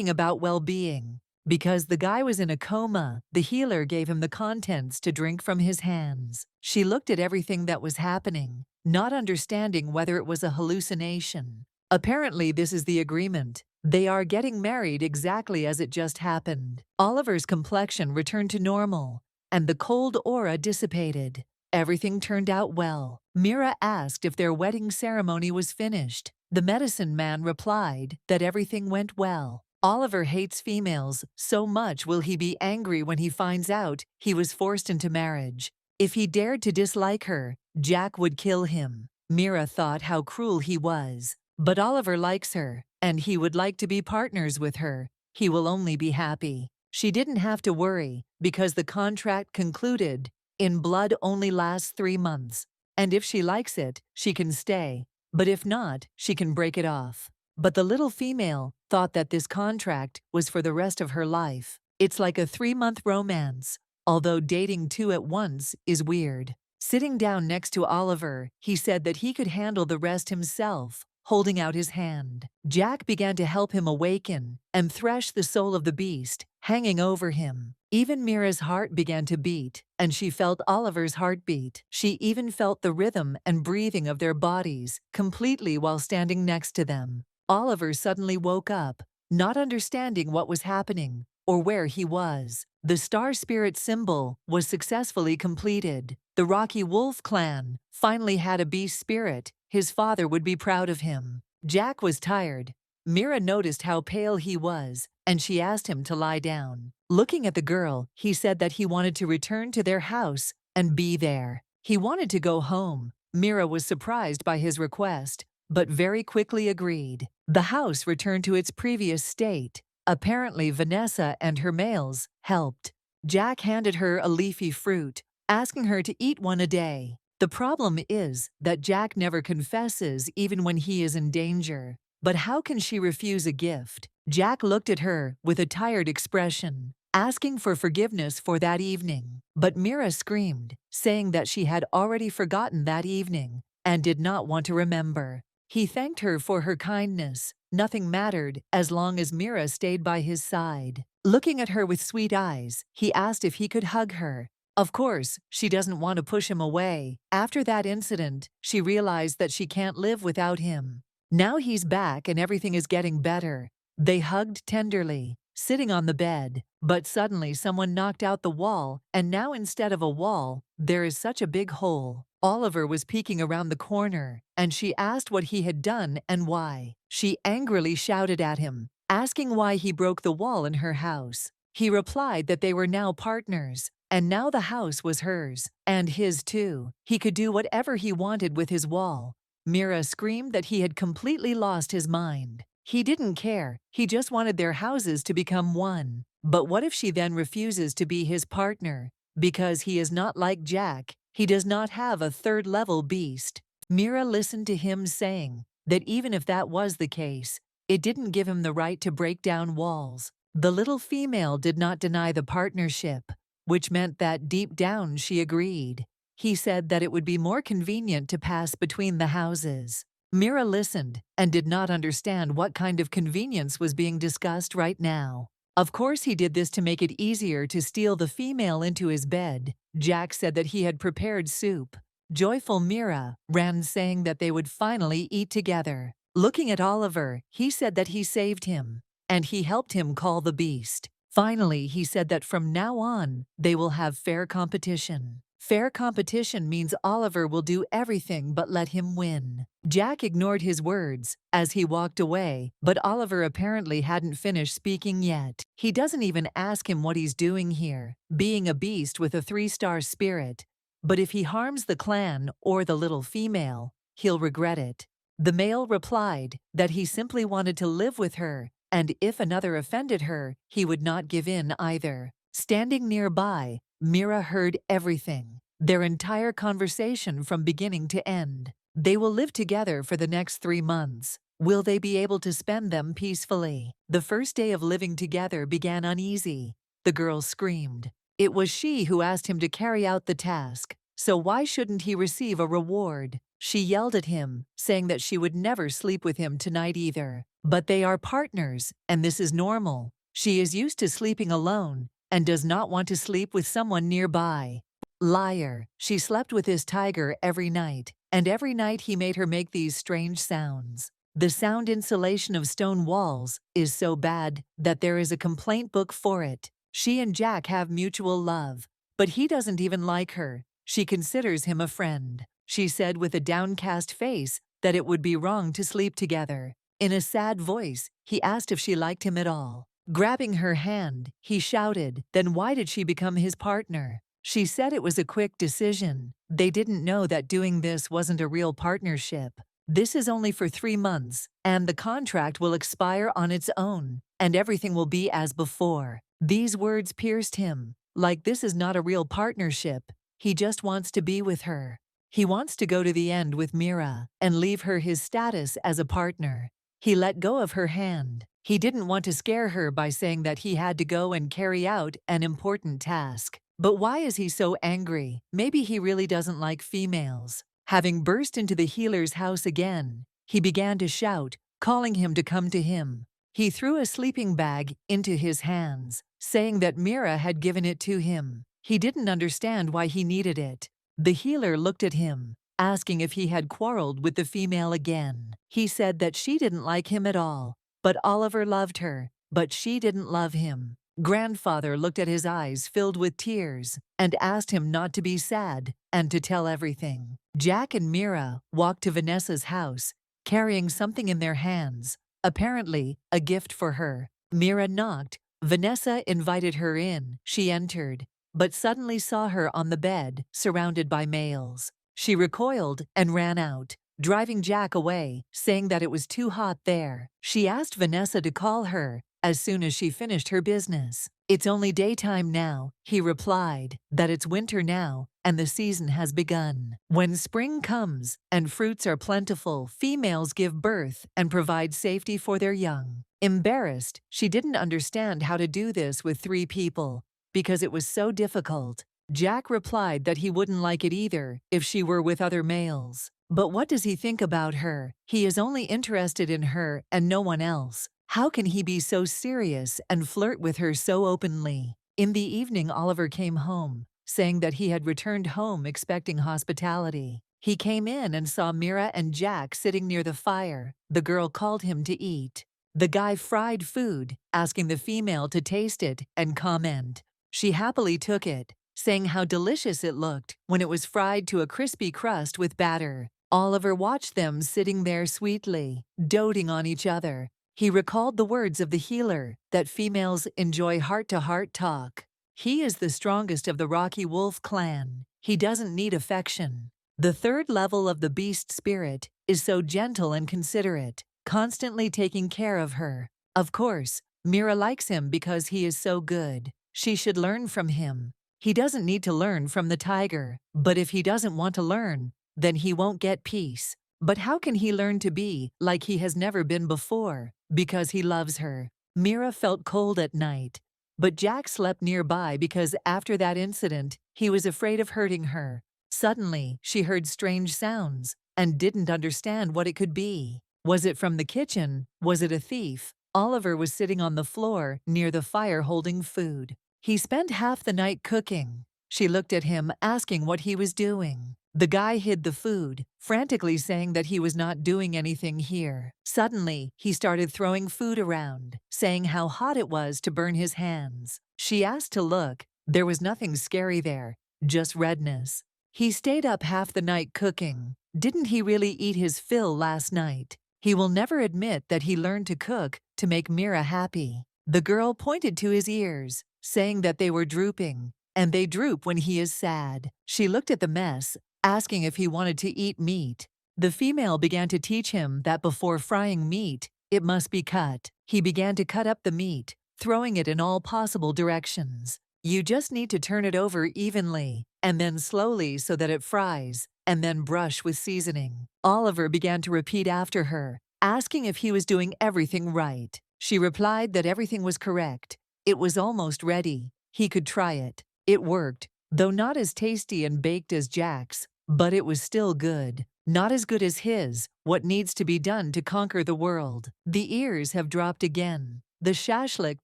about well-being. Because the guy was in a coma, the healer gave him the contents to drink from his hands. She looked at everything that was happening, not understanding whether it was a hallucination. Apparently, this is the agreement. They are getting married exactly as it just happened. Oliver's complexion returned to normal, and the cold aura dissipated. Everything turned out well. Mira asked if their wedding ceremony was finished. The medicine man replied that everything went well. Oliver hates females, so much will he be angry when he finds out he was forced into marriage. If he dared to dislike her, Jack would kill him. Mira thought how cruel he was. But Oliver likes her, and he would like to be partners with her. He will only be happy. She didn't have to worry, because the contract concluded. In blood only lasts 3 months, and if she likes it, she can stay. But if not, she can break it off. But the little female thought that this contract was for the rest of her life. It's like a 3-month romance, although dating 2 at once is weird. Sitting down next to Oliver, he said that he could handle the rest himself, holding out his hand. Jack began to help him awaken and thresh the soul of the beast, hanging over him. Even Mira's heart began to beat, and she felt Oliver's heartbeat. She even felt the rhythm and breathing of their bodies completely while standing next to them. Oliver suddenly woke up, not understanding what was happening or where he was. The star spirit symbol was successfully completed. The Rocky Wolf clan finally had a beast spirit. His father would be proud of him. Jack was tired. Mira noticed how pale he was, and she asked him to lie down. Looking at the girl, he said that he wanted to return to their house and be there. He wanted to go home. Mira was surprised by his request, but very quickly agreed. The house returned to its previous state. Apparently, Vanessa and her males helped. Jack handed her a leafy fruit, asking her to eat one a day. The problem is that Jack never confesses even when he is in danger. But how can she refuse a gift? Jack looked at her with a tired expression, asking for forgiveness for that evening. But Mira screamed, saying that she had already forgotten that evening and did not want to remember. He thanked her for her kindness. Nothing mattered as long as Mira stayed by his side. Looking at her with sweet eyes, he asked if he could hug her. Of course, she doesn't want to push him away. After that incident, she realized that she can't live without him. Now he's back and everything is getting better. They hugged tenderly, sitting on the bed. But suddenly someone knocked out the wall, and now instead of a wall, there is such a big hole. Oliver was peeking around the corner, and she asked what he had done and why. She angrily shouted at him, asking why he broke the wall in her house. He replied that they were now partners, and now the house was hers, and his too. He could do whatever he wanted with his wall. Mira screamed that he had completely lost his mind. He didn't care, he just wanted their houses to become one. But what if she then refuses to be his partner? Because he is not like Jack, he does not have a third-level beast. Mira listened to him saying that even if that was the case, it didn't give him the right to break down walls. The little female did not deny the partnership, which meant that deep down she agreed. He said that it would be more convenient to pass between the houses. Mira listened and did not understand what kind of convenience was being discussed right now. Of course he did this to make it easier to steal the female into his bed. Jack said that he had prepared soup. Joyful Mira ran saying that they would finally eat together. Looking at Oliver, he said that he saved him, and he helped him call the beast. Finally, he said that from now on, they will have fair competition. Fair competition means Oliver will do everything but let him win. Jack ignored his words as he walked away, but Oliver apparently hadn't finished speaking yet. He doesn't even ask him what he's doing here, being a beast with a 3-star spirit. But if he harms the clan or the little female, he'll regret it. The male replied that he simply wanted to live with her, and if another offended her, he would not give in either. Standing nearby, Mira heard everything, their entire conversation from beginning to end. They will live together for the next 3 months. Will they be able to spend them peacefully? The first day of living together began uneasy. The girl screamed. It was she who asked him to carry out the task, so why shouldn't he receive a reward? She yelled at him, saying that she would never sleep with him tonight either. But they are partners, and this is normal. She is used to sleeping alone and does not want to sleep with someone nearby. Liar. She slept with his tiger every night, and every night he made her make these strange sounds. The sound insulation of stone walls is so bad that there is a complaint book for it. She and Jack have mutual love, but he doesn't even like her. She considers him a friend. She said with a downcast face that it would be wrong to sleep together. In a sad voice, he asked if she liked him at all. Grabbing her hand, he shouted, "Then why did she become his partner?" She said it was a quick decision. They didn't know that doing this wasn't a real partnership. This is only for 3 months, and the contract will expire on its own, and everything will be as before. These words pierced him. Like this is not a real partnership. He just wants to be with her. He wants to go to the end with Mira and leave her his status as a partner. He let go of her hand. He didn't want to scare her by saying that he had to go and carry out an important task. But why is he so angry? Maybe he really doesn't like females. Having burst into the healer's house again, he began to shout, calling him to come to him. He threw a sleeping bag into his hands, saying that Mira had given it to him. He didn't understand why he needed it. The healer looked at him, asking if he had quarreled with the female again. He said that she didn't like him at all, but Oliver loved her, but she didn't love him. Grandfather looked at his eyes filled with tears and asked him not to be sad and to tell everything. Jack and Mira walked to Vanessa's house, carrying something in their hands, apparently a gift for her. Mira knocked. Vanessa invited her in. She entered, but suddenly saw her on the bed, surrounded by males. She recoiled and ran out, driving Jack away, saying that it was too hot there. She asked Vanessa to call her as soon as she finished her business. "It's only daytime now," he replied, "that it's winter now, and the season has begun. When spring comes and fruits are plentiful, females give birth and provide safety for their young." Embarrassed, she didn't understand how to do this with 3 people, because it was so difficult. Jack replied that he wouldn't like it either if she were with other males. But what does he think about her? He is only interested in her and no one else. How can he be so serious and flirt with her so openly? In the evening, Oliver came home, saying that he had returned home expecting hospitality. He came in and saw Mira and Jack sitting near the fire. The girl called him to eat. The guy fried food, asking the female to taste it and comment. She happily took it, saying how delicious it looked when it was fried to a crispy crust with batter. Oliver watched them sitting there sweetly, doting on each other. He recalled the words of the healer that females enjoy heart-to-heart talk. He is the strongest of the Rocky Wolf clan. He doesn't need affection. The 3rd level of the beast spirit is so gentle and considerate, constantly taking care of her. Of course, Mira likes him because he is so good. She should learn from him. He doesn't need to learn from the tiger, but if he doesn't want to learn, then he won't get peace. But how can he learn to be like he has never been before? Because he loves her. Mira felt cold at night, but Jack slept nearby because after that incident, he was afraid of hurting her. Suddenly, she heard strange sounds and didn't understand what it could be. Was it from the kitchen? Was it a thief? Oliver was sitting on the floor near the fire holding food. He spent half the night cooking. She looked at him, asking what he was doing. The guy hid the food, frantically saying that he was not doing anything here. Suddenly, he started throwing food around, saying how hot it was to burn his hands. She asked to look. There was nothing scary there, just redness. He stayed up half the night cooking. Didn't he really eat his fill last night? He will never admit that he learned to cook to make Mira happy. The girl pointed to his ears, saying that they were drooping, and they droop when he is sad. She looked at the mess, asking if he wanted to eat meat. The female began to teach him that before frying meat, it must be cut. He began to cut up the meat, throwing it in all possible directions. You just need to turn it over evenly, and then slowly so that it fries, and then brush with seasoning. Oliver began to repeat after her, asking if he was doing everything right. She replied that everything was correct. It was almost ready. He could try it. It worked, though not as tasty and baked as Jack's, but it was still good. Not as good as his. What needs to be done to conquer the world? The ears have dropped again. The shashlik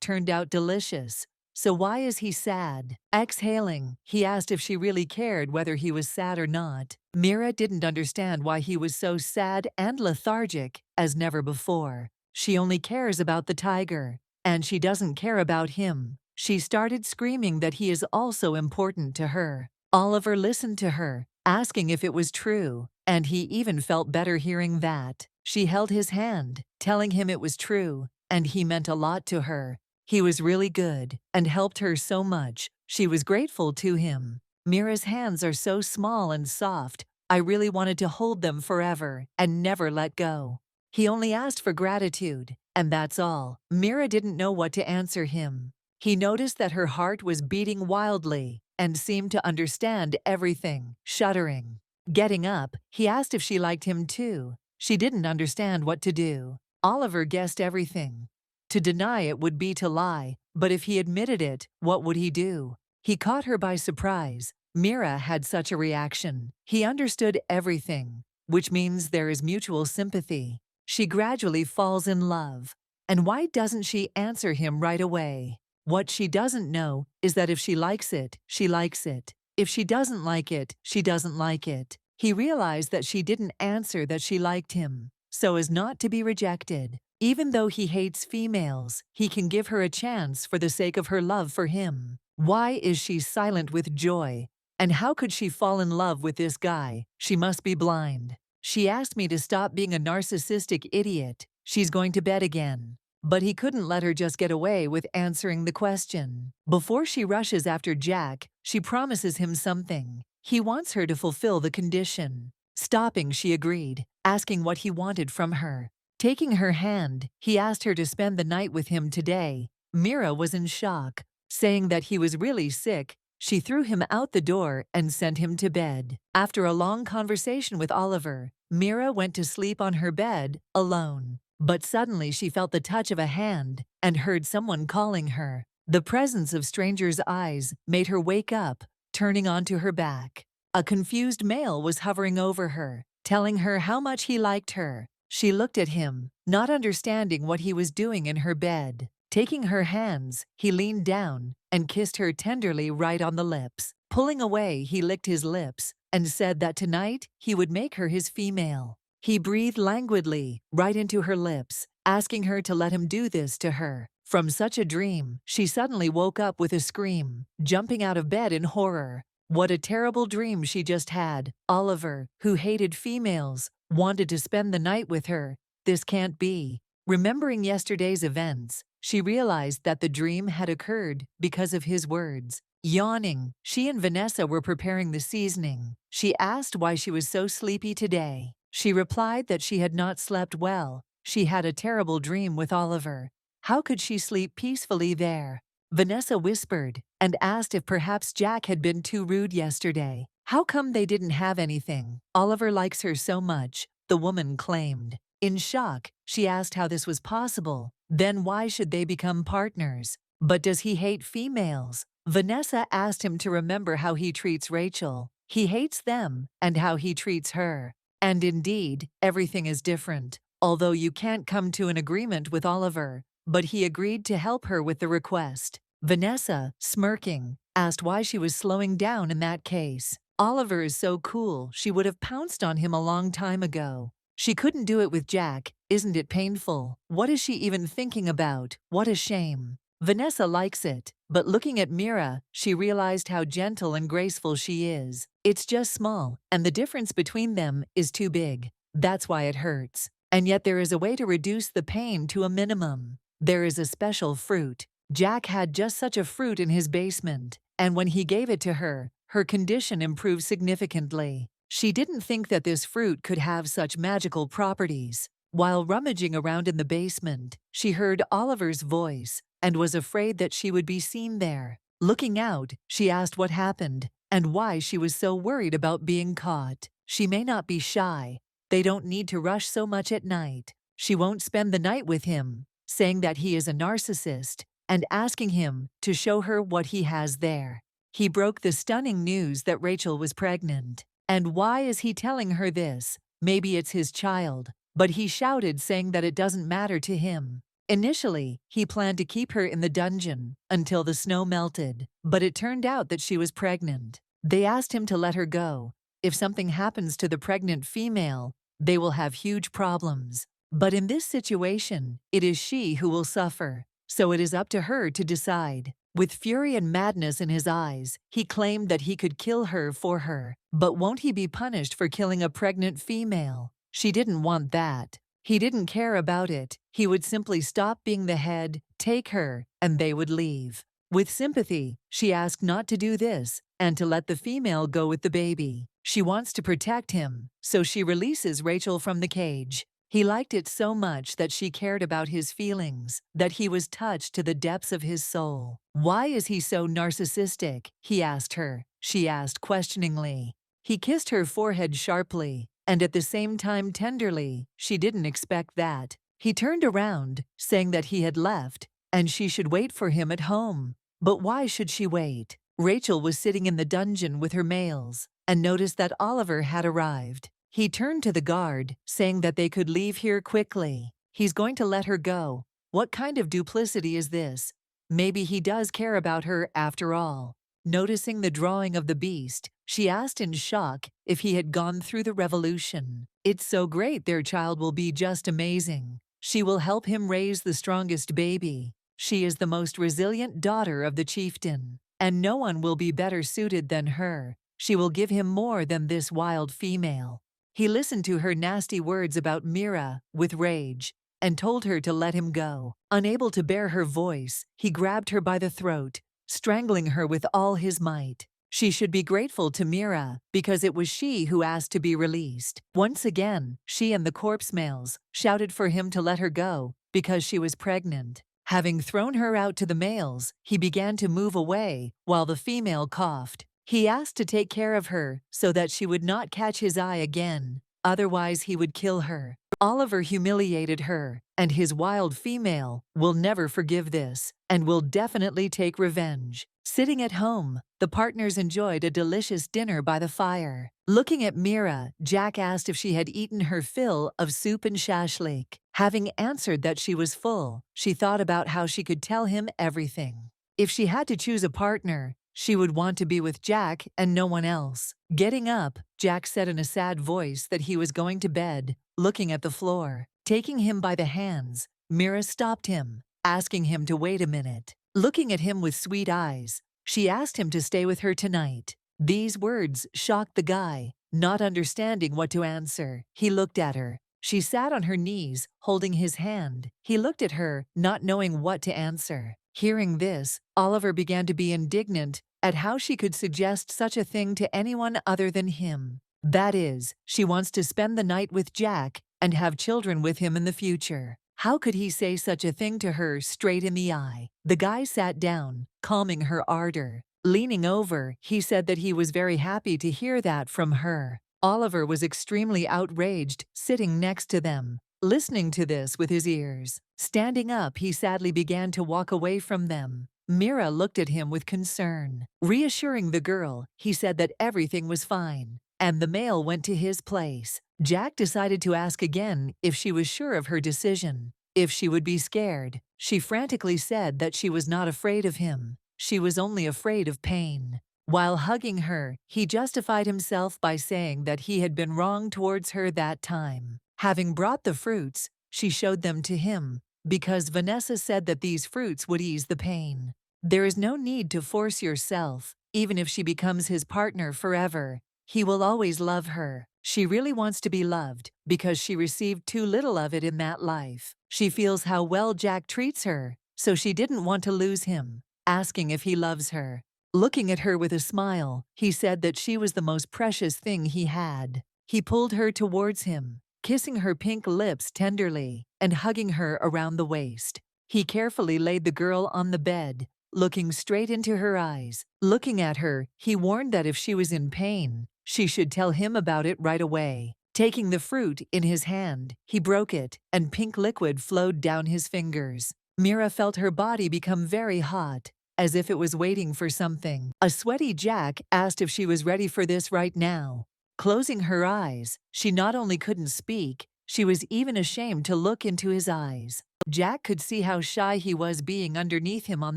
turned out delicious. So why is he sad? Exhaling, he asked if she really cared whether he was sad or not. Mira didn't understand why he was so sad and lethargic as never before. She only cares about the tiger, and she doesn't care about him. She started screaming that he is also important to her. Oliver listened to her, asking if it was true, and he even felt better hearing that. She held his hand, telling him it was true, and he meant a lot to her. He was really good and helped her so much. She was grateful to him. Mira's hands are so small and soft. I really wanted to hold them forever and never let go. He only asked for gratitude, and that's all. Mira didn't know what to answer him. He noticed that her heart was beating wildly and seemed to understand everything, shuddering. Getting up, he asked if she liked him too. She didn't understand what to do. Oliver guessed everything. To deny it would be to lie, but if he admitted it, what would he do? He caught her by surprise. Mira had such a reaction. He understood everything, which means there is mutual sympathy. She gradually falls in love. And why doesn't she answer him right away? What she doesn't know is that if she likes it, she likes it. If she doesn't like it, she doesn't like it. He realized that she didn't answer that she liked him, so as not to be rejected. Even though he hates females, he can give her a chance for the sake of her love for him. Why is she silent with joy? And how could she fall in love with this guy? She must be blind. She asked me to stop being a narcissistic idiot. She's going to bed again. But he couldn't let her just get away with answering the question. Before she rushes after Jack, she promises him something. He wants her to fulfill the condition. Stopping, she agreed, asking what he wanted from her. Taking her hand, he asked her to spend the night with him today. Mira was in shock. Saying that he was really sick, she threw him out the door and sent him to bed. After a long conversation with Oliver, Mira went to sleep on her bed, alone. But suddenly she felt the touch of a hand and heard someone calling her. The presence of strangers' eyes made her wake up, turning onto her back. A confused male was hovering over her, telling her how much he liked her. She looked at him, not understanding what he was doing in her bed. Taking her hands, he leaned down and kissed her tenderly right on the lips. Pulling away, he licked his lips and said that tonight he would make her his female. He breathed languidly right into her lips, asking her to let him do this to her. From such a dream, she suddenly woke up with a scream, jumping out of bed in horror. What a terrible dream she just had. Oliver, who hated females, wanted to spend the night with her. This can't be. Remembering yesterday's events, she realized that the dream had occurred because of his words. Yawning, she and Vanessa were preparing the seasoning. She asked why she was so sleepy today. She replied that she had not slept well. She had a terrible dream with Oliver. How could she sleep peacefully there? Vanessa whispered and asked if perhaps Jack had been too rude yesterday. How come they didn't have anything? Oliver likes her so much, the woman claimed. In shock, she asked how this was possible. Then why should they become partners? But does he hate females? Vanessa asked him to remember how he treats Rachel. He hates them and how he treats her. And indeed, everything is different. Although you can't come to an agreement with Oliver, but he agreed to help her with the request. Vanessa, smirking, asked why she was slowing down in that case. Oliver is so cool, she would have pounced on him a long time ago. She couldn't do it with Jack. Isn't it painful? What is she even thinking about? What a shame. Vanessa likes it, but looking at Mira, she realized how gentle and graceful she is. It's just small, and the difference between them is too big. That's why it hurts. And yet there is a way to reduce the pain to a minimum. There is a special fruit. Jack had just such a fruit in his basement, and when he gave it to her, her condition improved significantly. She didn't think that this fruit could have such magical properties. While rummaging around in the basement, she heard Oliver's voice and was afraid that she would be seen there. Looking out, she asked what happened and why she was so worried about being caught. She may not be shy. They don't need to rush so much at night. She won't spend the night with him, saying that he is a narcissist and asking him to show her what he has there. He broke the stunning news that Rachel was pregnant. And why is he telling her this? Maybe it's his child. But he shouted, saying that it doesn't matter to him. Initially, he planned to keep her in the dungeon until the snow melted, but it turned out that she was pregnant. They asked him to let her go. If something happens to the pregnant female, they will have huge problems. But in this situation, it is she who will suffer, so it is up to her to decide. With fury and madness in his eyes, he claimed that he could kill her for her. But won't he be punished for killing a pregnant female? She didn't want that. He didn't care about it. He would simply stop being the head, take her, and they would leave. With sympathy, she asked not to do this and to let the female go with the baby. She wants to protect him, so she releases Rachel from the cage. He liked it so much that she cared about his feelings, that he was touched to the depths of his soul. Why is he so narcissistic? He asked her. She asked questioningly. He kissed her forehead sharply, and at the same time tenderly. She didn't expect that. He turned around, saying that he had left, and she should wait for him at home. But why should she wait? Rachel was sitting in the dungeon with her mails, and noticed that Oliver had arrived. He turned to the guard, saying that they could leave here quickly. He's going to let her go. What kind of duplicity is this? Maybe he does care about her after all. Noticing the drawing of the beast, she asked in shock if he had gone through the revolution. It's so great, their child will be just amazing. She will help him raise the strongest baby. She is the most resilient daughter of the chieftain, and no one will be better suited than her. She will give him more than this wild female. He listened to her nasty words about Mira with rage and told her to let him go. Unable to bear her voice, he grabbed her by the throat, strangling her with all his might. She should be grateful to Mira because it was she who asked to be released. Once again, she and the corpse males shouted for him to let her go because she was pregnant. Having thrown her out to the males, he began to move away while the female coughed. He asked to take care of her so that she would not catch his eye again, otherwise he would kill her. Oliver humiliated her, and his wild female will never forgive this and will definitely take revenge. Sitting at home, the partners enjoyed a delicious dinner by the fire. Looking at Mira, Jack asked if she had eaten her fill of soup and shashlik. Having answered that she was full, she thought about how she could tell him everything. If she had to choose a partner, she would want to be with Jack and no one else. Getting up, Jack said in a sad voice that he was going to bed, looking at the floor. Taking him by the hands, Mira stopped him, asking him to wait a minute. Looking at him with sweet eyes, she asked him to stay with her tonight. These words shocked the guy, not understanding what to answer. He looked at her. She sat on her knees, holding his hand. He looked at her, not knowing what to answer. Hearing this, Oliver began to be indignant at how she could suggest such a thing to anyone other than him. That is, she wants to spend the night with Jack and have children with him in the future. How could he say such a thing to her straight in the eye? The guy sat down, calming her ardor. Leaning over, he said that he was very happy to hear that from her. Oliver was extremely outraged, sitting next to them, listening to this with his ears. Standing up, he sadly began to walk away from them. Mira looked at him with concern. Reassuring the girl, he said that everything was fine, and the male went to his place. Jack decided to ask again if she was sure of her decision, if she would be scared. She frantically said that she was not afraid of him. She was only afraid of pain. While hugging her, he justified himself by saying that he had been wrong towards her that time. Having brought the fruits, she showed them to him, because Vanessa said that these fruits would ease the pain. There is no need to force yourself, even if she becomes his partner forever. He will always love her. She really wants to be loved, because she received too little of it in that life. She feels how well Jack treats her, so she didn't want to lose him. Asking if he loves her. Looking at her with a smile, he said that she was the most precious thing he had. He pulled her towards him, kissing her pink lips tenderly and hugging her around the waist. He carefully laid the girl on the bed, looking straight into her eyes. Looking at her, he warned that if she was in pain, she should tell him about it right away. Taking the fruit in his hand, he broke it, and pink liquid flowed down his fingers. Mira felt her body become very hot, as if it was waiting for something. A sweaty Jack asked if she was ready for this right now. Closing her eyes, she not only couldn't speak, she was even ashamed to look into his eyes. Jack could see how shy he was being underneath him on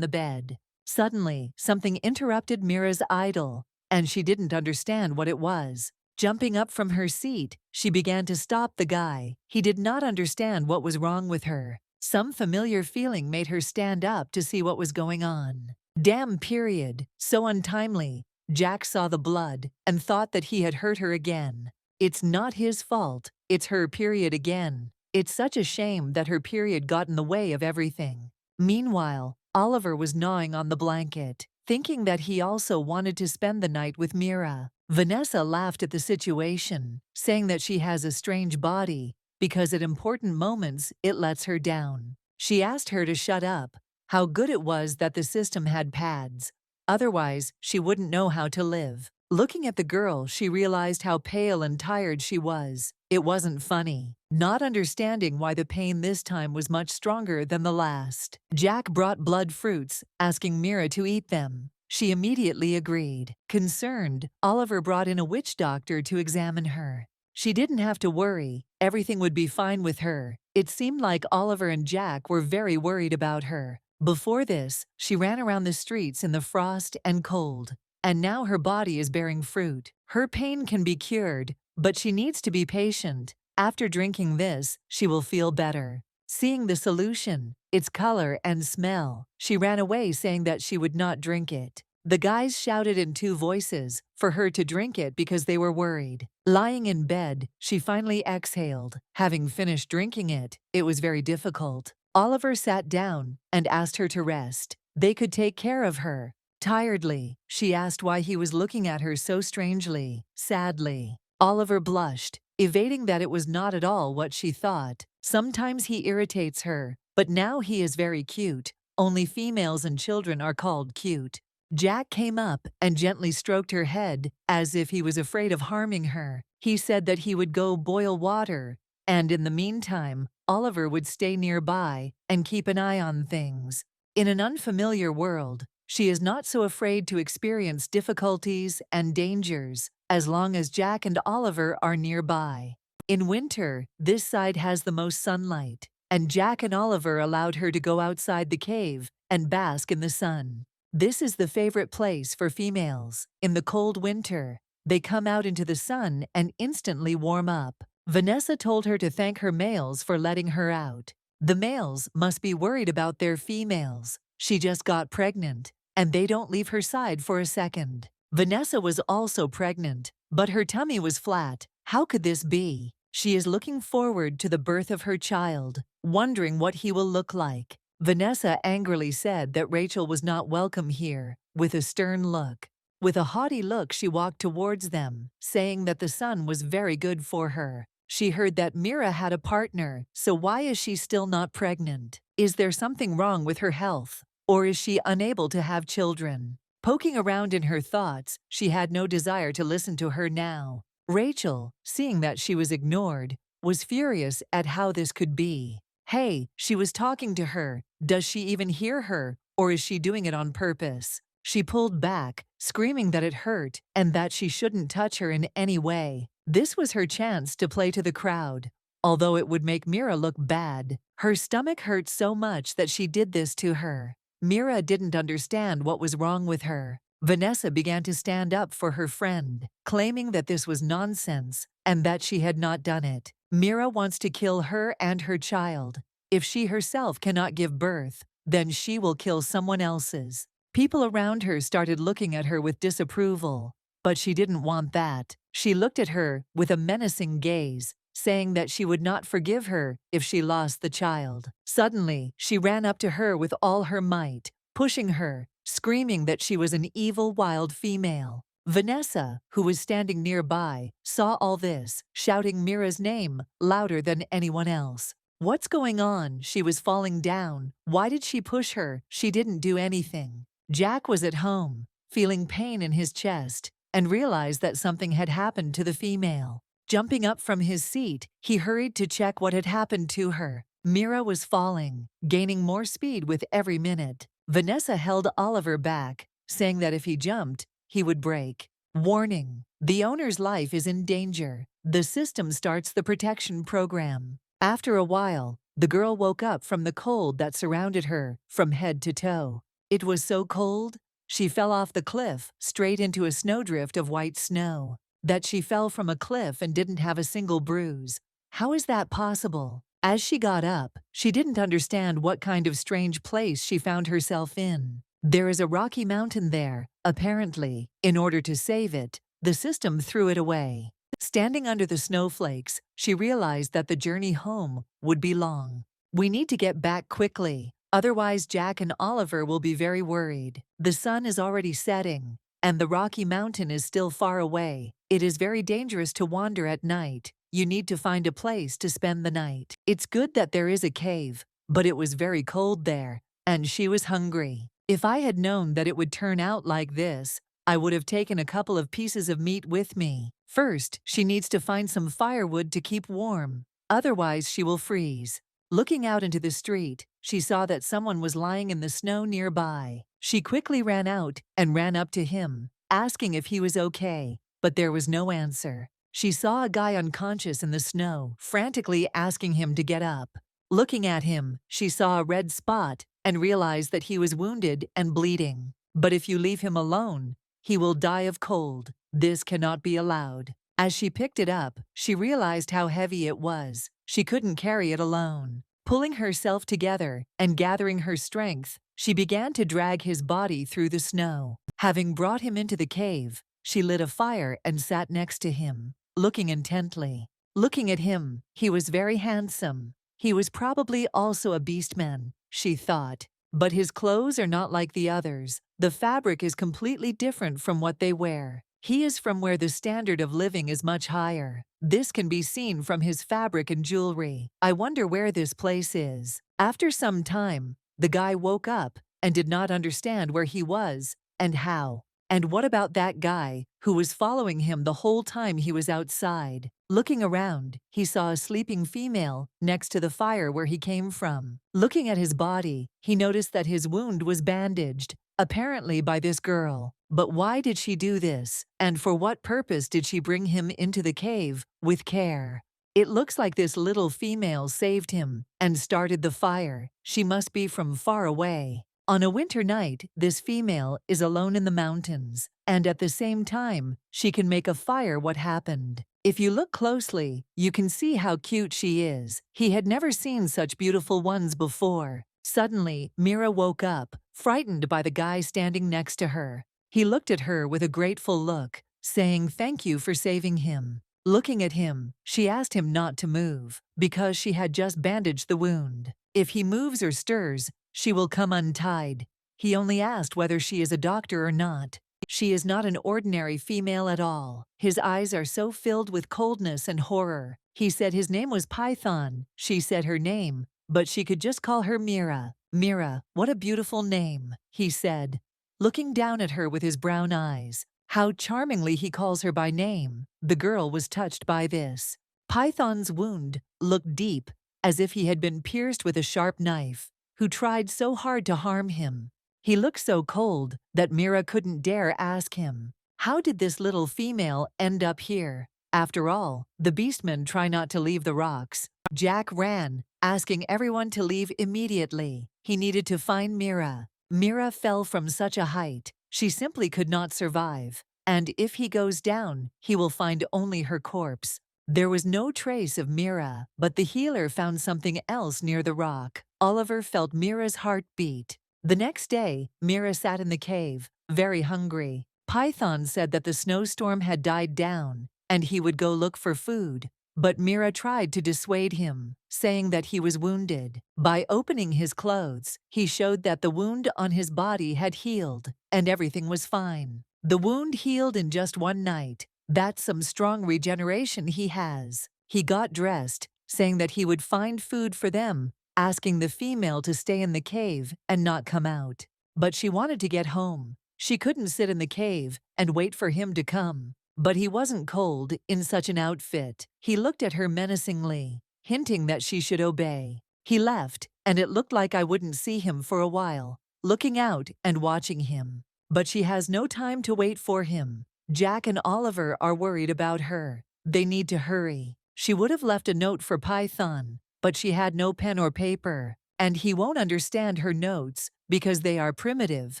the bed. Suddenly, something interrupted Mira's idyll, and she didn't understand what it was. Jumping up from her seat, she began to stop the guy. He did not understand what was wrong with her. Some familiar feeling made her stand up to see what was going on. Damn period, so untimely. Jack saw the blood and thought that he had hurt her again. It's not his fault, it's her period again. It's such a shame that her period got in the way of everything. Meanwhile, Oliver was gnawing on the blanket, thinking that he also wanted to spend the night with Mira. Vanessa laughed at the situation, saying that she has a strange body because at important moments it lets her down. She asked her to shut up, how good it was that the system had pads. Otherwise, she wouldn't know how to live. Looking at the girl, she realized how pale and tired she was. It wasn't funny. Not understanding why the pain this time was much stronger than the last. Jack brought blood fruits, asking Mira to eat them. She immediately agreed. Concerned, Oliver brought in a witch doctor to examine her. She didn't have to worry. Everything would be fine with her. It seemed like Oliver and Jack were very worried about her. Before this, she ran around the streets in the frost and cold. And now her body is bearing fruit. Her pain can be cured, but she needs to be patient. After drinking this, she will feel better. Seeing the solution, its color and smell, she ran away saying that she would not drink it. The guys shouted in two voices for her to drink it because they were worried. Lying in bed, she finally exhaled. Having finished drinking it, it was very difficult. Oliver sat down and asked her to rest. They could take care of her. Tiredly, she asked why he was looking at her so strangely, sadly. Oliver blushed, evading that it was not at all what she thought. Sometimes he irritates her, but now he is very cute. Only females and children are called cute. Jack came up and gently stroked her head, as if he was afraid of harming her. He said that he would go boil water, and in the meantime, Oliver would stay nearby and keep an eye on things. In an unfamiliar world, she is not so afraid to experience difficulties and dangers as long as Jack and Oliver are nearby. In winter, this side has the most sunlight, and Jack and Oliver allowed her to go outside the cave and bask in the sun. This is the favorite place for females. In the cold winter, they come out into the sun and instantly warm up. Vanessa told her to thank her males for letting her out. The males must be worried about their females. She just got pregnant, and they don't leave her side for a second. Vanessa was also pregnant, but her tummy was flat. How could this be? She is looking forward to the birth of her child, wondering what he will look like. Vanessa angrily said that Rachel was not welcome here, with a stern look. With a haughty look, she walked towards them, saying that the sun was very good for her. She heard that Mira had a partner, so why is she still not pregnant? Is there something wrong with her health? Or is she unable to have children? Poking around in her thoughts, she had no desire to listen to her now. Rachel, seeing that she was ignored, was furious at how this could be. Hey, she was talking to her. Does she even hear her, or is she doing it on purpose? She pulled back, screaming that it hurt and that she shouldn't touch her in any way. This was her chance to play to the crowd. Although it would make Mira look bad, her stomach hurt so much that she did this to her. Mira didn't understand what was wrong with her. Vanessa began to stand up for her friend, claiming that this was nonsense and that she had not done it. Mira wants to kill her and her child. If she herself cannot give birth, then she will kill someone else's. People around her started looking at her with disapproval, but she didn't want that. She looked at her with a menacing gaze, saying that she would not forgive her if she lost the child. Suddenly, she ran up to her with all her might, pushing her, screaming that she was an evil wild female. Vanessa, who was standing nearby, saw all this, shouting Mira's name louder than anyone else. What's going on? She was falling down. Why did she push her? She didn't do anything. Jack was at home, feeling pain in his chest, and realized that something had happened to the female. Jumping up from his seat, he hurried to check what had happened to her. Mira was falling, gaining more speed with every minute. Vanessa held Oliver back, saying that if he jumped, he would break. Warning: the owner's life is in danger. The system starts the protection program. After a while, the girl woke up from the cold that surrounded her from head to toe. It was so cold, she fell off the cliff straight into a snowdrift of white snow. That she fell from a cliff and didn't have a single bruise. How is that possible? As she got up, she didn't understand what kind of strange place she found herself in. There is a rocky mountain there, apparently. In order to save it, the system threw it away. Standing under the snowflakes, she realized that the journey home would be long. We need to get back quickly, otherwise Jack and Oliver will be very worried. The sun is already setting, and the Rocky Mountain is still far away. It is very dangerous to wander at night. You need to find a place to spend the night. It's good that there is a cave, but it was very cold there, and she was hungry. If I had known that it would turn out like this, I would have taken a couple of pieces of meat with me. First, she needs to find some firewood to keep warm. Otherwise, she will freeze. Looking out into the street, she saw that someone was lying in the snow nearby. She quickly ran out and ran up to him, asking if he was okay, but there was no answer. She saw a guy unconscious in the snow, frantically asking him to get up. Looking at him, she saw a red spot and realized that he was wounded and bleeding. But if you leave him alone, he will die of cold. This cannot be allowed. As she picked it up, she realized how heavy it was. She couldn't carry it alone. Pulling herself together and gathering her strength, she began to drag his body through the snow. Having brought him into the cave, she lit a fire and sat next to him, looking intently. Looking at him, he was very handsome. He was probably also a beastman, she thought. But his clothes are not like the others. The fabric is completely different from what they wear. He is from where the standard of living is much higher. This can be seen from his fabric and jewelry. I wonder where this place is. After some time, the guy woke up and did not understand where he was and how. And what about that guy who was following him the whole time he was outside? Looking around, he saw a sleeping female next to the fire where he came from. Looking at his body, he noticed that his wound was bandaged, apparently by this girl. But why did she do this? And for what purpose did she bring him into the cave with care? It looks like this little female saved him and started the fire. She must be from far away. On a winter night, this female is alone in the mountains, and at the same time, she can make a fire. What happened? If you look closely, you can see how cute she is. He had never seen such beautiful ones before. Suddenly, Mira woke up, frightened by the guy standing next to her. He looked at her with a grateful look, saying thank you for saving him. Looking at him, she asked him not to move, because she had just bandaged the wound. If he moves or stirs, she will come untied. He only asked whether she is a doctor or not. She is not an ordinary female at all. His eyes are so filled with coldness and horror. He said his name was Python. She said her name, but she could just call her Mira. Mira, what a beautiful name, he said, looking down at her with his brown eyes. How charmingly he calls her by name. The girl was touched by this. Python's wound looked deep, as if he had been pierced with a sharp knife. Who tried so hard to harm him. He looked so cold that Mira couldn't dare ask him, how did this little female end up here? After all, the beastmen try not to leave the rocks. Jack ran, asking everyone to leave immediately. He needed to find Mira. Mira fell from such a height, she simply could not survive. And if he goes down, he will find only her corpse. There was no trace of Mira, but the healer found something else near the rock. Oliver felt Mira's heart beat. The next day, Mira sat in the cave, very hungry. Python said that the snowstorm had died down, and he would go look for food. But Mira tried to dissuade him, saying that he was wounded. By opening his clothes, he showed that the wound on his body had healed, and everything was fine. The wound healed in just one night. That's some strong regeneration he has. He got dressed, saying that he would find food for them, asking the female to stay in the cave and not come out. But she wanted to get home. She couldn't sit in the cave and wait for him to come. But he wasn't cold in such an outfit. He looked at her menacingly, hinting that she should obey. He left, and it looked like I wouldn't see him for a while, looking out and watching him. But she has no time to wait for him. Jack and Oliver are worried about her. They need to hurry. She would have left a note for Python, but she had no pen or paper, and he won't understand her notes because they are primitive.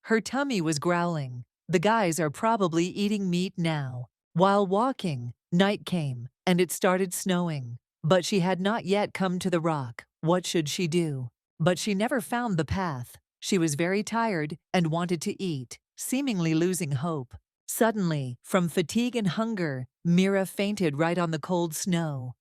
Her tummy was growling. The guys are probably eating meat now. While walking, night came, and it started snowing. But she had not yet come to the rock. What should she do? But she never found the path. She was very tired and wanted to eat, seemingly losing hope. Suddenly, from fatigue and hunger, Mira fainted right on the cold snow.